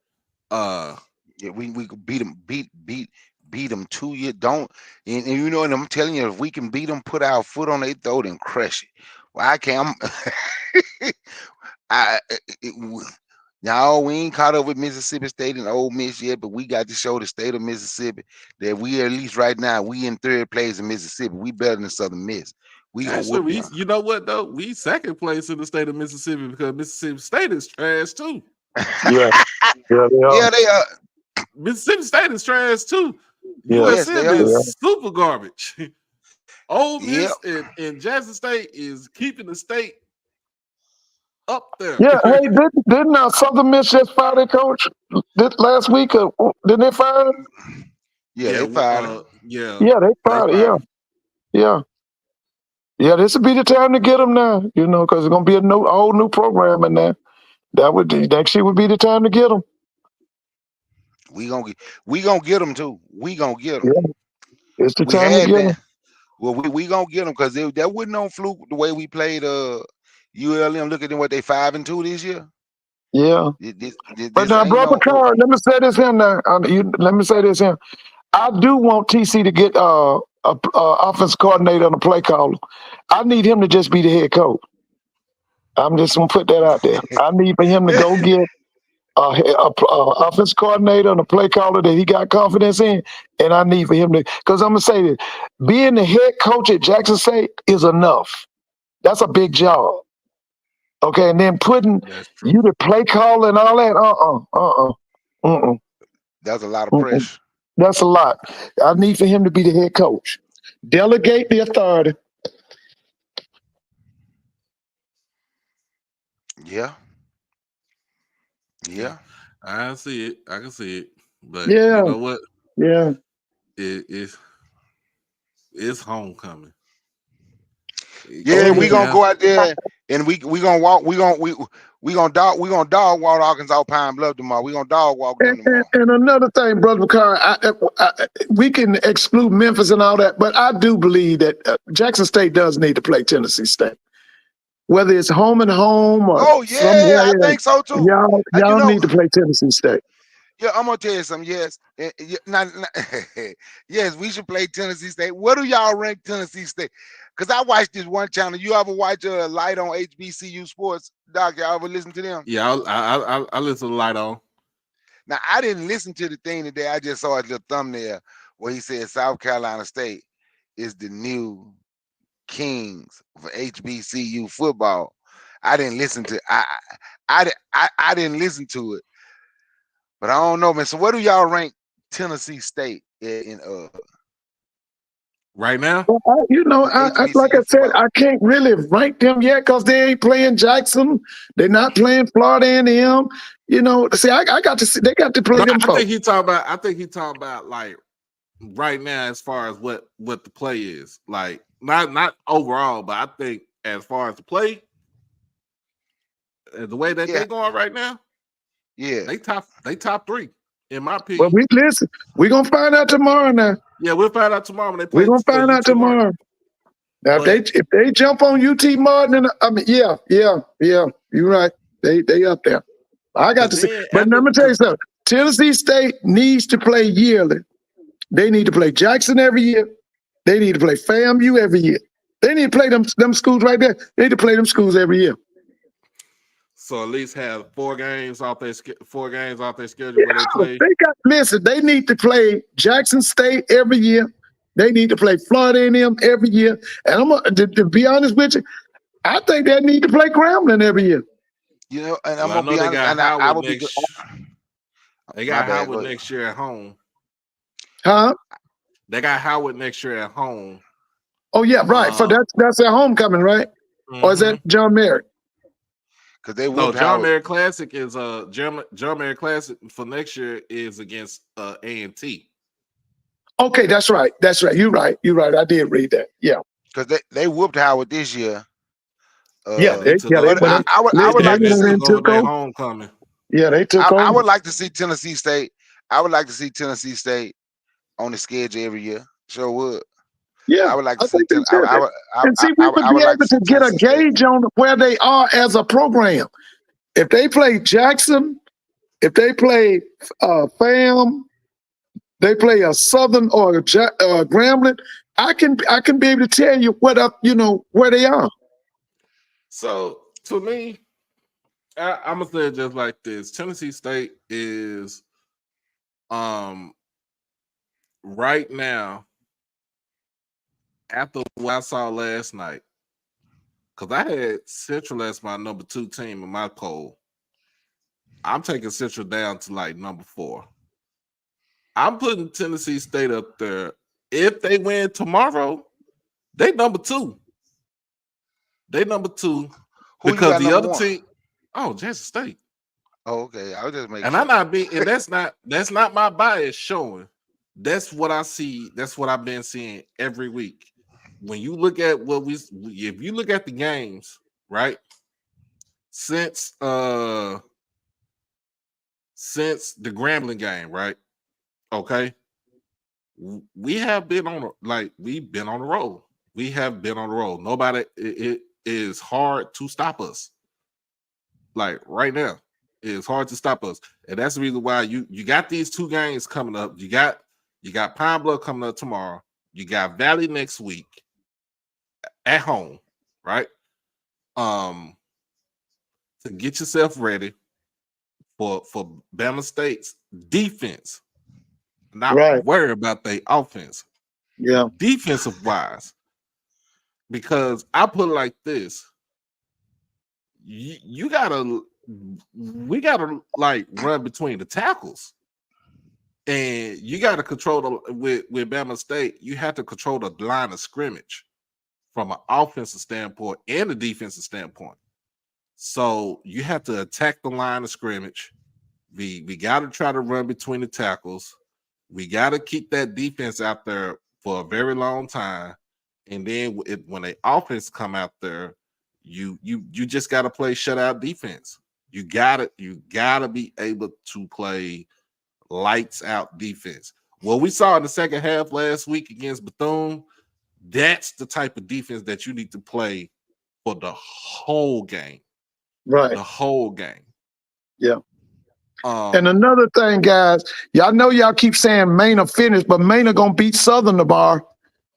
Yeah, we could beat them 2 years. Don't and you know, and I'm telling you, if we can beat them, put our foot on their throat and crush it. Well, I can't. Now we ain't caught up with Mississippi State and Ole Miss yet, but we got to show the state of Mississippi that we at least right now we in third place in Mississippi. We better than Southern Miss. We gonna Actually, whoop them. you know what though? We second place in the state of Mississippi because Mississippi State is trash too. Yeah, yeah, they are. Yeah, they are. Mississippi State is trash too. Yeah, Yes, they USM are. is super garbage. Ole Yep. Miss and Jackson State is keeping the state up there. yeah. Hey, didn't Southern Miss just fire their coach last week? Didn't they fire him? Yeah, they fired him. Yeah, Yeah, they fired. Yeah, yeah, yeah. This would be the time to get them now. You know, because it's gonna be a whole new program in there. Next year would be the time to get them. We gonna get them too. We gonna get them. Yeah, it's the We time to had get that. them. Well, we gonna get them because that wasn't on fluke the way we played ULM. Look at them, what they 5-2 this year. Yeah. This But now, ain't brother no. Carr, let me say this here now. Let me say this here. I do want TC to get a offense coordinator and a play caller. I need him to just be the head coach. I'm just gonna put that out there. I need for him to go get a offense coordinator and a play caller that he got confidence in, and I need for him to. Because I'm gonna say this: being the head coach at Jackson State is enough. That's a big job. Okay, and then putting you to play caller and all that. That's a lot of pressure. That's a lot. I need for him to be the head coach. Delegate the authority. Yeah. Yeah. I see it. I can see it. But Yeah. you know what? Yeah. It's homecoming. Yeah, we gonna go out there and we gonna walk. We gonna dog walk Arkansas Pine Bluff tomorrow. We gonna dog walk them tomorrow. And another thing, brother Carr, we can exclude Memphis and all that, but I do believe that Jackson State does need to play Tennessee State, whether it's home and home or somewhere. I think so too. Y'all need to play Tennessee State. Yeah, I'm gonna tell you something. Yes, yes, we should play Tennessee State. What do y'all rank Tennessee State? Because I watched this one channel. You ever watch Light on HBCU Sports? Doc, y'all ever listen to them? Yeah, I listen to Light on. Now, I didn't listen to the thing today. I just saw a little thumbnail where he said South Carolina State is the new kings for HBCU football. I didn't listen to I didn't listen to it. But I don't know, man. So where do y'all rank Tennessee State in right now? Well, like I said, I can't really rank them yet because they ain't playing Jackson. They're not playing Florida A&M. You know, see, I got to see. They got to play them. I think he talking about like right now as far as what the play is. Like not overall, but I think as far as the play, the way that they're going right now. Yeah, they top 3 in my opinion. Well, we're gonna find out tomorrow now. Yeah, we'll find out tomorrow when they play. We're gonna find out tomorrow. Now, if they jump on UT Martin, yeah, you're right. They up there. I got to see. But let me tell you something. Tennessee State needs to play yearly. They need to play Jackson every year. They need to play FAMU every year. They need to play them schools right there. They need to play them schools every year. So at least have 4 games off their schedule where they play. They need to play Jackson State every year. They need to play Florida A&M every year. And to be honest with you, I think they need to play Grambling every year. You know, and I'm gonna be honest, and I will be good. They got Howard next year at home. Huh? They got Howard next year at home. Oh yeah, right. So that's their homecoming, right? Mm-hmm. Or is that John Merritt? Because they John Merritt Classic is John Merritt Classic for next year is against A&T. Okay, that's right. You're right. I did read that. Yeah. Because they whooped Howard this year. I would like to see their homecoming. Yeah, they took over. I would like to see Tennessee State. I would like to see Tennessee State on the schedule every year. Sure would. Yeah, I would like to see. We would be able to get a gauge on where they are as a program. If they play Jackson, if they play FAM, they play a Southern or a Grambling, I can be able to tell you where they are. So to me, I'm gonna say it just like this. Tennessee State is right now, after what I saw last night, because I had Central as my number 2 team in my poll. I'm taking Central down to like number 4. I'm putting Tennessee State up there. If they win tomorrow, they number 2. They number 2 Who you because got the number other one? team, Jackson State. Oh, okay. I was just making And sure. I'm not being, and that's not my bias showing. That's what I see. That's what I've been seeing every week. When you look at if you look at the games, right? Since the Grambling game, right? Okay. We have been we've been on the roll. We have been on the roll. Nobody, it is hard to stop us. Like right now, it is hard to stop us, and that's the reason why you got these 2 games coming up. You got Pine Bluff coming up tomorrow. You got Valley next week at home, right? To get yourself ready for Bama State's defense. Not worry about their offense. Yeah. Defensive wise, because I put it like this: we gotta like run between the tackles, and you gotta control with Bama State. You have to control the line of scrimmage from an offensive standpoint and a defensive standpoint. So you have to attack the line of scrimmage. We got to try to run between the tackles. We got to keep that defense out there for a very long time. And then when the offense come out there, you just got to play shutout defense. You gotta be able to play lights out defense. What we saw in the second half last week against Bethune, that's the type of defense that you need to play for the whole game. Right. The whole game. Yeah. And another thing, guys, y'all know y'all keep saying Maine finished, but Maine gonna beat Southern tomorrow.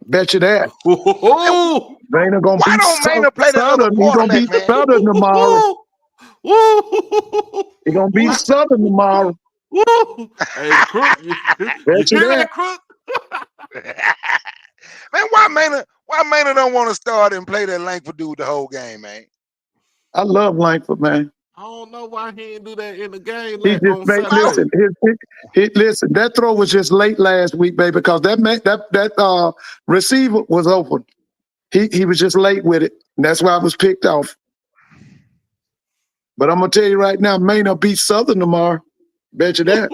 Bet you that. Maine gonna Why beat don't Maine play that other Southern. He gonna quarterback, beat man? Southern tomorrow. He gonna beat Southern tomorrow. Hey, Crook, you hear that, Crook? Man, why Maynard don't want to start and play that Langford dude the whole game, man? I love Langford, man. I don't know why he didn't do that in the game He just on made Saturday. listen. That throw was just late last week, baby, because that receiver was open. He was just late with it. And that's why I was picked off. But I'm gonna tell you right now, Maine will beat Southern tomorrow. Bet you that.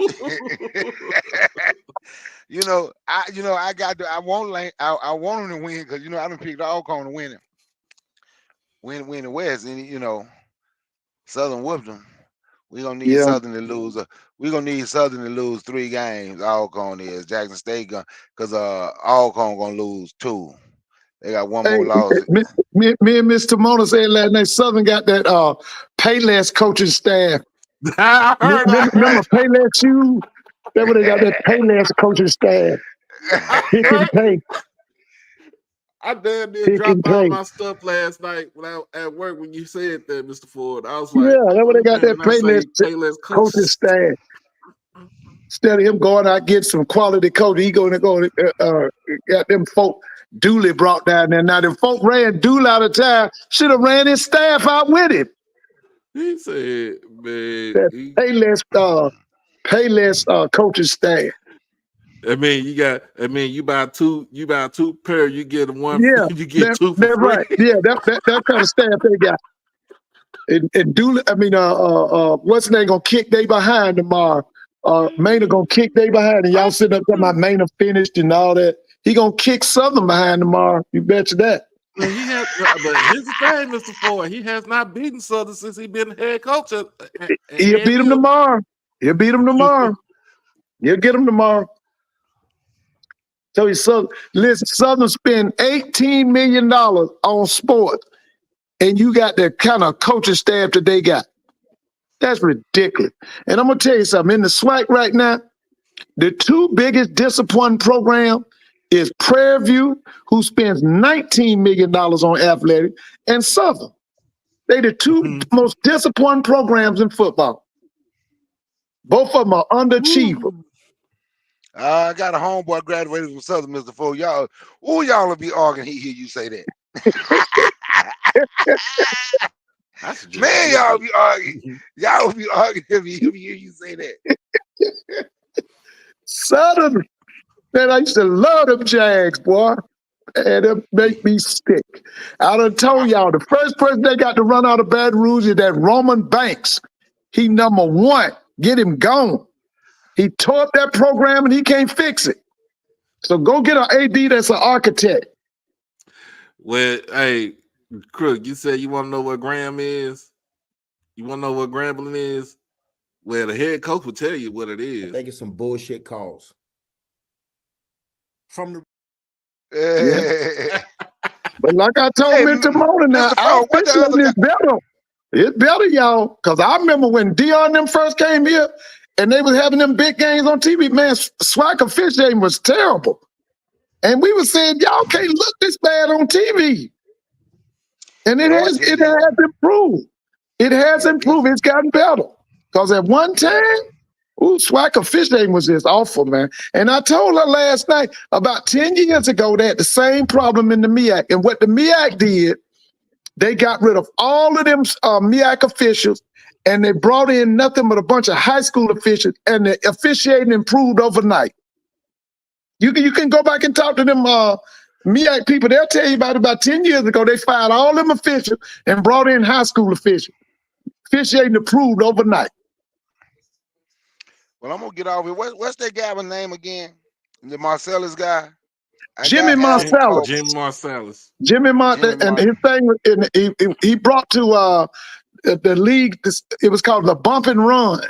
I want him to win because I done picked Alcorn to win the West, and Southern whooped them. We're gonna need Southern to lose. We're gonna need Southern to lose 3 games. Alcorn is Jackson State because Alcorn gonna lose 2. They got one more loss. Me and Mr. Mona said last night, Southern got that Payless coaching staff. I heard Remember Payless shoes? That's what they got, that Payless coaching staff. Pick and pay. I damn near dropped all my stuff last night when I at work when you said that, Mr. Ford. I was like, yeah, that's what they got, that Payless coaching staff. Instead of him going out get some quality coach, he got them folk Dooley brought down there. Now, them folk ran Dooley out of town, should have ran his staff out with him. He said, man, that Payless coaching staff. I mean, you buy two pair, you get one. Yeah, you get 2 for free. Right. Yeah, that kind of staff they got. And Dooley, what's his name gonna kick they behind tomorrow? Maynard gonna kick they behind, and y'all sitting up talking about Maynard finished and all that. He gonna kick Southern behind tomorrow. You bet you that. But here's the thing, Mr. Ford. He has not beaten Southern since he's been head coach. He'll beat him tomorrow. He'll beat him tomorrow. He'll get him tomorrow. So listen, Southern spend $18 million on sports, and you got the kind of coaching staff that they got. That's ridiculous. And I'm gonna tell you something. In the SWAC right now, the 2 biggest discipline program is Prairie View, who spends $19 million on athletics, and Southern. They the two most disappointing programs in football. Both of them are underachievers. I got a homeboy graduated from Southern, Mr. Ford. Y'all will be arguing. He hear you say that. Man, y'all be arguing. Y'all will be arguing if he hear you say that. Southern, man, I used to love them Jags, boy. And it make me sick. I done told y'all, the first person they got to run out of Baton Rouge is that Roman Banks. He number one. Get him gone. He tore up that program and he can't fix it. So go get an AD that's an architect. Well, hey, Crook, you said you want to know what Graham is? You want to know what Grambling is? Well, the head coach will tell you what it I is. think it's some bullshit calls. From the Yeah. But like I told Mr. Mona now, Mr. our Ford, what the officiating other is better. It's better, y'all. Because I remember when Dion them first came here and they was having them big games on TV, man, swag officiating was terrible. And we were saying, y'all can't look this bad on TV. And it has improved. It has improved. It's gotten better. Because at one time, swag officiating was just awful, man. And I told her last night, about 10 years ago, they had the same problem in the MEAC. And what the MEAC did, they got rid of all of them MEAC officials, and they brought in nothing but a bunch of high school officials, and the officiating improved overnight. You can go back and talk to them MEAC people. They'll tell you about 10 years ago, they fired all them officials and brought in high school officials. Officiating improved overnight. Well, I'm gonna get off here. What's that guy's name again? The Marcellus guy. Jimmy Marcellus. Jimmy Marcellus. Jimmy Marcellus, and his thing was, he brought to the league. It was called the Bump and Run.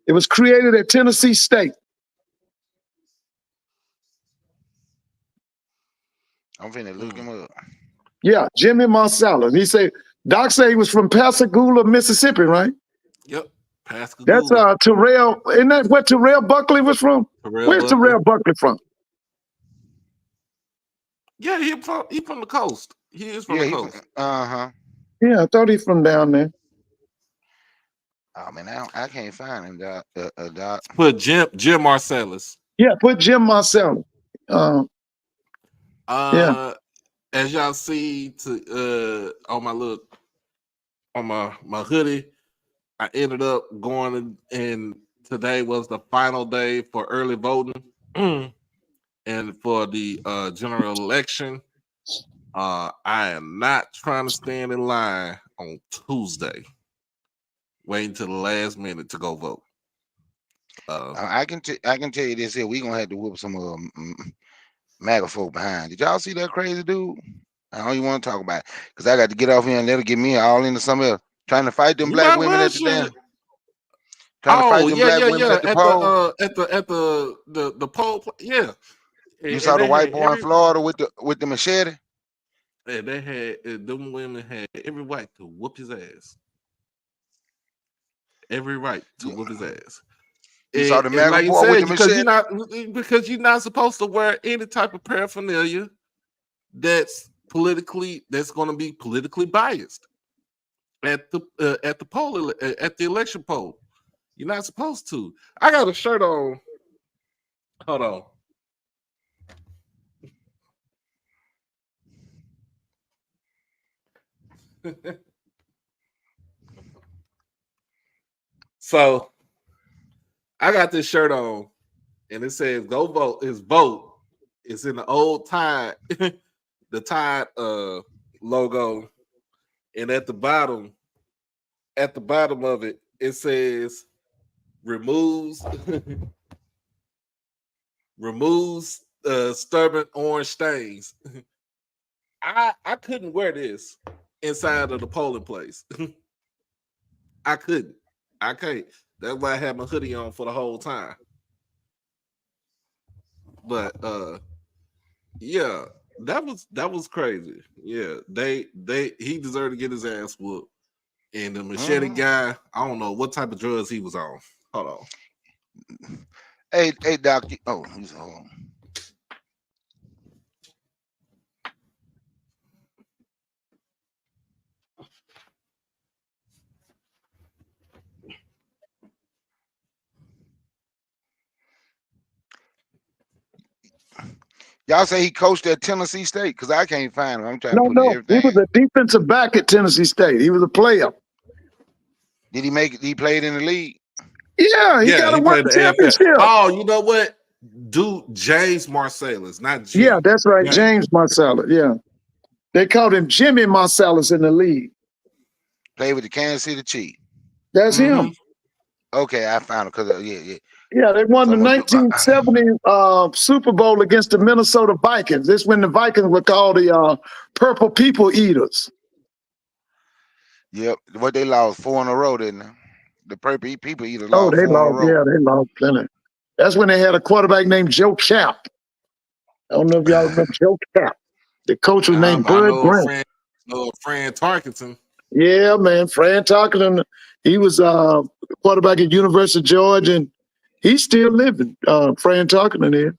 It was created at Tennessee State. I'm finna look him up. Yeah, Jimmy Marcellus. He said, Doc said he was from Pascagoula, Mississippi, right? Yep, Pascagoula. That's Terrell. Isn't that where Terrell Buckley was from? Where's Terrell Buckley from? Yeah, he from the coast. He is from the coast. Yeah, I thought he's from down there. Oh man, I can't find him, Doc. Put Jim Marcellus. Yeah, put Jim Marcellus. Yeah. As y'all see on my hoodie, I ended up going and today was the final day for early voting and for the general election. I am not trying to stand in line on Tuesday, waiting to the last minute to go vote. I can tell you this here. We gonna have to whoop some MAGA folk behind. Did y'all see that crazy dude? I don't even want to talk about it because I got to get off here and let it get me all into something else. Trying to fight them black women at the damn. Trying to fight them black women at the poll. At the poll. Yeah. You saw the white boy in Florida with the machete. Yeah, they had them women had every right to whoop his ass. Every right to whoop his ass. You saw the MAGA boy with the machete because you're not supposed to wear any type of paraphernalia that's going to be politically biased at the poll at the election poll. You're not supposed to. I got a shirt on. Hold on. So I got this shirt on and it says go vote. His vote is in the old Tide, the Tide logo. And at the bottom of it, it says removes stubborn orange stains. I couldn't wear this inside of the polling place. I couldn't. I can't. That's why I had my hoodie on for the whole time. But yeah, that was crazy. Yeah, he deserved to get his ass whooped. And the machete guy, I don't know what type of drugs he was on. Hold on. Hey, Doc. He's home. Y'all say he coached at Tennessee State? Because I can't find him. I'm trying to put No, he was everything. a defensive back at Tennessee State. He was a player. Did he make it? He played in the league. Yeah, he Yeah, got to he win played a the AFL. championship. Oh, you know what? Dude, James Marsalis, not Yeah, Jim. that's right, James. James Marsalis. Yeah, they called him Jimmy Marsalis in the league. Played with the Kansas City Chiefs. That's Mm-hmm. him. Okay, I found him because yeah. Yeah, they won So the I'm gonna do. 1970 Super Bowl against the Minnesota Vikings. This when the Vikings were called the Purple People Eaters. Yep. What they lost 4 in a row, didn't they? The Purple People either Oh, lost they 4 in a lost. row. Yeah, they lost plenty. That's when they had a quarterback named Joe Cap. I don't know if y'all remember Joe Cap. The coach was named I Bud know a Grant. friend, Tarkenton. Yeah, man. Fran Tarkenton, he was quarterback at University of Georgia, and he's still living. Fran Tarkenton is.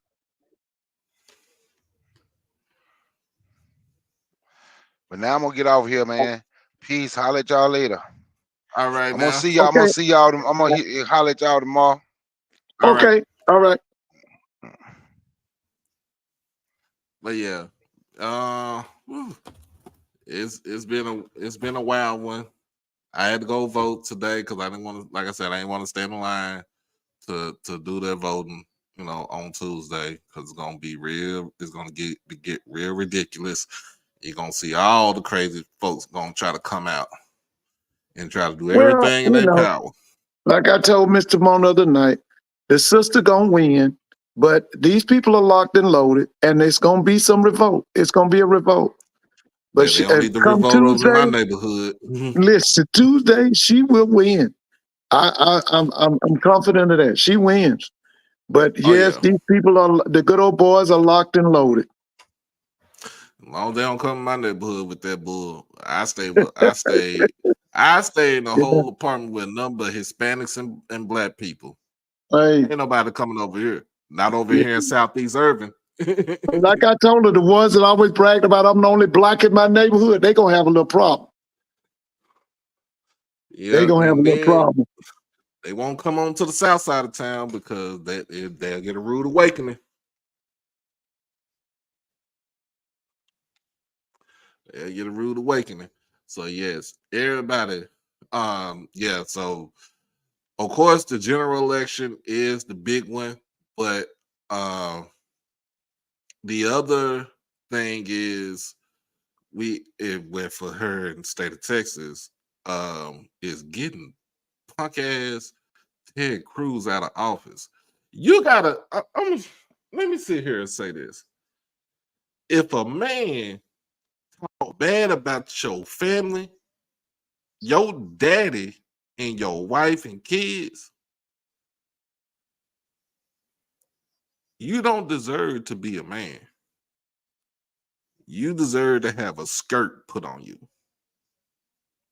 But now I'm gonna get off here, man. Peace. Holler at y'all later. All right, I'm gonna now. see y'all. I'm Okay, gonna see y'all. I'm gonna holler at y'all tomorrow. All right. okay, all right. But yeah. Whew. It's been a wild one. I had to go vote today because I didn't want to, like I said, I didn't want to stand in line to do their voting, on Tuesday because it's gonna be real. It's gonna get real ridiculous. You're gonna see all the crazy folks gonna try to come out and try to do Well, everything in their power. like I told Mr. Moon the other night, the sister gonna win, but these people are locked and loaded, and it's gonna be some revolt. It's gonna be a revolt. But Yeah, they don't need to come revolt over in my Tuesday, neighborhood. listen, Tuesday she will win. I'm confident of that. She wins. But Oh yes, yeah. these people are the good old boys are locked and loaded. As long as they don't come in my neighborhood with that bull, I stay in the whole apartment with a number of Hispanics and black people. Hey, Ain't nobody coming over here. Not over here in Southeast Irving. like I told her, the ones that always bragged about I'm the only black in my neighborhood, they gonna have a little problem. They Yeah, gonna have a and little then problem. they won't come on to the south side of town because they'll get a rude awakening. They'll get a rude awakening. So yes, everybody. Yeah. So of course the general election is the big one, but the other thing is it went for her in the state of Texas, is getting punk ass Ted Cruz out of office. You gotta. Let me sit here and say this: if a man talk bad about your family, your daddy, and your wife and kids, you don't deserve to be a man. You deserve to have a skirt put on you.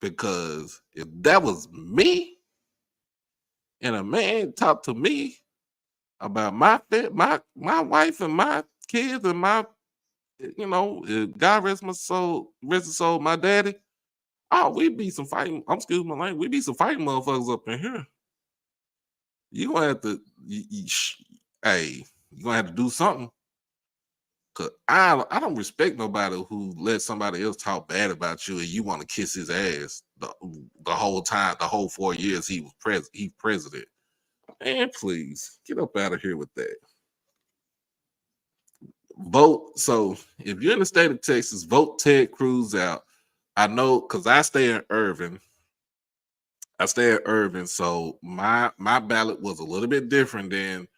Because if that was me, and a man talked to me about my wife and my kids and my, God rest my soul, rest his soul, my daddy. Oh, we be some fighting. I'm excuse my language. We be some fighting motherfuckers up in here. You gonna have to, hey, you gonna have to do something. Cause I don't respect nobody who let somebody else talk bad about you and you want to kiss his ass the whole time, the whole 4 years he was president. Man, please get up out of here with that. Vote. So if you're in the state of Texas, vote Ted Cruz out. I know because I stay in Irving. So my ballot was a little bit different than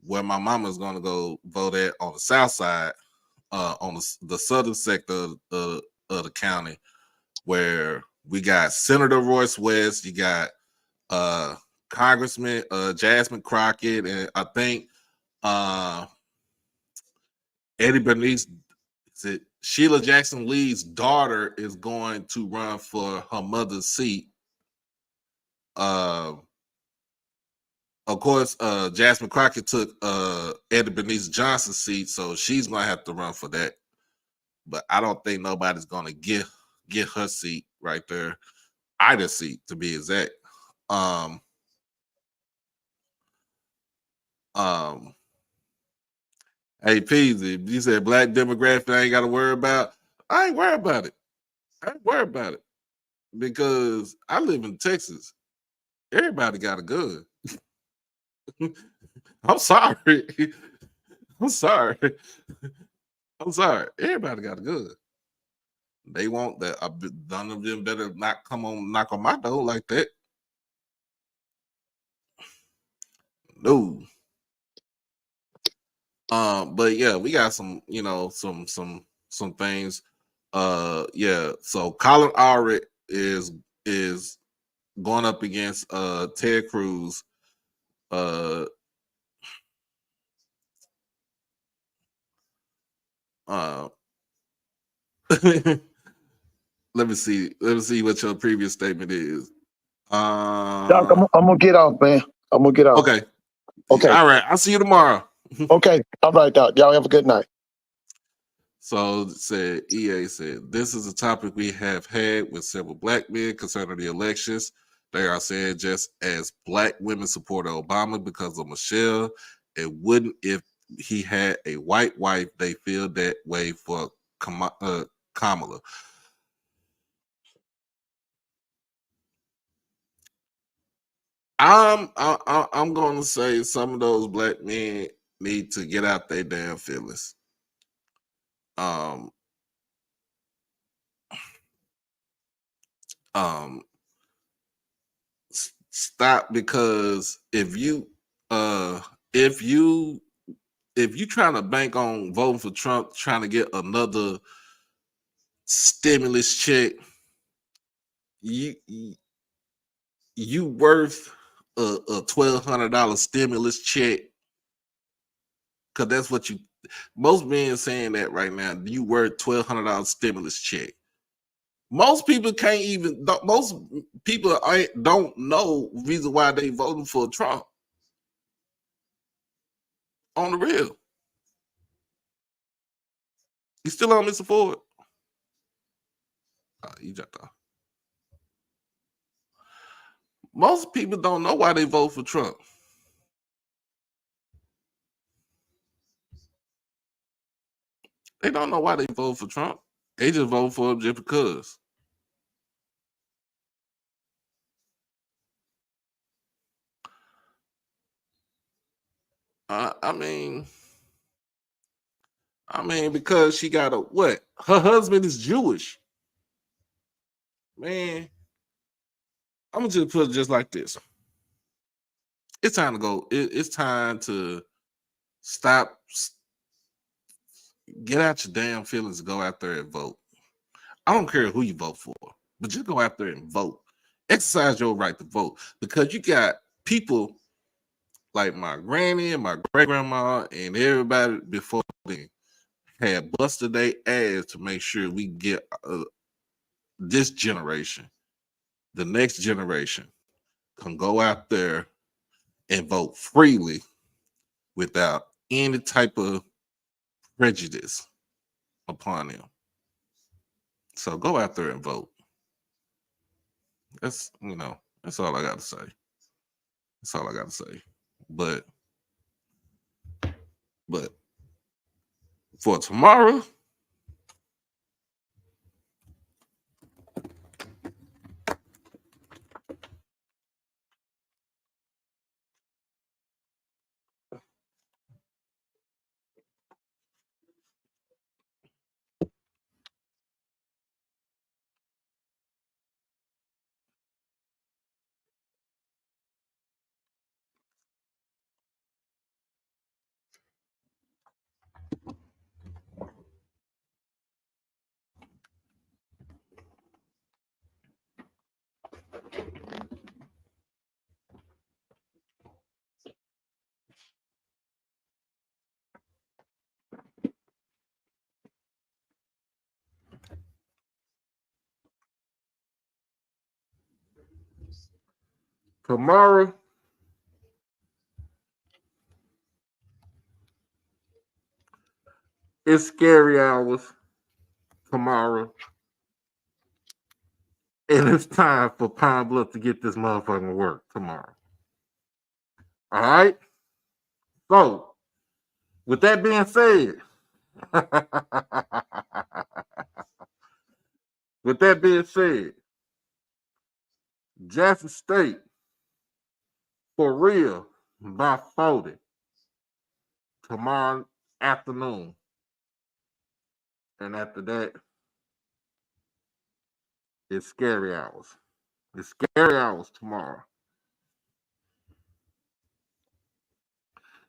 where my mama's gonna go vote at on the south side, on the southern sector of the county, where we got Senator Royce West, you got Congressman Jasmine Crockett, and I think Eddie Bernice, is it Sheila Jackson Lee's daughter is going to run for her mother's seat. Of course, Jasmine Crockett took Eddie Bernice Johnson's seat, so she's gonna have to run for that. But I don't think nobody's gonna get her seat right there, either seat to be exact. Um, um, Hey, Peasy, you said black demographic I ain't got to worry about. I ain't worried about it. I ain't worried about it because I live in Texas. Everybody got a gun. I'm sorry. I'm sorry. I'm sorry. Everybody got a gun. They want that. None of them better not come on, knock on my door like that. No. But yeah, we got some, some things. Yeah. So Colin Allred is going up against Ted Cruz. Uh, let me see. Let me see what your previous statement is. Doc, I'm gonna get off, man. I'm gonna get off. Okay. Okay. All right. I'll see you tomorrow. Okay. All right, Doc. Y'all have a good night. So said EA said this is a topic we have had with several black men concerning the elections. They are saying just as black women supported Obama because of Michelle, it wouldn't if he had a white wife. They feel that way for Kamala. I'm going to say some of those black men need to get out their damn feelings. Um, stop, because if you trying to bank on voting for Trump, trying to get another stimulus check, you worth a $1,200 stimulus check, because that's what you. Most men saying that right now. You worth $1,200 stimulus check. Most people can't even. Most people don't know reason why they voting for Trump. On the real, you still on, Mr. Ford? You just most people don't know why they vote for Trump. They don't know why they vote for Trump. They just vote for him just because. I mean, because she got a what? Her husband is Jewish. Man, I'm gonna just put it just like this. It's time to go. It's time to stop. Get out your damn feelings and go out there and vote. I don't care who you vote for, but just go out there and vote. Exercise your right to vote, because you got people like my granny and my great grandma and everybody before then had busted their ass to make sure we get this generation, the next generation, can go out there and vote freely without any type of prejudice upon them. So go out there and vote. That's that's all I got to say. That's all I got to say. But for tomorrow, tomorrow, it's scary hours tomorrow. And it's time for Pine Bluff to get this motherfucking work tomorrow. All right? So, With that being said, with that being said, Jackson State for real by 40 tomorrow afternoon. And after that, it's scary hours. It's scary hours tomorrow.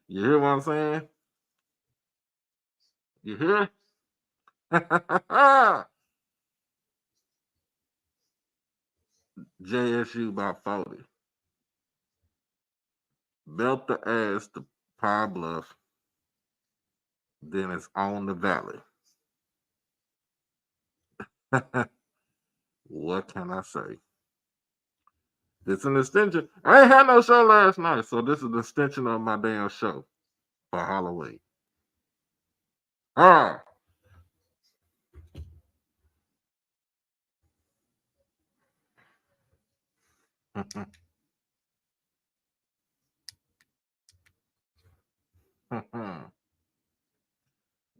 You hear what I'm saying? You hear? JSU by 40. Belt the ass to Pine Bluff. Then it's on the valley. What can I say? It's an extension. I ain't had no show last night, so this is an extension of my damn show for Halloween. Ah.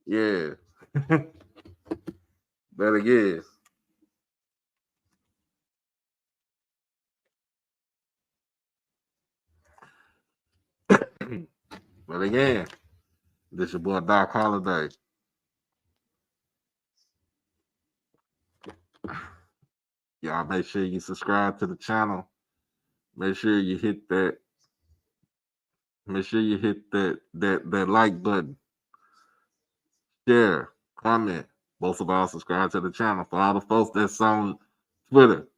Yeah. But again. But again, this your boy Doc Holiday. Y'all make sure you subscribe to the channel. Make sure you hit that. Make sure you hit that like button. Share, comment. Most of all, subscribe to the channel. For all the folks that's on Twitter,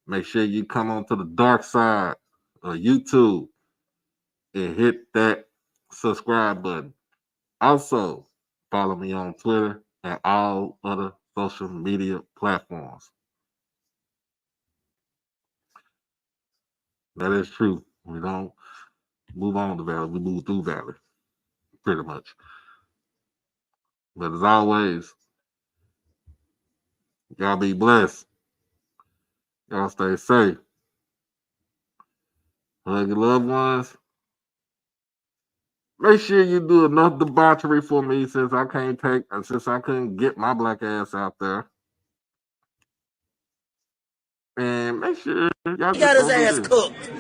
make sure you come onto the dark side of YouTube and hit that subscribe button. Also, follow me on Twitter and all other social media platforms. That is true. We don't move on to Valley, we move through Valley, pretty much. But as always, y'all be blessed. Y'all stay safe. Hug your loved ones. Make sure you do enough debauchery for me since I couldn't get my black ass out there. And make sure y'all He just got his go do ass this. cooked.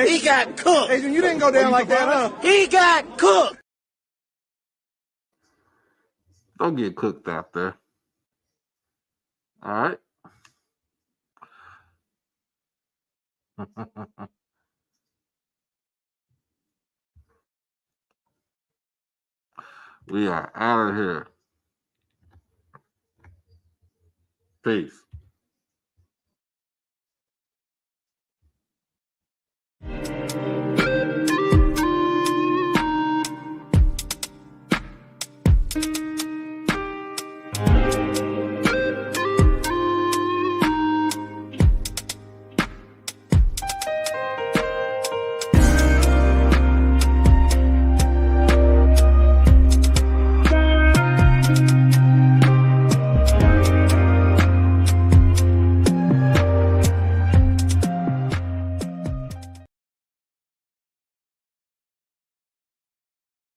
He got cooked. Hey, you didn't go down like that, huh? He got cooked. Don't get cooked out there. All right. We are out of here. Peace.